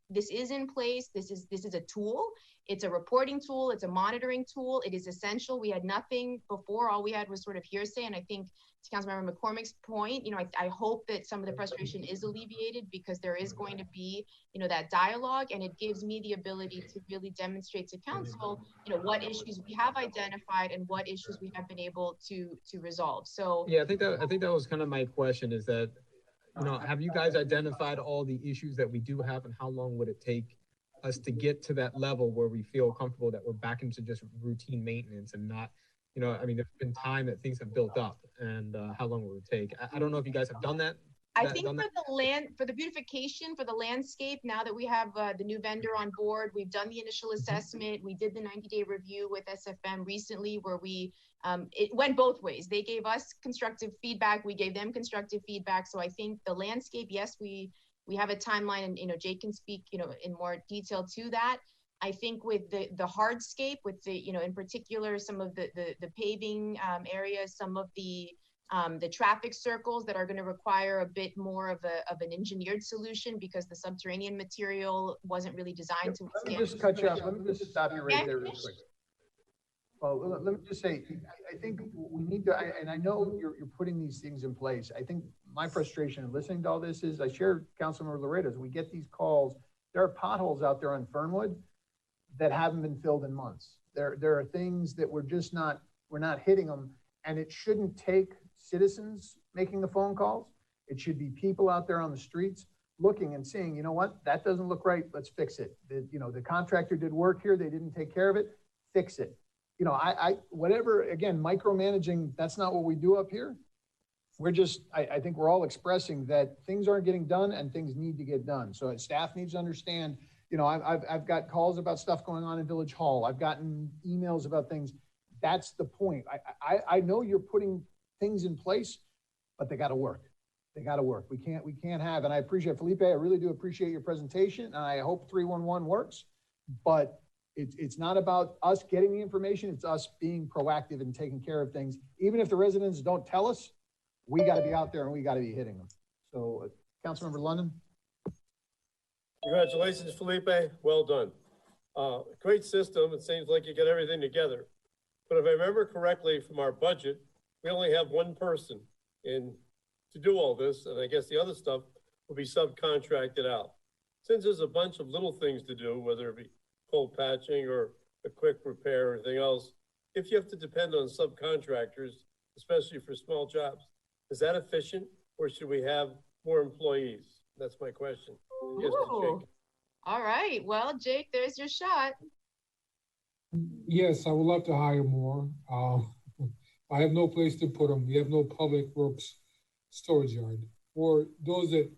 this is in place. This is a tool. It's a reporting tool. It's a monitoring tool. It is essential. We had nothing before. All we had was sort of hearsay. And I think to Councilmember McCormick's point, I hope that some of the frustration is alleviated because there is going to be, that dialogue, and it gives me the ability to really demonstrate to council, what issues we have identified and what issues we have been able to resolve. So yeah, I think that was kind of my question, is that, have you guys identified all the issues that we do have, and how long would it take us to get to that level where we feel comfortable that we're back into just routine maintenance and not, there's been time that things have built up, and how long will it take? I don't know if you guys have done that. I think for the beautification, for the landscape, now that we have the new vendor on board, we've done the initial assessment. We did the 90-day review with SFM recently where it went both ways. They gave us constructive feedback. We gave them constructive feedback. So I think the landscape, yes, we have a timeline, and, Jake can speak, in more detail to that. I think with the hardscape, with the, in particular, some of the paving areas, some of the traffic circles that are going to require a bit more of an engineered solution because the subterranean material wasn't really designed to withstand. Let me just cut you off. Let me just stop you right there real quick. Well, let me just say, I think we need to, and I know you're putting these things in place. I think my frustration in listening to all this is I share Councilmember Laredo's. We get these calls. There are potholes out there on Fernwood that haven't been filled in months. There are things that we're not hitting them, and it shouldn't take citizens making the phone calls. It should be people out there on the streets looking and seeing, you know what, that doesn't look right. Let's fix it. The contractor did work here. They didn't take care of it. Fix it. Whatever, again, micromanaging, that's not what we do up here. We're just, I think we're all expressing that things aren't getting done and things need to get done. So staff needs to understand, I've got calls about stuff going on in Village Hall. I've gotten emails about things. That's the point. I know you're putting things in place, but they got to work. They got to work. We can't have, and I appreciate Felipe. I really do appreciate your presentation, and I hope 311 works, but it's not about us getting the information. It's us being proactive and taking care of things. Even if the residents don't tell us, we got to be out there and we got to be hitting them. So Councilmember London. Congratulations, Felipe. Well done. Great system. It seems like you got everything together. But if I remember correctly from our budget, we only have one person to do all this. And I guess the other stuff will be subcontracted out. Since there's a bunch of little things to do, whether it be cold patching or a quick repair or anything else, if you have to depend on subcontractors, especially for small jobs, is that efficient, or should we have more employees? That's my question. Yes, Ooh. All right. Well, Jake, there's your shot. Yes, I would love to hire more. I have no place to put them. We have no public works storage yard. For those that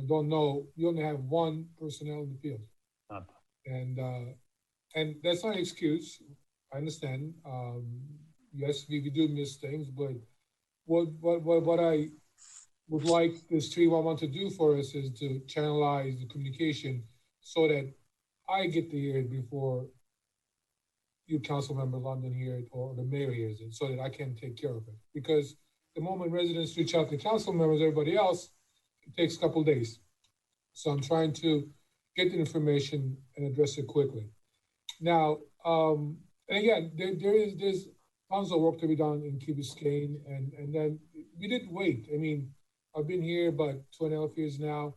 don't know, you only have one personnel in the field. And And that's not an excuse. I understand. Yes, we do miss things, but what I would like this 311 to do for us is to channelize the communication so that I get to hear it before you, Councilmember London, hear it or the mayor hears it, so that I can take care of it. Because the moment residents reach out to council members, everybody else, it takes a couple of days. So I'm trying to get the information and address it quickly. Now, and again, there's tons of work to be done in Key Biscayne, and then we didn't wait. I mean, I've been here about 2.5 years now,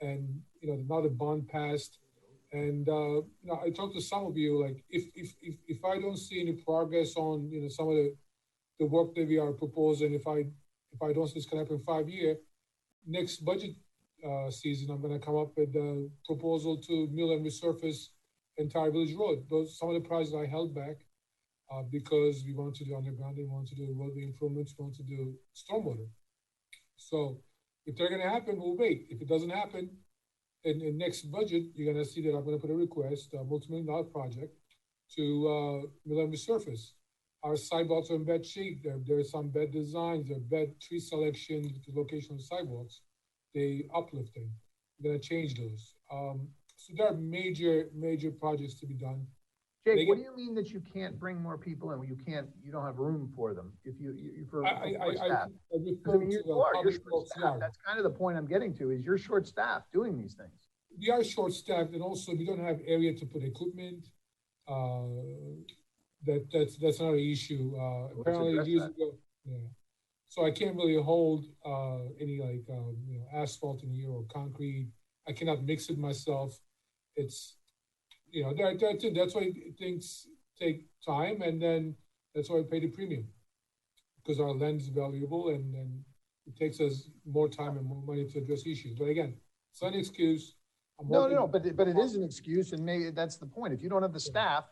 and now the bond passed, and I talked to some of you, like if I don't see any progress on some of the work that we are proposing, if I don't see this can happen in 5 years, next budget season, I'm going to come up with a proposal to mill and resurface entire Village Road. Those some of the projects I held back because we want to do undergrounding, we want to do roadway improvements, we want to do stormwater. So if they're going to happen, we'll wait. If it doesn't happen, in next budget, you're going to see that I'm going to put a request, a multi-million-dollar project to mill and resurface. Our sidewalks are in bad shape. There are some bad designs, there are bad tree selection, the location of sidewalks. They uplifting. We're going to change those. So there are major projects to be done. Jake, what do you mean that you can't bring more people in? You don't have room for them if you for staff? You're short staffed. That's kind of the point I'm getting to, is you're short staffed doing these things. We are short staffed, and also we don't have area to put equipment. That's not an issue. Apparently years ago, yeah. So I can't really hold any asphalt in here or concrete. I cannot mix it myself. It's that's why things take time, and then that's why I pay the premium, because our land is valuable, and it takes us more time and more money to address issues. But again, it's not an excuse. No, but it is an excuse, and maybe that's the point. If you don't have the staff,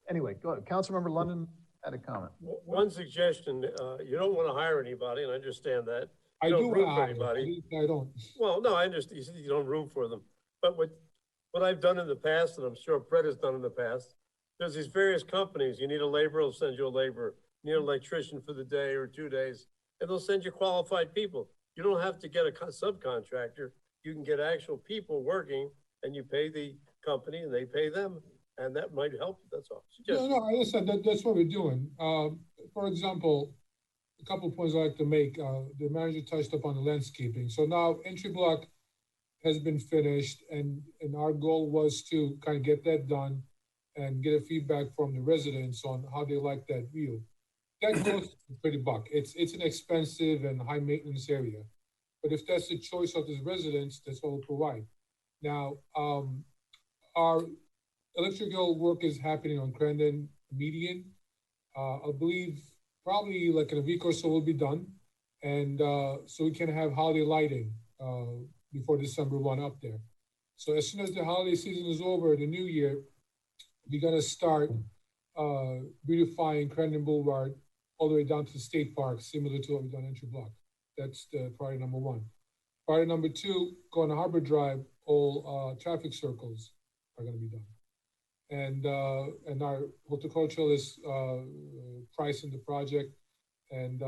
anyway, go ahead. Councilmember London had a comment. One suggestion: you don't want to hire anybody, and I understand that. I do room for anybody. I don't. Well, no, I understand. You said you don't room for them, but what I've done in the past, and I'm sure Fred has done in the past, there's these various companies. You need a laborer, they'll send you a laborer. You need an electrician for the day or 2 days, and they'll send you qualified people. You don't have to get a subcontractor. You can get actual people working, and you pay the company, and they pay them, and that might help. That's all. No, listen, that's what we're doing. For example, a couple of points I like to make. The manager touched upon the landscaping. So now entry block has been finished, and our goal was to kind of get that done and get a feedback from the residents on how they like that view. That goes pretty buck. It's an expensive and high maintenance area, but if that's the choice of the residents, that's what we'll provide. Now, our electrical work is happening on Crandon Median. I believe probably like in a week or so will be done, and so we can have holiday lighting before December 1 up there. So as soon as the holiday season is over, the new year, we're gonna start beautifying Crandon Boulevard all the way down to the State Park, similar to what we've done entry block. That's the priority number 1. Priority number 2, going to Harbor Drive, all traffic circles are gonna be done. And our horticulturalist pricing the project, and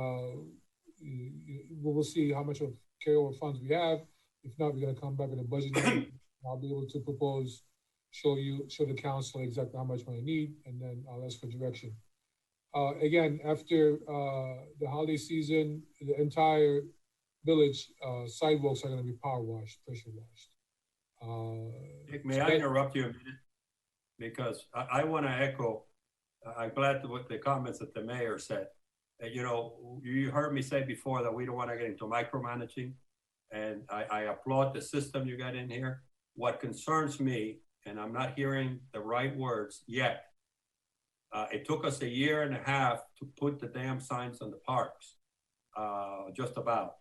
we'll see how much of carryover funds we have. If not, we're going to come back with a budget. I'll be able to propose, show the council exactly how much money I need, and then I'll ask for direction. Again, after the holiday season, the entire village sidewalks are going to be power washed, pressure washed. Nick, may I interrupt you a minute? Because I want to echo, I'm glad with the comments that the mayor said. You heard me say before that we don't want to get into micromanaging, and I applaud the system you got in here. What concerns me, and I'm not hearing the right words yet, it took us 1.5 years to put the damn signs on the parks, just about.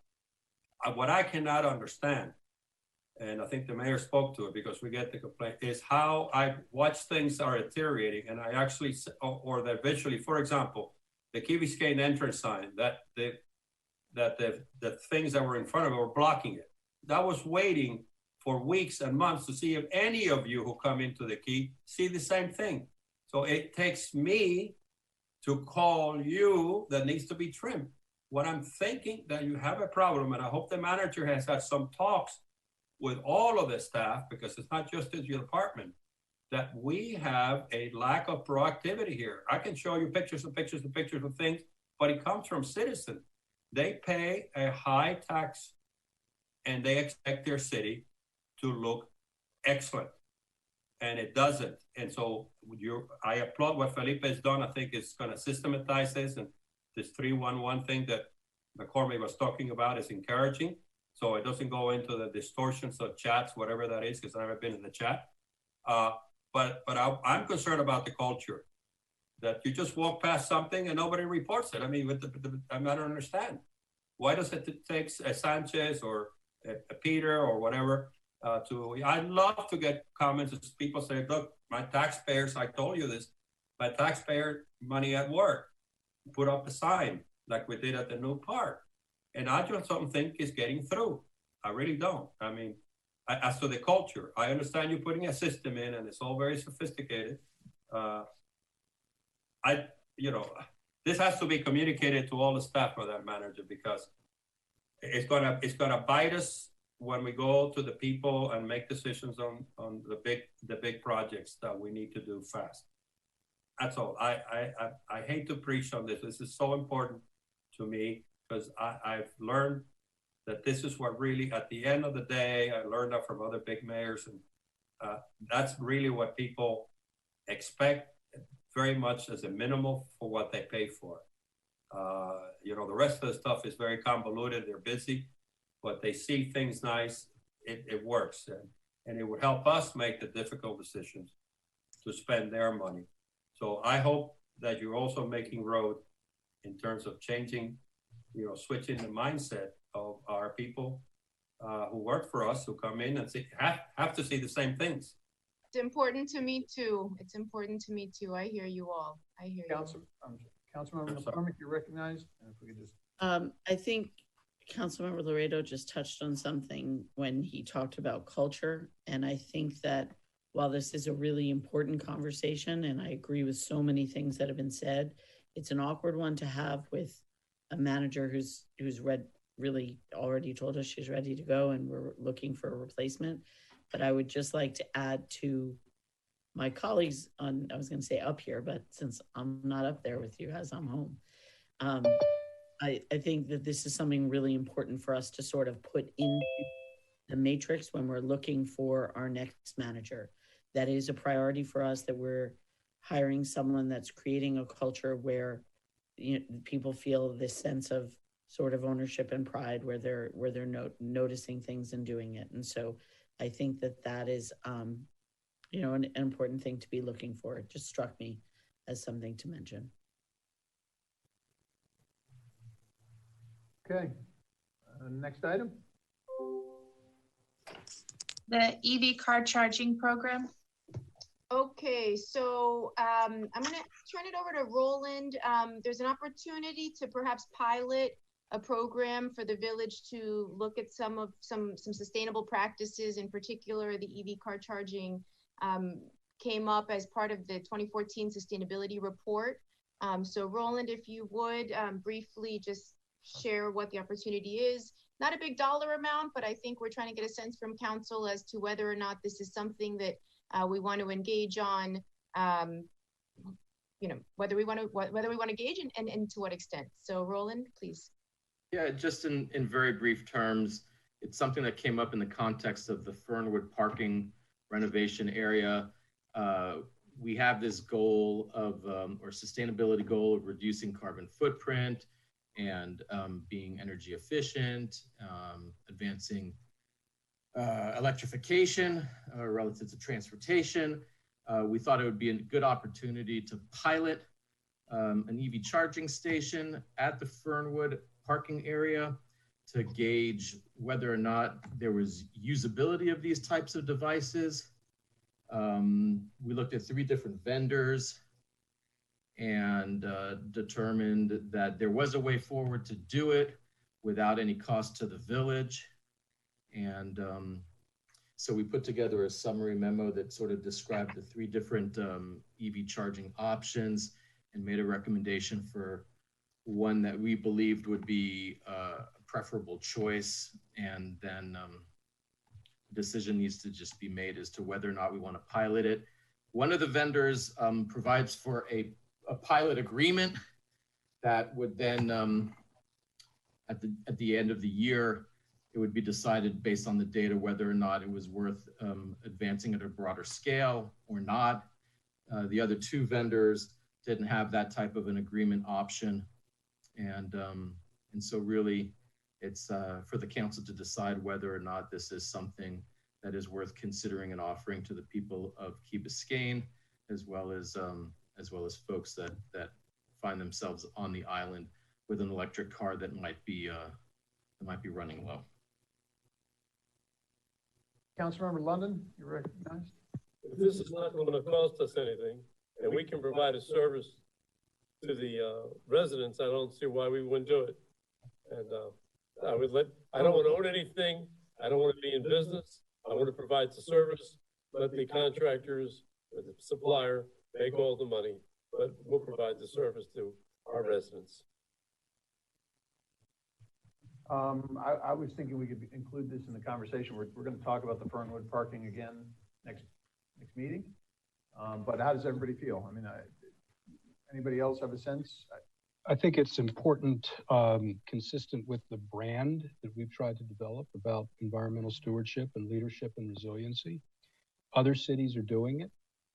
What I cannot understand, and I think the mayor spoke to it because we get the complaint, is how I watch things are deteriorating, and I actually, or that visually, for example, the Key Biscayne entrance sign, that the things that were in front of it were blocking it. That was waiting for weeks and months to see if any of you who come into the Key see the same thing. So it takes me to call you that needs to be trimmed. When I'm thinking that you have a problem, and I hope the manager has had some talks with all of the staff, because it's not just your department, that we have a lack of proactivity here. I can show you pictures and pictures and pictures of things, but it comes from citizens. They pay a high tax and they expect their city to look excellent. And it doesn't. And so I applaud what Felipe has done. I think it's going to systematize this, and this 311 thing that McCormick was talking about is encouraging. So it doesn't go into the distortions of chats, whatever that is, because I've never been in the chat. But I'm concerned about the culture, that you just walk past something and nobody reports it. I mean, I don't understand. Why does it take a Sanchez or a Peter or whatever I'd love to get comments as people say, look, my taxpayers, I told you this, my taxpayer money at work, put up a sign like we did at the new park. And I just don't think it's getting through. I really don't. I mean, as to the culture, I understand you're putting a system in and it's all very sophisticated. This has to be communicated to all the staff for that manager, because it's gonna bite us when we go to the people and make decisions on the big projects that we need to do fast. That's all. I hate to preach on this. This is so important to me, because I've learned that this is what really, at the end of the day, I learned that from other big mayors, and that's really what people expect very much as a minimal for what they pay for. The rest of the stuff is very convoluted. They're busy, but they see things nice. It works, and it would help us make the difficult decisions to spend their money. So I hope that you're also making road in terms of changing, switching the mindset of our people who work for us, who come in and have to see the same things. It's important to me too. It's important to me too. I hear you all. I hear you. Councilmember McCormick, you're recognized. And if we could just. I think Councilmember Laredo just touched on something when he talked about culture. And I think that while this is a really important conversation, and I agree with so many things that have been said, it's an awkward one to have with a manager who's really already told us she's ready to go and we're looking for a replacement. But I would just like to add to my colleagues on, I was going to say up here, but since I'm not up there with you as I'm home, I think that this is something really important for us to sort of put into the matrix when we're looking for our next manager. That is a priority for us, that we're hiring someone that's creating a culture where people feel this sense of sort of ownership and pride, where they're noticing things and doing it. And so I think that is, an important thing to be looking for. It just struck me as something to mention. Okay. Next item. The EV car charging program. Okay, so I'm going to turn it over to Roland. There's an opportunity to perhaps pilot a program for the village to look at some sustainable practices. In particular, the EV car charging came up as part of the 2014 sustainability report. So Roland, if you would briefly just share what the opportunity is. Not a big dollar amount, but I think we're trying to get a sense from council as to whether or not this is something that we want to engage on, whether we want to engage and to what extent. So Roland, please. Yeah, just in very brief terms, it's something that came up in the context of the Fernwood parking renovation area. We have this goal of, or sustainability goal of reducing carbon footprint and being energy efficient, advancing electrification relative to transportation. We thought it would be a good opportunity to pilot an EV charging station at the Fernwood parking area to gauge whether or not there was usability of these types of devices. We looked at 3 different vendors and determined that there was a way forward to do it without any cost to the village. And So we put together a summary memo that sort of described the 3 different EV charging options and made a recommendation for one that we believed would be a preferable choice. And then the decision needs to just be made as to whether or not we want to pilot it. One of the vendors provides for a pilot agreement that would then, at the end of the year, it would be decided based on the data whether or not it was worth advancing at a broader scale or not. The other 2 vendors didn't have that type of an agreement option. And so really it's for the council to decide whether or not this is something that is worth considering and offering to the people of Key Biscayne, as well as folks that find themselves on the island with an electric car that might be running low. Councilmember London, you're recognized. If this is not going to cost us anything, and we can provide a service to the residents, I don't see why we wouldn't do it. And I don't want to own anything. I don't want to be in business. I want to provide the service. Let the contractors or the supplier make all the money, but we'll provide the service to our residents. I was thinking we could include this in the conversation. We're going to talk about the Fernwood parking again next meeting. But how does everybody feel? I mean, anybody else have a sense? I think it's important, consistent with the brand that we've tried to develop about environmental stewardship and leadership and resiliency. Other cities are doing it.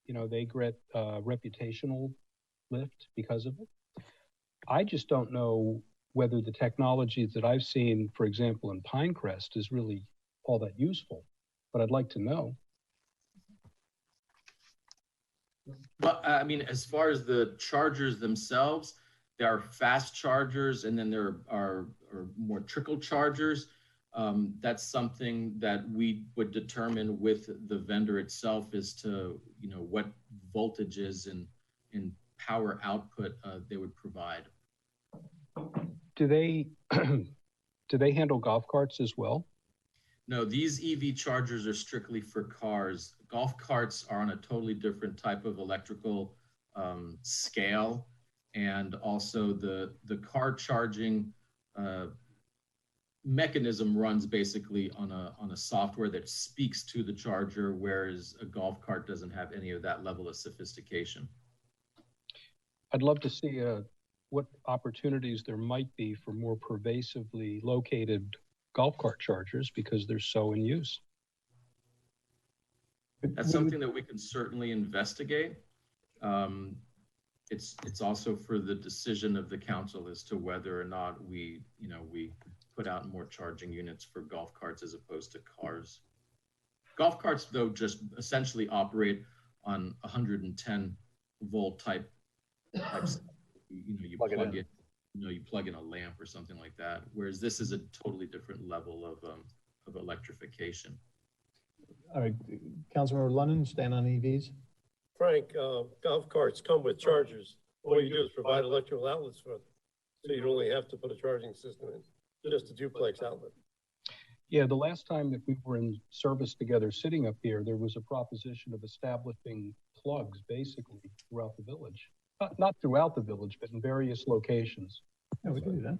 You know, they get reputational lift because of it. I just don't know whether the technologies that I've seen, for example, in Pinecrest is really all that useful, but I'd like to know. But I mean, as far as the chargers themselves, there are fast chargers and then there are more trickle chargers. That's something that we would determine with the vendor itself as to, you know, what voltages and power output they would provide. Do they handle golf carts as well? No, these EV chargers are strictly for cars. Golf carts are on a totally different type of electrical scale. And also the car charging mechanism runs basically on a software that speaks to the charger, whereas a golf cart doesn't have any of that level of sophistication. I'd love to see what opportunities there might be for more pervasively located golf cart chargers because they're so in use. That's something that we can certainly investigate. It's also for the decision of the council as to whether or not we put out more charging units for golf carts as opposed to cars. Golf carts, though, just essentially operate on 110 volt type. You plug in a lamp or something like that. Whereas this is a totally different level of electrification. All right, Councilmember London, stand on EVs. Frank, golf carts come with chargers. All you do is provide electrical outlets for them. So you'd only have to put a charging system in, just a duplex outlet. Yeah, the last time that we were in service together sitting up here, there was a proposition of establishing plugs basically throughout the village. Not throughout the village, but in various locations. Yeah, we can do that.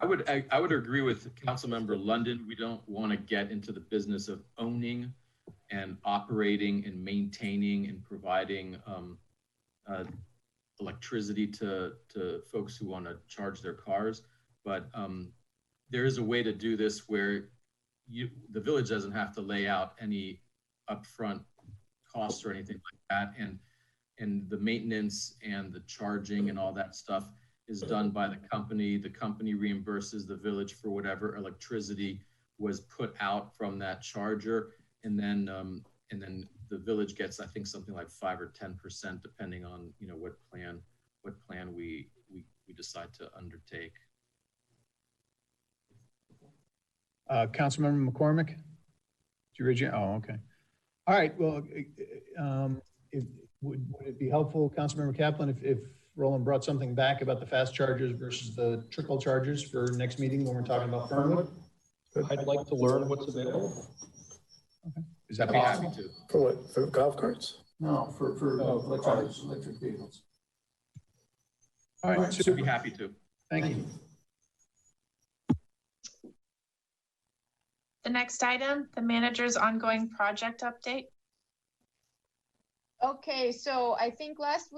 I would agree with Councilmember London. We don't want to get into the business of owning and operating and maintaining and providing electricity to folks who want to charge their cars. But there is a way to do this where the village doesn't have to lay out any upfront costs or anything like that. And the maintenance and the charging and all that stuff is done by the company. The company reimburses the village for whatever electricity was put out from that charger. And then the village gets, I think, something like 5 or 10%, depending on what plan we decide to undertake. Councilmember McCormick, did you raise your? Oh, okay. All right. Well, would it be helpful, Councilmember Kaplan, if Roland brought something back about the fast chargers versus the trickle chargers for next meeting when we're talking about Fernwood? I'd like to learn what's available. Is that I'd be possible? happy to. For what? For golf carts? No, for electric vehicles. All right, I'd be happy to. Thank you. The next item, the manager's ongoing project update. Okay, so I think last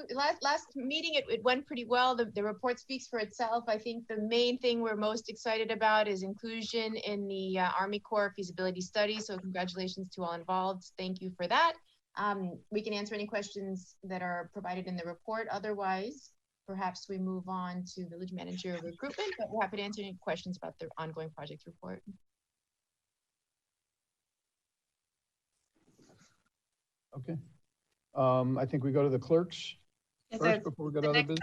meeting, it went pretty well. The report speaks for itself. I think the main thing we're most excited about is inclusion in the Army Corps feasibility study. So congratulations to all involved. Thank you for that. We can answer any questions that are provided in the report. Otherwise, perhaps we move on to village manager recruitment, but we're happy to answer any questions about the ongoing project report. Okay. I think we go to the clerks Yes, first before we go to other business.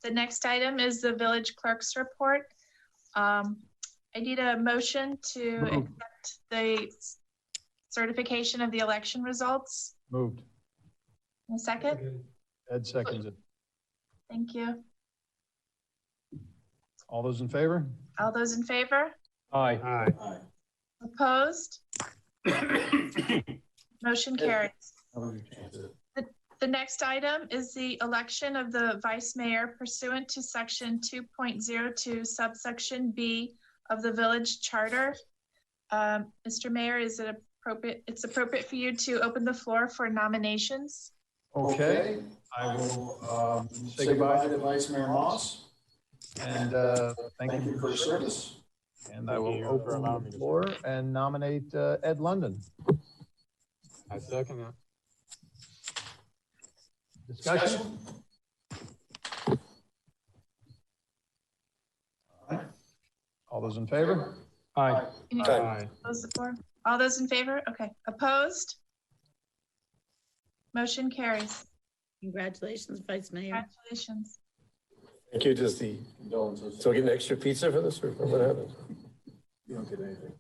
The next item is the village clerk's report. I need a motion to accept the certification of the election results. Moved. A second? Ed seconds it. Thank you. All those in favor? All those in favor? Aye. Aye. Opposed? Motion carries. The next item is the election of the vice mayor pursuant to section 2.02 subsection B of the village charter. Mr. Mayor, is it appropriate? It's appropriate for you to open the floor for nominations. Okay, I will say goodbye to Vice Mayor Moss, and thank you for your service. And I will open the floor and nominate Ed London. I second that. Discussion? All those in favor? Aye. Aye. All those in favor? Okay. Opposed? Motion carries. Congratulations, Vice Mayor. Congratulations. Thank you, just the condolences. So I get an extra pizza for this, or what happens? You don't get anything.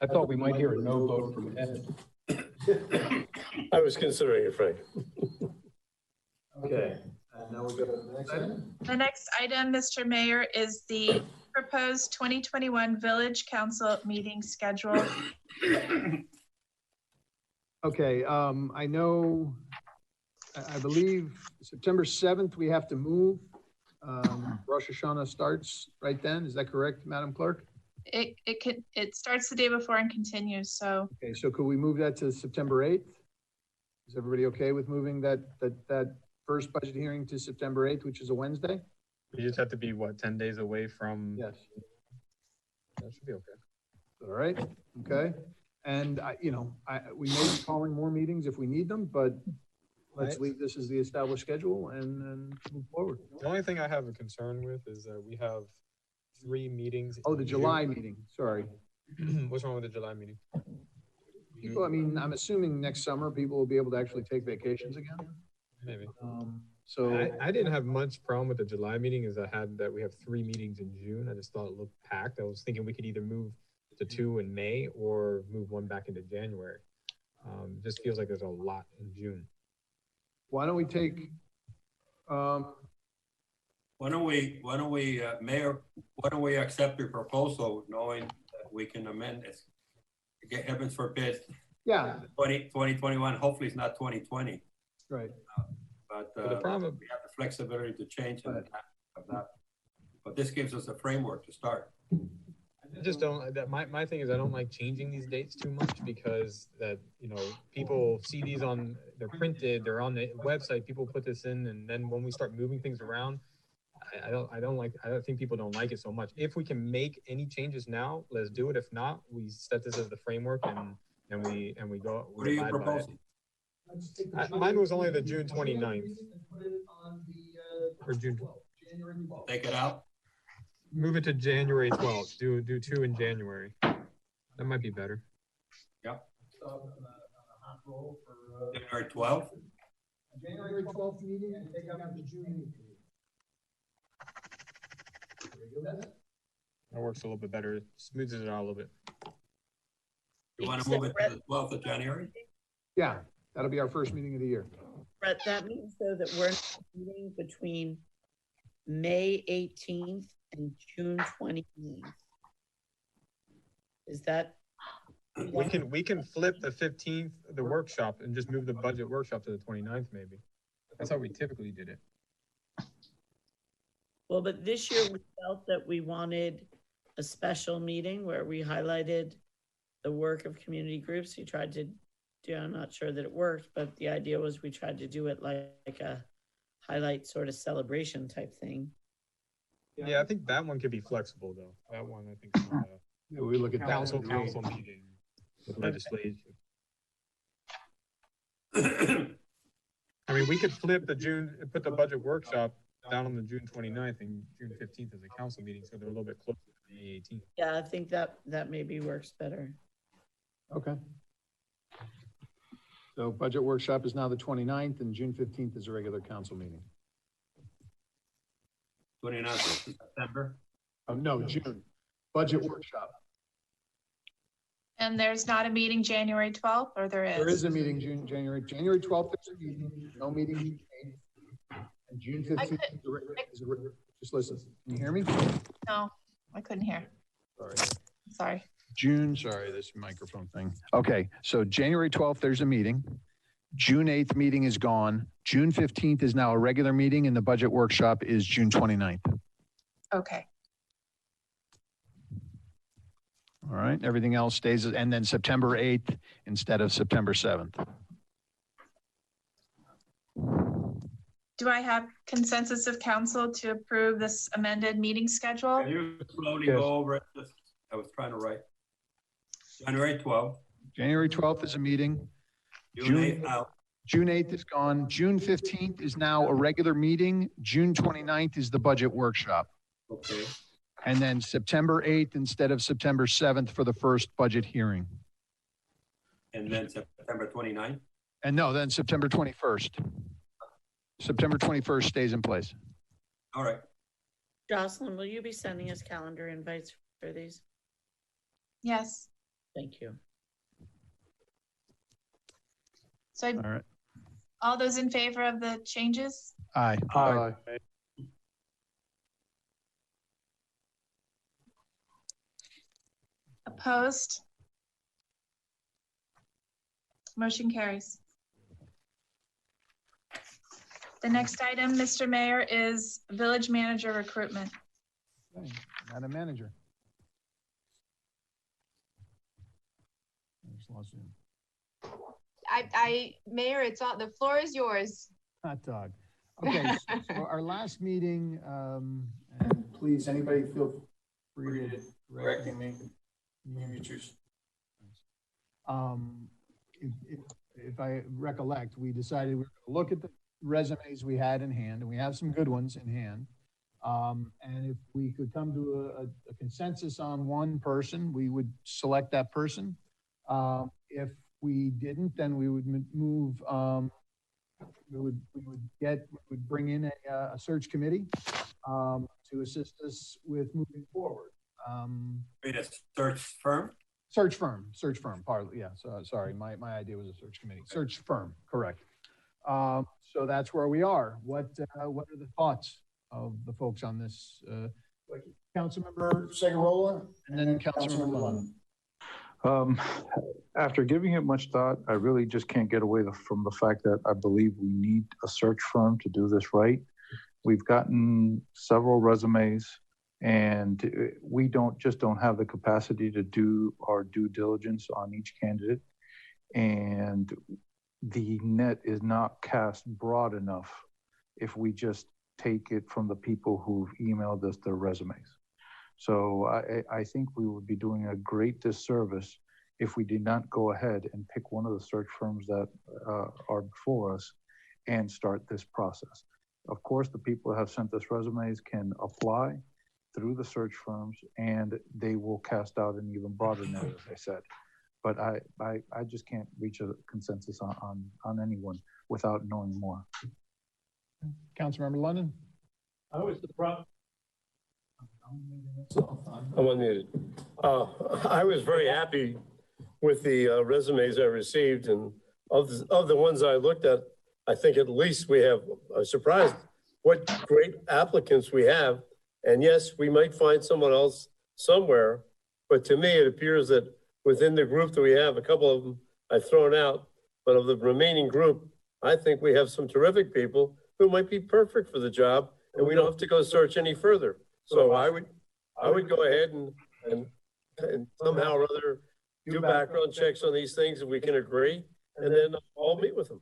I thought we might hear a no vote from Ed. I was considering it, Frank. Okay, and now we go to the next item. The next item, Mr. Mayor, is the proposed 2021 Village Council meeting schedule. Okay, I know, I believe September 7th, we have to move. Rosh Hashanah starts right then. Is that correct, Madam Clerk? It starts the day before and continues, so. Okay, so could we move that to September 8th? Is everybody okay with moving that first budget hearing to September 8th, which is a Wednesday? We just have to be, what, 10 days away from? Yes. That should be okay. All right, okay. And we may be calling more meetings if we need them, but let's leave this as the established schedule and move forward. The only thing I have a concern with is that we have 3 meetings. Oh, the July meeting, sorry. What's wrong with the July meeting? People, I mean, I'm assuming next summer people will be able to actually take vacations again. Maybe. So I didn't have much problem with the July meeting as I had that we have 3 meetings in June. I just thought it looked packed. I was thinking we could either move to 2 in May or move 1 back into January. Just feels like there's a lot in June. why don't we take, Why don't we, Mayor, why don't we accept your proposal knowing that we can amend this? Get heavens forbid. Yeah. 2021, hopefully it's not 2020. Right. But the problem, we have the flexibility to change of that. But this gives us a framework to start. I just don't, my thing is I don't like changing these dates too much because that, people see these they're printed, they're on the website, people put this in, and then when we start moving things around, I don't think people don't like it so much. If we can make any changes now, let's do it. If not, we set this as the framework and we go. What are you proposing? Mine was only the June 29th. Or June 12th. Take it out? Move it to January 12th. Do 2 in January. That might be better. Yep. January 12th? January 12th meeting and take out the June 8th meeting. That works a little bit better. It smooths it out a little bit. You want to move it to the 12th of January? Yeah, that'll be our first meeting of the year. Brett, that means though that we're not meeting between May 18th and June 29th. Is that? We can flip the 15th, the workshop, and just move the budget workshop to the 29th, maybe. That's how we typically did it. Well, but this year we felt that we wanted a special meeting where we highlighted the work of community groups. We tried to do, I'm not sure that it worked, but the idea was we tried to do it like a highlight sort of celebration type thing. Yeah, I think that one could be flexible though. That one, I think, Yeah, we look at that. council meeting with legislation. I mean, we could flip the put the budget workshop down on the June 29th and June 15th as a council meeting, so they're a little bit closer to the 18th. Yeah, I think that maybe works better. Okay. So budget workshop is now the 29th and June 15th is a regular council meeting. 29th of September? No, June. Budget workshop. And there's not a meeting January 12th, or there is? There is a meeting January 12th, there's a meeting, no meeting. And June 15th is a regular, just listen. Can you hear me? No, I couldn't hear. Sorry. Sorry, this microphone thing. Okay, so January 12th, there's a meeting. June 8th meeting is gone. June 15th is now a regular meeting and the budget workshop is June 29th. Okay. All right, everything else stays, and then September 8th instead of September 7th. Do I have consensus of council to approve this amended meeting schedule? Can you slowly go over it? I was trying to write. January 12th. January 12th is a meeting. June 8th out. June 8th is gone. June 15th is now a regular meeting. June 29th is the budget workshop. Okay. And then September 8th instead of September 7th for the first budget hearing. And then September 29th? And no, then September 21st. September 21st stays in place. All right. Jocelyn, will you be sending us calendar invites for these? Yes. Thank you. So all right. All those in favor of the changes? Aye. Aye. Opposed? Motion carries. The next item, Mr. Mayor, is village manager recruitment. Okay. Madam Manager. Mayor, the floor is yours. Hot dog. Okay, so our last meeting, and please, anybody feel free to correct me. If I recollect, we decided we were going to look at the resumes we had in hand, and we have some good ones in hand. And if we could come to a consensus on one person, we would select that person. If we didn't, then we would move. We would bring in a search committee to assist us with moving forward. A search firm? Search firm, partly, yeah. So sorry, my idea was a search committee. Search firm, correct. So that's where we are. What are the thoughts of the folks on this? Councilmember Segarola and then Councilmember Lund. After giving it much thought, I really just can't get away from the fact that I believe we need a search firm to do this right. We've gotten several resumes and we don't have the capacity to do our due diligence on each candidate. And the net is not cast broad enough if we just take it from the people who've emailed us their resumes. So I think we would be doing a great disservice if we did not go ahead and pick one of the search firms that are before us and start this process. Of course, the people that have sent us resumes can apply through the search firms and they will cast out an even broader net, as I said. But I just can't reach a consensus on anyone without knowing more. Councilmember London? I was the problem. I'm unmuted. I was very happy with the resumes I received, and of the ones I looked at, I think at least we have surprised what great applicants we have. And yes, we might find someone else somewhere, but to me, it appears that within the group that we have, a couple of them I've thrown out, but of the remaining group, I think we have some terrific people who might be perfect for the job, and we don't have to go search any further. So I would go ahead and somehow or other do background checks on these things if we can agree, and then I'll meet with them.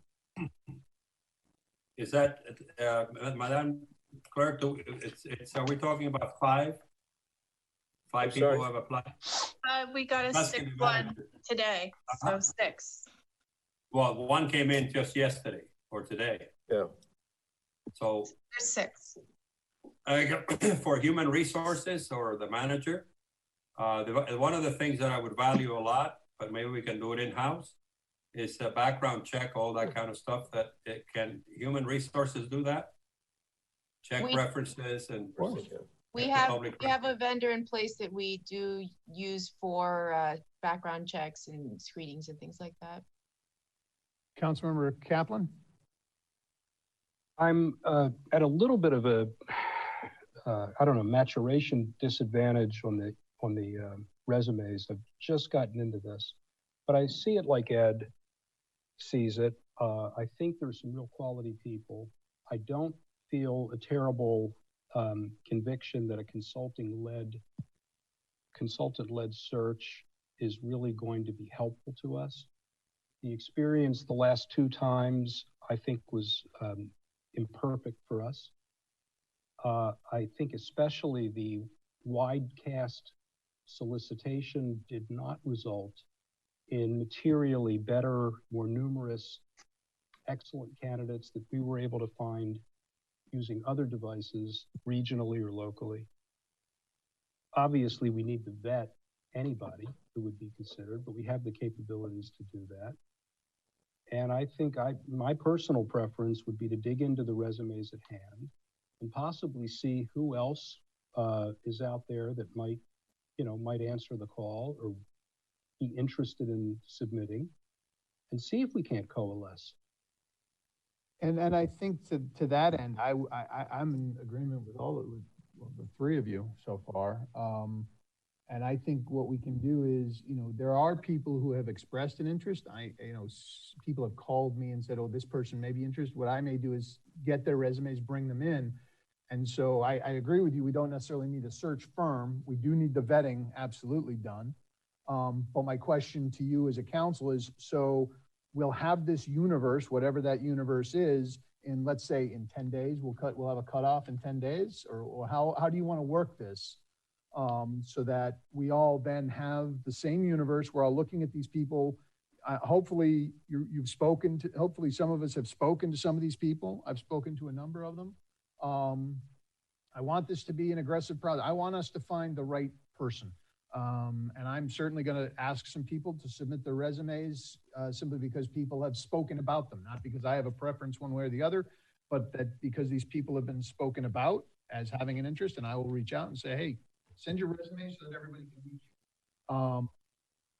Is that, Madam Clerk, are we talking about five people who have applied? We got a Asking 6th the one manager. today, so 6. Well, one came in just yesterday or today. Yeah. So There's 6. for human resources or the manager, one of the things that I would value a lot, but maybe we can do it in-house, is a background check, all that kind of stuff. That human resources do that? Check references and. We have a vendor in place that we do use for background checks and screenings and things like that. Councilmember Kaplan? I'm at a little bit of a, I don't know, maturation disadvantage on the resumes. I've just gotten into this, but I see it like Ed sees it. I think there's some real quality people. I don't feel a terrible conviction that a consultant-led search is really going to be helpful to us. The experience the last 2 times, I think, was imperfect for us. I think especially the wide cast solicitation did not result in materially better, more numerous, excellent candidates that we were able to find using other devices regionally or locally. Obviously, we need to vet anybody who would be considered, but we have the capabilities to do that. And I think my personal preference would be to dig into the resumes at hand and possibly see who else is out there that might answer the call or be interested in submitting, and see if we can't coalesce. And I think to that end, I'm in agreement with the 3 of you so far. And I think what we can do is, there are people who have expressed an interest. People have called me and said, oh, this person may be interested. What I may do is get their resumes, bring them in. And so I agree with you. We don't necessarily need a search firm. We do need the vetting absolutely done. But my question to you as a council is, so we'll have this universe, whatever that universe is, in, let's say, in 10 days, we'll have a cutoff in 10 days, or how do you want to work this? So that we all then have the same universe. We're all looking at these people. Hopefully you've spoken to, hopefully some of us have spoken to some of these people. I've spoken to a number of them. I want this to be an aggressive process. I want us to find the right person. And I'm certainly going to ask some people to submit their resumes simply because people have spoken about them, not because I have a preference one way or the other, but that because these people have been spoken about as having an interest, and I will reach out and say, hey, send your resumes so that everybody can reach you.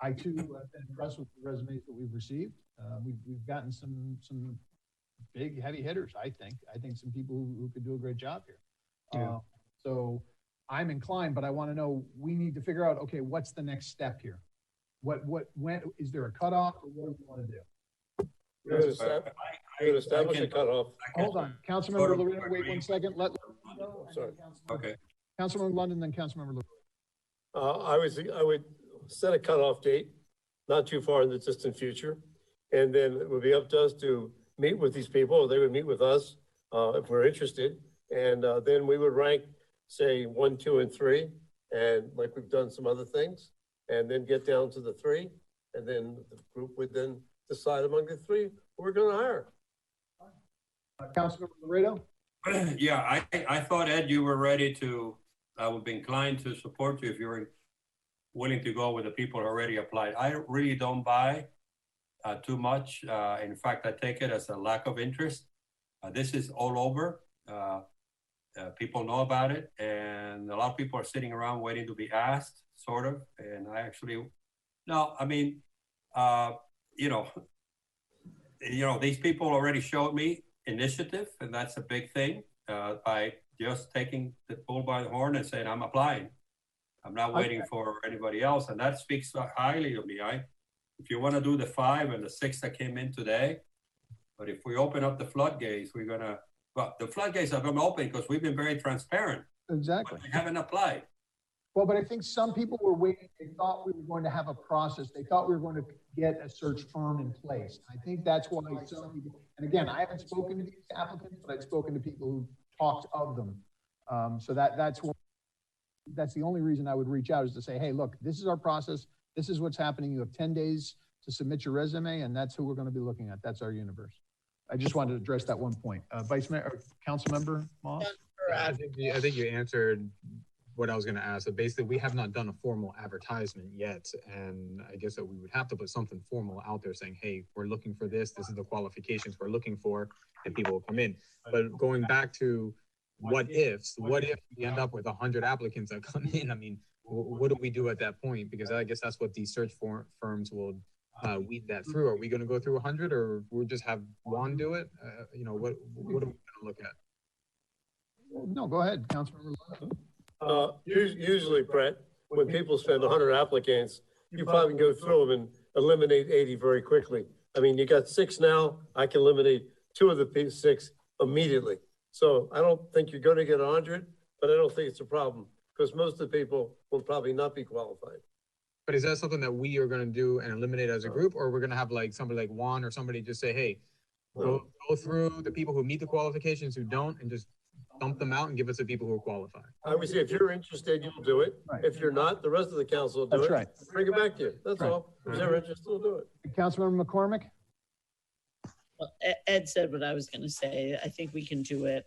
I too have been impressed with the resumes that we've received. We've gotten some big heavy hitters. I think some people who could do a great job here. Yeah. So I'm inclined, but I want to know, we need to figure out, okay, what's the next step here? When is there a cutoff, or what do we want to do? Good establish a cutoff. Hold on, Councilmember Lorena, wait 1 second. Sorry. Okay. Councilmember London, then Councilmember Lorena. I would set a cutoff date, not too far in the distant future, and then it would be up to us to meet with these people, or they would meet with us if we're interested, and then we would rank, say, 1, 2, and 3, and like we've done some other things, and then get down to the 3, and then the group would then decide among the 3 who we're going to hire. Councilmember Laredo? Yeah, I thought, Ed, you were ready to, I would be inclined to support you if you were willing to go with the people who already applied. I really don't buy too much. In fact, I take it as a lack of interest. This is all over. People know about it, and a lot of people are sitting around waiting to be asked, sort of. And I actually, no, I mean, these people already showed me initiative, and that's a big thing, by just taking the bull by the horn and saying, I'm applying. I'm not waiting for anybody else, and that speaks highly of me. If you want to do the 5 and the 6 that came in today, but if we open up the floodgates, the floodgates are going to open because we've been very transparent. Exactly. But they haven't applied. Well, but I think some people were waiting. They thought we were going to have a process. They thought we were going to get a search firm in place. I think that's why some people, and again, I haven't spoken to these applicants, but I've spoken to people who talked of them. So that's the only reason I would reach out, is to say, hey, look, this is our process. This is what's happening. You have 10 days to submit your resume, and that's who we're going to be looking at. That's our universe. I just wanted to address that one point. Vice Mayor, or Council Member Moss? I think you answered what I was going to ask. So basically, we have not done a formal advertisement yet, and I guess that we would have to put something formal out there saying, hey, we're looking for this. This is the qualifications we're looking for, and people will come in. But going back to what if we end up with 100 applicants that come in? I mean, what do we do at that point? Because I guess that's what these search firms will weed that through. Are we going to go through 100, or we'll just have Juan do it? What are we going to look at? No, go ahead, Councilmember. Usually, Brett, when people send 100 applicants, you probably go through them and eliminate 80 very quickly. I mean, you got 6 now. I can eliminate 2 of the 6 immediately. So I don't think you're going to get 100, but I don't think it's a problem because most of the people will probably not be qualified. But is that something that we are going to do and eliminate as a group, or we're going to have like somebody like Juan or somebody just say, hey, go through the people who meet the qualifications, who don't, and just dump them out and give us the people who are qualified? I would say if you're interested, you'll do it. Right. If you're not, the rest of the council will do That's it. Right. Bring it back to you. That's right. All. If they're interested, we'll do it. Councilmember McCormick? Well, Ed said what I was going to say. I think we can do it.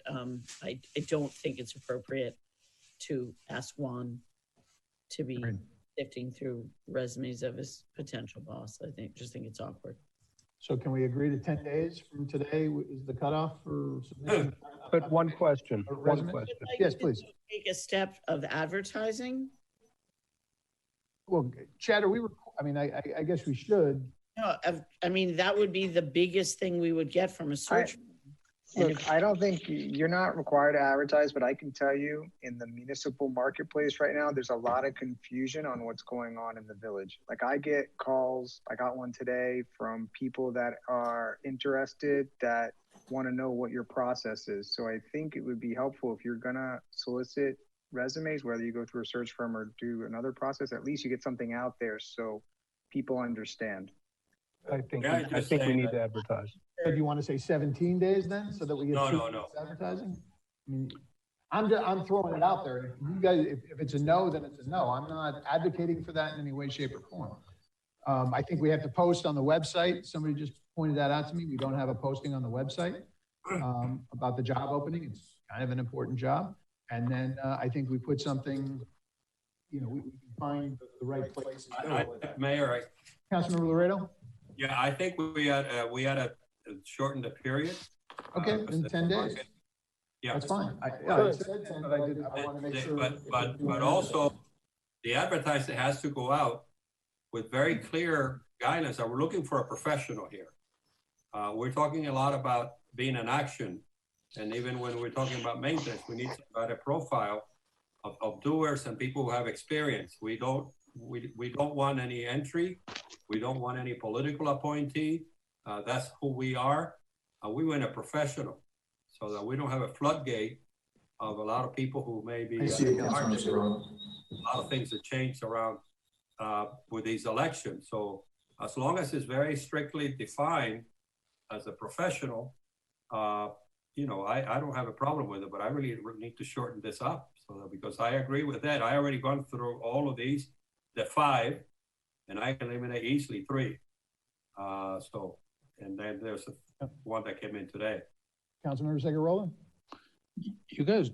I don't think it's appropriate to ask Juan to be sifting through resumes of his potential boss. I think it's awkward. So can we agree to 10 days from today is the cutoff for submission? But one question. Yes, please. Take a step of advertising. Well, Chad, I guess we should. No, I mean, that would be the biggest thing we would get from a search. Look, I don't think you're not required to advertise, but I can tell you in the municipal marketplace right now, there's a lot of confusion on what's going on in the village. Like I get calls, I got one today from people that are interested that want to know what your process is. So I think it would be helpful if you're gonna solicit resumes, whether you go through a search firm or do another process, at least you get something out there so people understand. I think we need to advertise. So do you want to say 17 days then, so that we get No. advertising? I mean, I'm throwing it out there. If you guys, if it's a no, then it's a no. I'm not advocating for that in any way, shape, or form. I think we have to post on the website. Somebody just pointed that out to me. We don't have a posting on the website about the job opening. It's kind of an important job. And then I think we put something, we can find the right place. Mayor, Councilmember Laredo? Yeah, I think we had to shorten the period. Okay, in 10 days. Yeah, that's fine. I said 10, but I want to make sure. But also, the advertising has to go out with very clear guidance that we're looking for a professional here. We're talking a lot about being in action, and even when we're talking about maintenance, we need to write a profile of doers and people who have experience. We don't want any entry. We don't want any political appointee. That's who we are. We want a professional, so that we don't have a floodgate of a lot of people who may be. A lot of things that change around with these elections. So as long as it's very strictly defined as a professional, I don't have a problem with it. But I really need to shorten this up, so that, because I agree with that. I already gone through all of these, the 5. And I can eliminate easily 3. And then there's one that came in today. Councilmember Segurola? You guys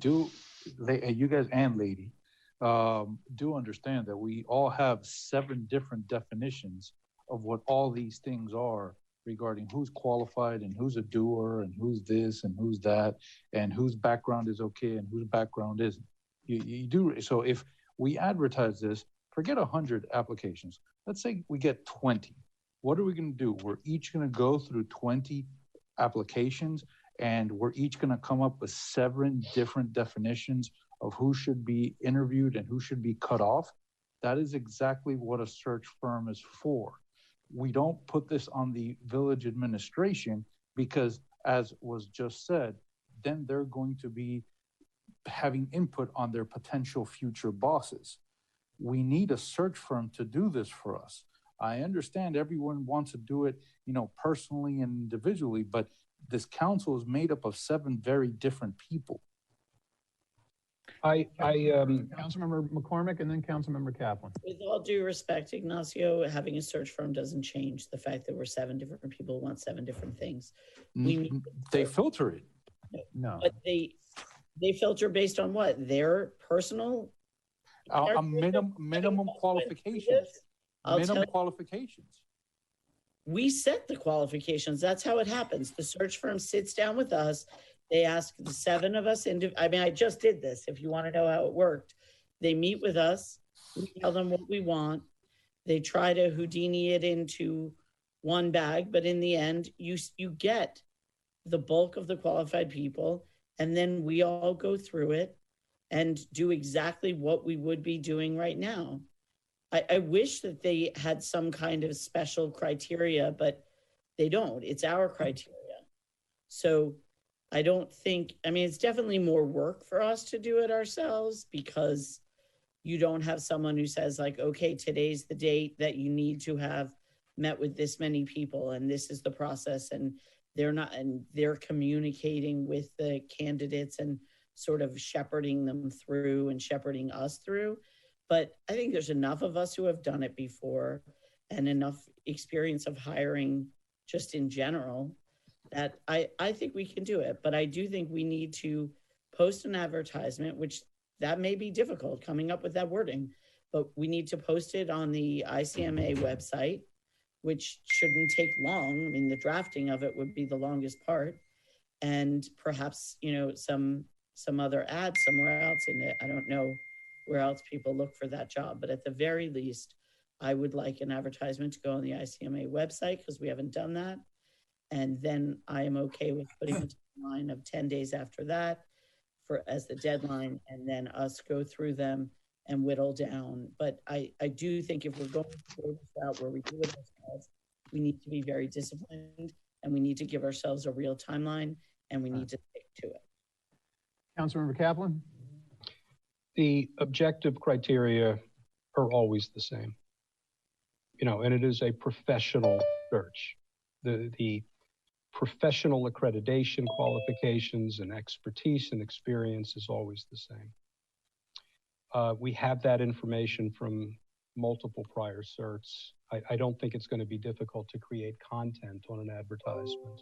and lady, do understand that we all have 7 different definitions of what all these things are regarding who's qualified and who's a doer and who's this and who's that and whose background is okay and whose background isn't. You do. So if we advertise this, forget 100 applications. Let's say we get 20. What are we going to do? We're each going to go through 20 applications, and we're each going to come up with 7 different definitions of who should be interviewed and who should be cut off, that is exactly what a search firm is for. We don't put this on the village administration because, as was just said, then they're going to be having input on their potential future bosses. We need a search firm to do this for us. I understand everyone wants to do it, personally and individually, but this council is made up of 7 very different people. Councilmember McCormick and then Councilmember Kaplan. With all due respect, Ignacio, having a search firm doesn't change the fact that we're 7 different people who want 7 different things. They filter it. No. But they filter based on what? Their personal minimum qualifications. Minimum qualifications. We set the qualifications. That's how it happens. The search firm sits down with us. They ask the 7 of us. I just did this. If you want to know how it worked, they meet with us. We tell them what we want. They try to Houdini it into one bag, but in the end, you get the bulk of the qualified people, and then we all go through it and do exactly what we would be doing right now. I wish that they had some kind of special criteria, but they don't. It's our criteria. So I don't think, it's definitely more work for us to do it ourselves because you don't have someone who says like, okay, today's the date that you need to have met with this many people and this is the process, and they're communicating with the candidates and sort of shepherding them through and shepherding us through. But I think there's enough of us who have done it before and enough experience of hiring just in general that I think we can do it. But I do think we need to post an advertisement, which that may be difficult coming up with that wording, but we need to post it on the ICMA website, which shouldn't take long. The drafting of it would be the longest part, and perhaps, some other ad somewhere else in it. I don't know where else people look for that job, but at the very least, I would like an advertisement to go on the ICMA website because we haven't done that. And then I am okay with putting a timeline of 10 days after that as the deadline, and then us go through them and whittle down. But I do think if we're going to go this route where we do it ourselves, we need to be very disciplined and we need to give ourselves a real timeline and we need to stick to it. Councilmember Kaplan? The objective criteria are always the same, and it is a professional search. The professional accreditation qualifications and expertise and experience is always the same. We have that information from multiple prior certs. I don't think it's going to be difficult to create content on an advertisement.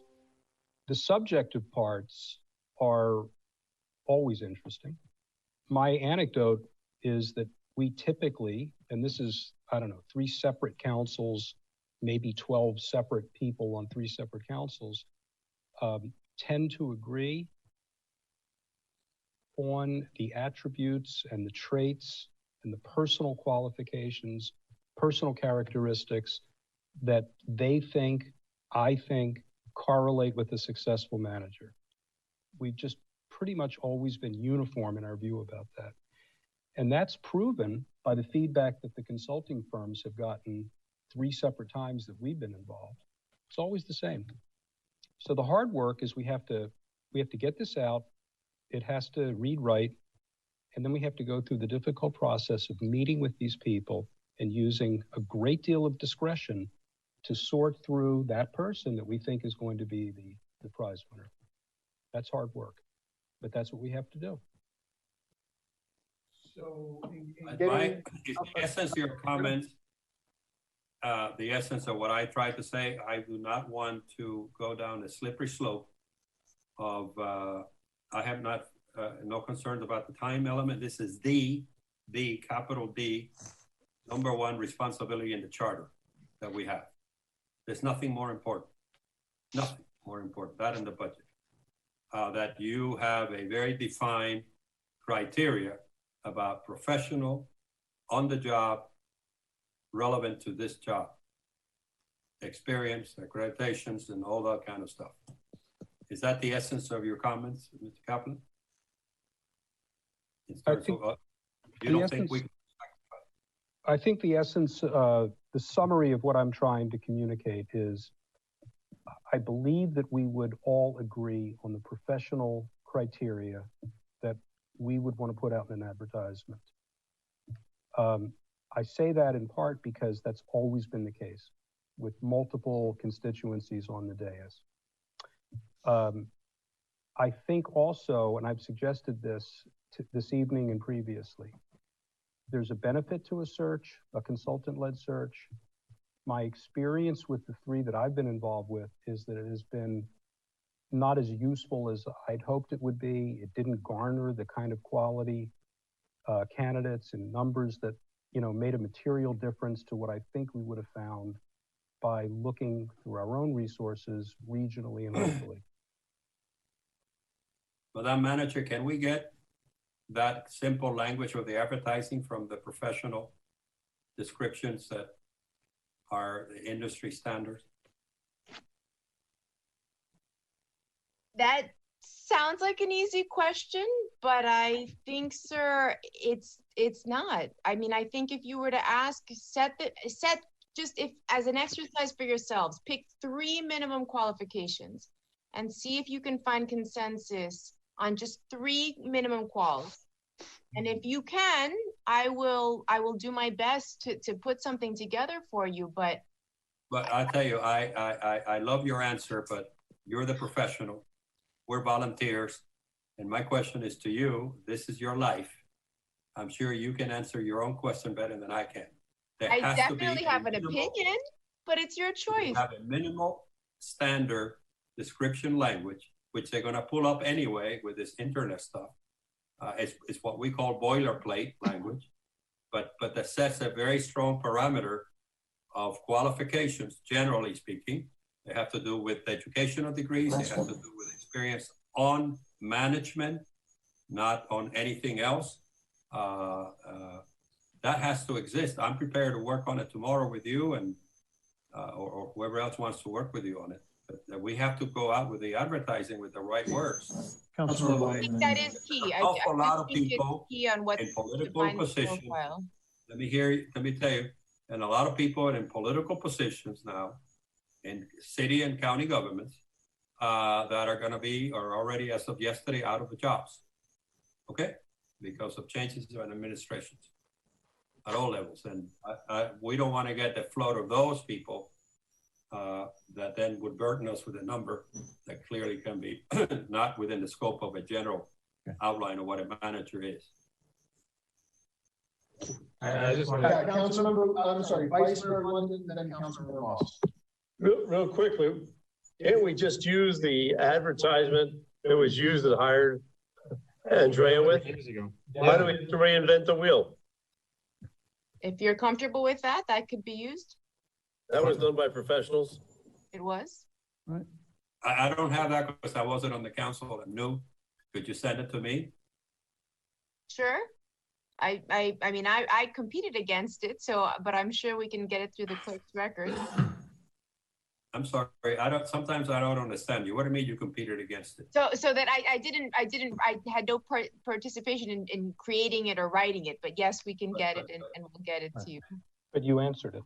The subjective parts are always interesting. My anecdote is that we typically, and this is, 3 separate councils, maybe 12 separate people on 3 separate councils, tend to agree on the attributes and the traits and the personal qualifications, personal characteristics that I think correlate with a successful manager. We've just pretty much always been uniform in our view about that. And that's proven by the feedback that the consulting firms have gotten 3 separate times that we've been involved. It's always the same. So the hard work is we have to get this out. It has to read right. And then we have to go through the difficult process of meeting with these people and using a great deal of discretion to sort through that person that we think is going to be the prize winner. That's hard work, but that's what we have to do. So, the essence of your comments, the essence of what I tried to say, I do not want to go down a slippery slope of, I have no concerns about the time element. This is the capital D, #1 responsibility in the charter that we have. There's nothing more important. Nothing more important, that in the budget. That you have a very defined criteria about professional, on the job, relevant to this job, experience, accreditations, and all that kind of stuff. Is that the essence of your comments, Mr. Kaplan? In terms of, you don't think we? I think the essence, the summary of what I'm trying to communicate is, I believe that we would all agree on the professional criteria that we would want to put out in an advertisement. I say that in part because that's always been the case with multiple constituencies on the dais. I think also, and I've suggested this this evening and previously, there's a benefit to a search, a consultant-led search. My experience with the three that I've been involved with is that it has been not as useful as I'd hoped it would be. It didn't garner the kind of quality candidates and numbers that, made a material difference to what I think we would have found by looking through our own resources regionally and locally. Madam Manager, can we get that simple language of the advertising from the professional descriptions that are the industry standards? That sounds like an easy question, but I think, sir, it's not. I mean, I think if you were to ask, just if as an exercise for yourselves, pick 3 minimum qualifications and see if you can find consensus on just 3 minimum quals. And if you can, I will do my best to put something together for you. But I tell you, I love your answer, but you're the professional. We're volunteers. And my question is to you, this is your life. I'm sure you can answer your own question better than I can. I definitely have an opinion, but it's your choice. You have a minimal standard description language, which they're going to pull up anyway with this internet stuff. It's what we call boilerplate language, but that sets a very strong parameter of qualifications, generally speaking. They have to do with educational degrees. They have to do with experience on management, not on anything else. That has to exist. I'm prepared to work on it tomorrow with you and or whoever else wants to work with you on it. But we have to go out with the advertising with the right words. I think that is key. An awful lot of people key on what in political positions. Let me tell you, and a lot of people in political positions now in city and county governments that are going to be, or already as of yesterday, out of the jobs. Okay? Because of changes in administrations at all levels. And we don't want to get the flood of those people that then would burden us with a number that clearly can be not within the scope of a general outline of what a manager is. Councilmember, I'm sorry, Vice Mayor London, then Councilmember Moss. Real quickly, can't we just use the advertisement that was used and hired Andrea with? Why do we have to reinvent the wheel? If you're comfortable with that, that could be used. That was done by professionals. It was. Right. I don't have that because I wasn't on the council and knew. Could you send it to me? Sure. I mean, I competed against it, so, but I'm sure we can get it through the clerk's record. I'm sorry, sometimes I don't understand you. What do you mean you competed against it? So that I had no participation in creating it or writing it, but yes, we can get it and we'll get it to you. But you answered it.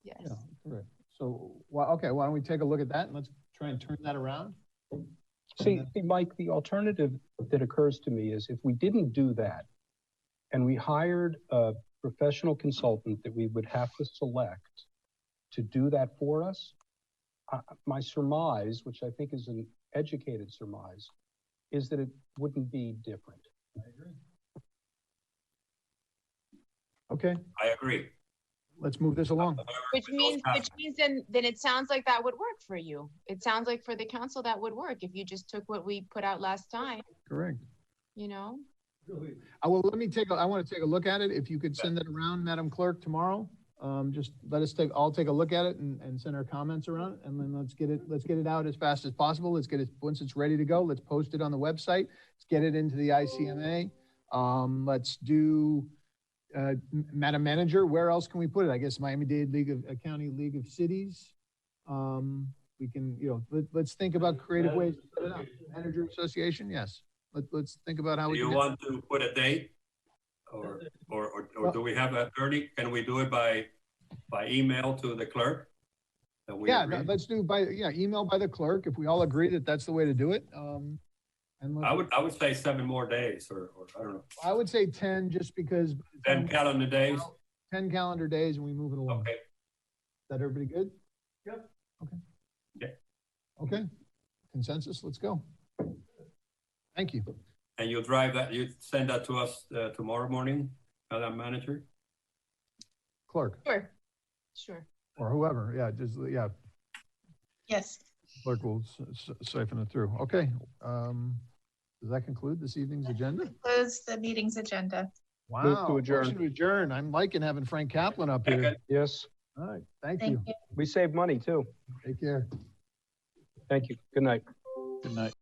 Yes. Yeah, correct. So, okay, why don't we take a look at that and let's try and turn that around? See, Mike, the alternative that occurs to me is if we didn't do that and we hired a professional consultant that we would have to select to do that for us, my surmise, which I think is an educated surmise, is that it wouldn't be different. I agree. Okay. I agree. Let's move this along. Which means then it sounds like that would work for you. It sounds like for the council that would work if you just took what we put out last time. Correct. You know? Well, I want to take a look at it. If you could send it around, Madam Clerk, tomorrow. Just I'll take a look at it and send our comments around, and then let's get it out as fast as possible. Let's get it, once it's ready to go, let's post it on the website. Let's get it into the ICMA. Let's do, Madam Manager, where else can we put it? I guess Miami-Dade League of County League of Cities. We can, let's think about creative ways to put it out. Manager Association, yes. Let's think about how Do we you can. want to put a date? Or do we have an attorney? Can we do it by email to the clerk? Yeah, let's do email by the clerk if we all agree that that's the way to do it. And I would say 7 more days, or I don't know. I would say 10, just because 10 calendar days. 10 calendar days, and we move it along. Okay. Is that everybody good? Yep. Okay. Okay. Okay. Consensus. Let's go. Thank you. And you send that to us tomorrow morning, Madam Manager? Clerk. Sure. Or whoever. Yeah. Yes. Clerk will siphon it through. Okay. Does that conclude this evening's agenda? Close the meeting's agenda. Wow. Move to adjourn. Motion to adjourn. I'm liking having Frank Kaplan up here. Yes. All right. Thank Thank you. you. We save money too. Take care. Thank you. Good night. Good night.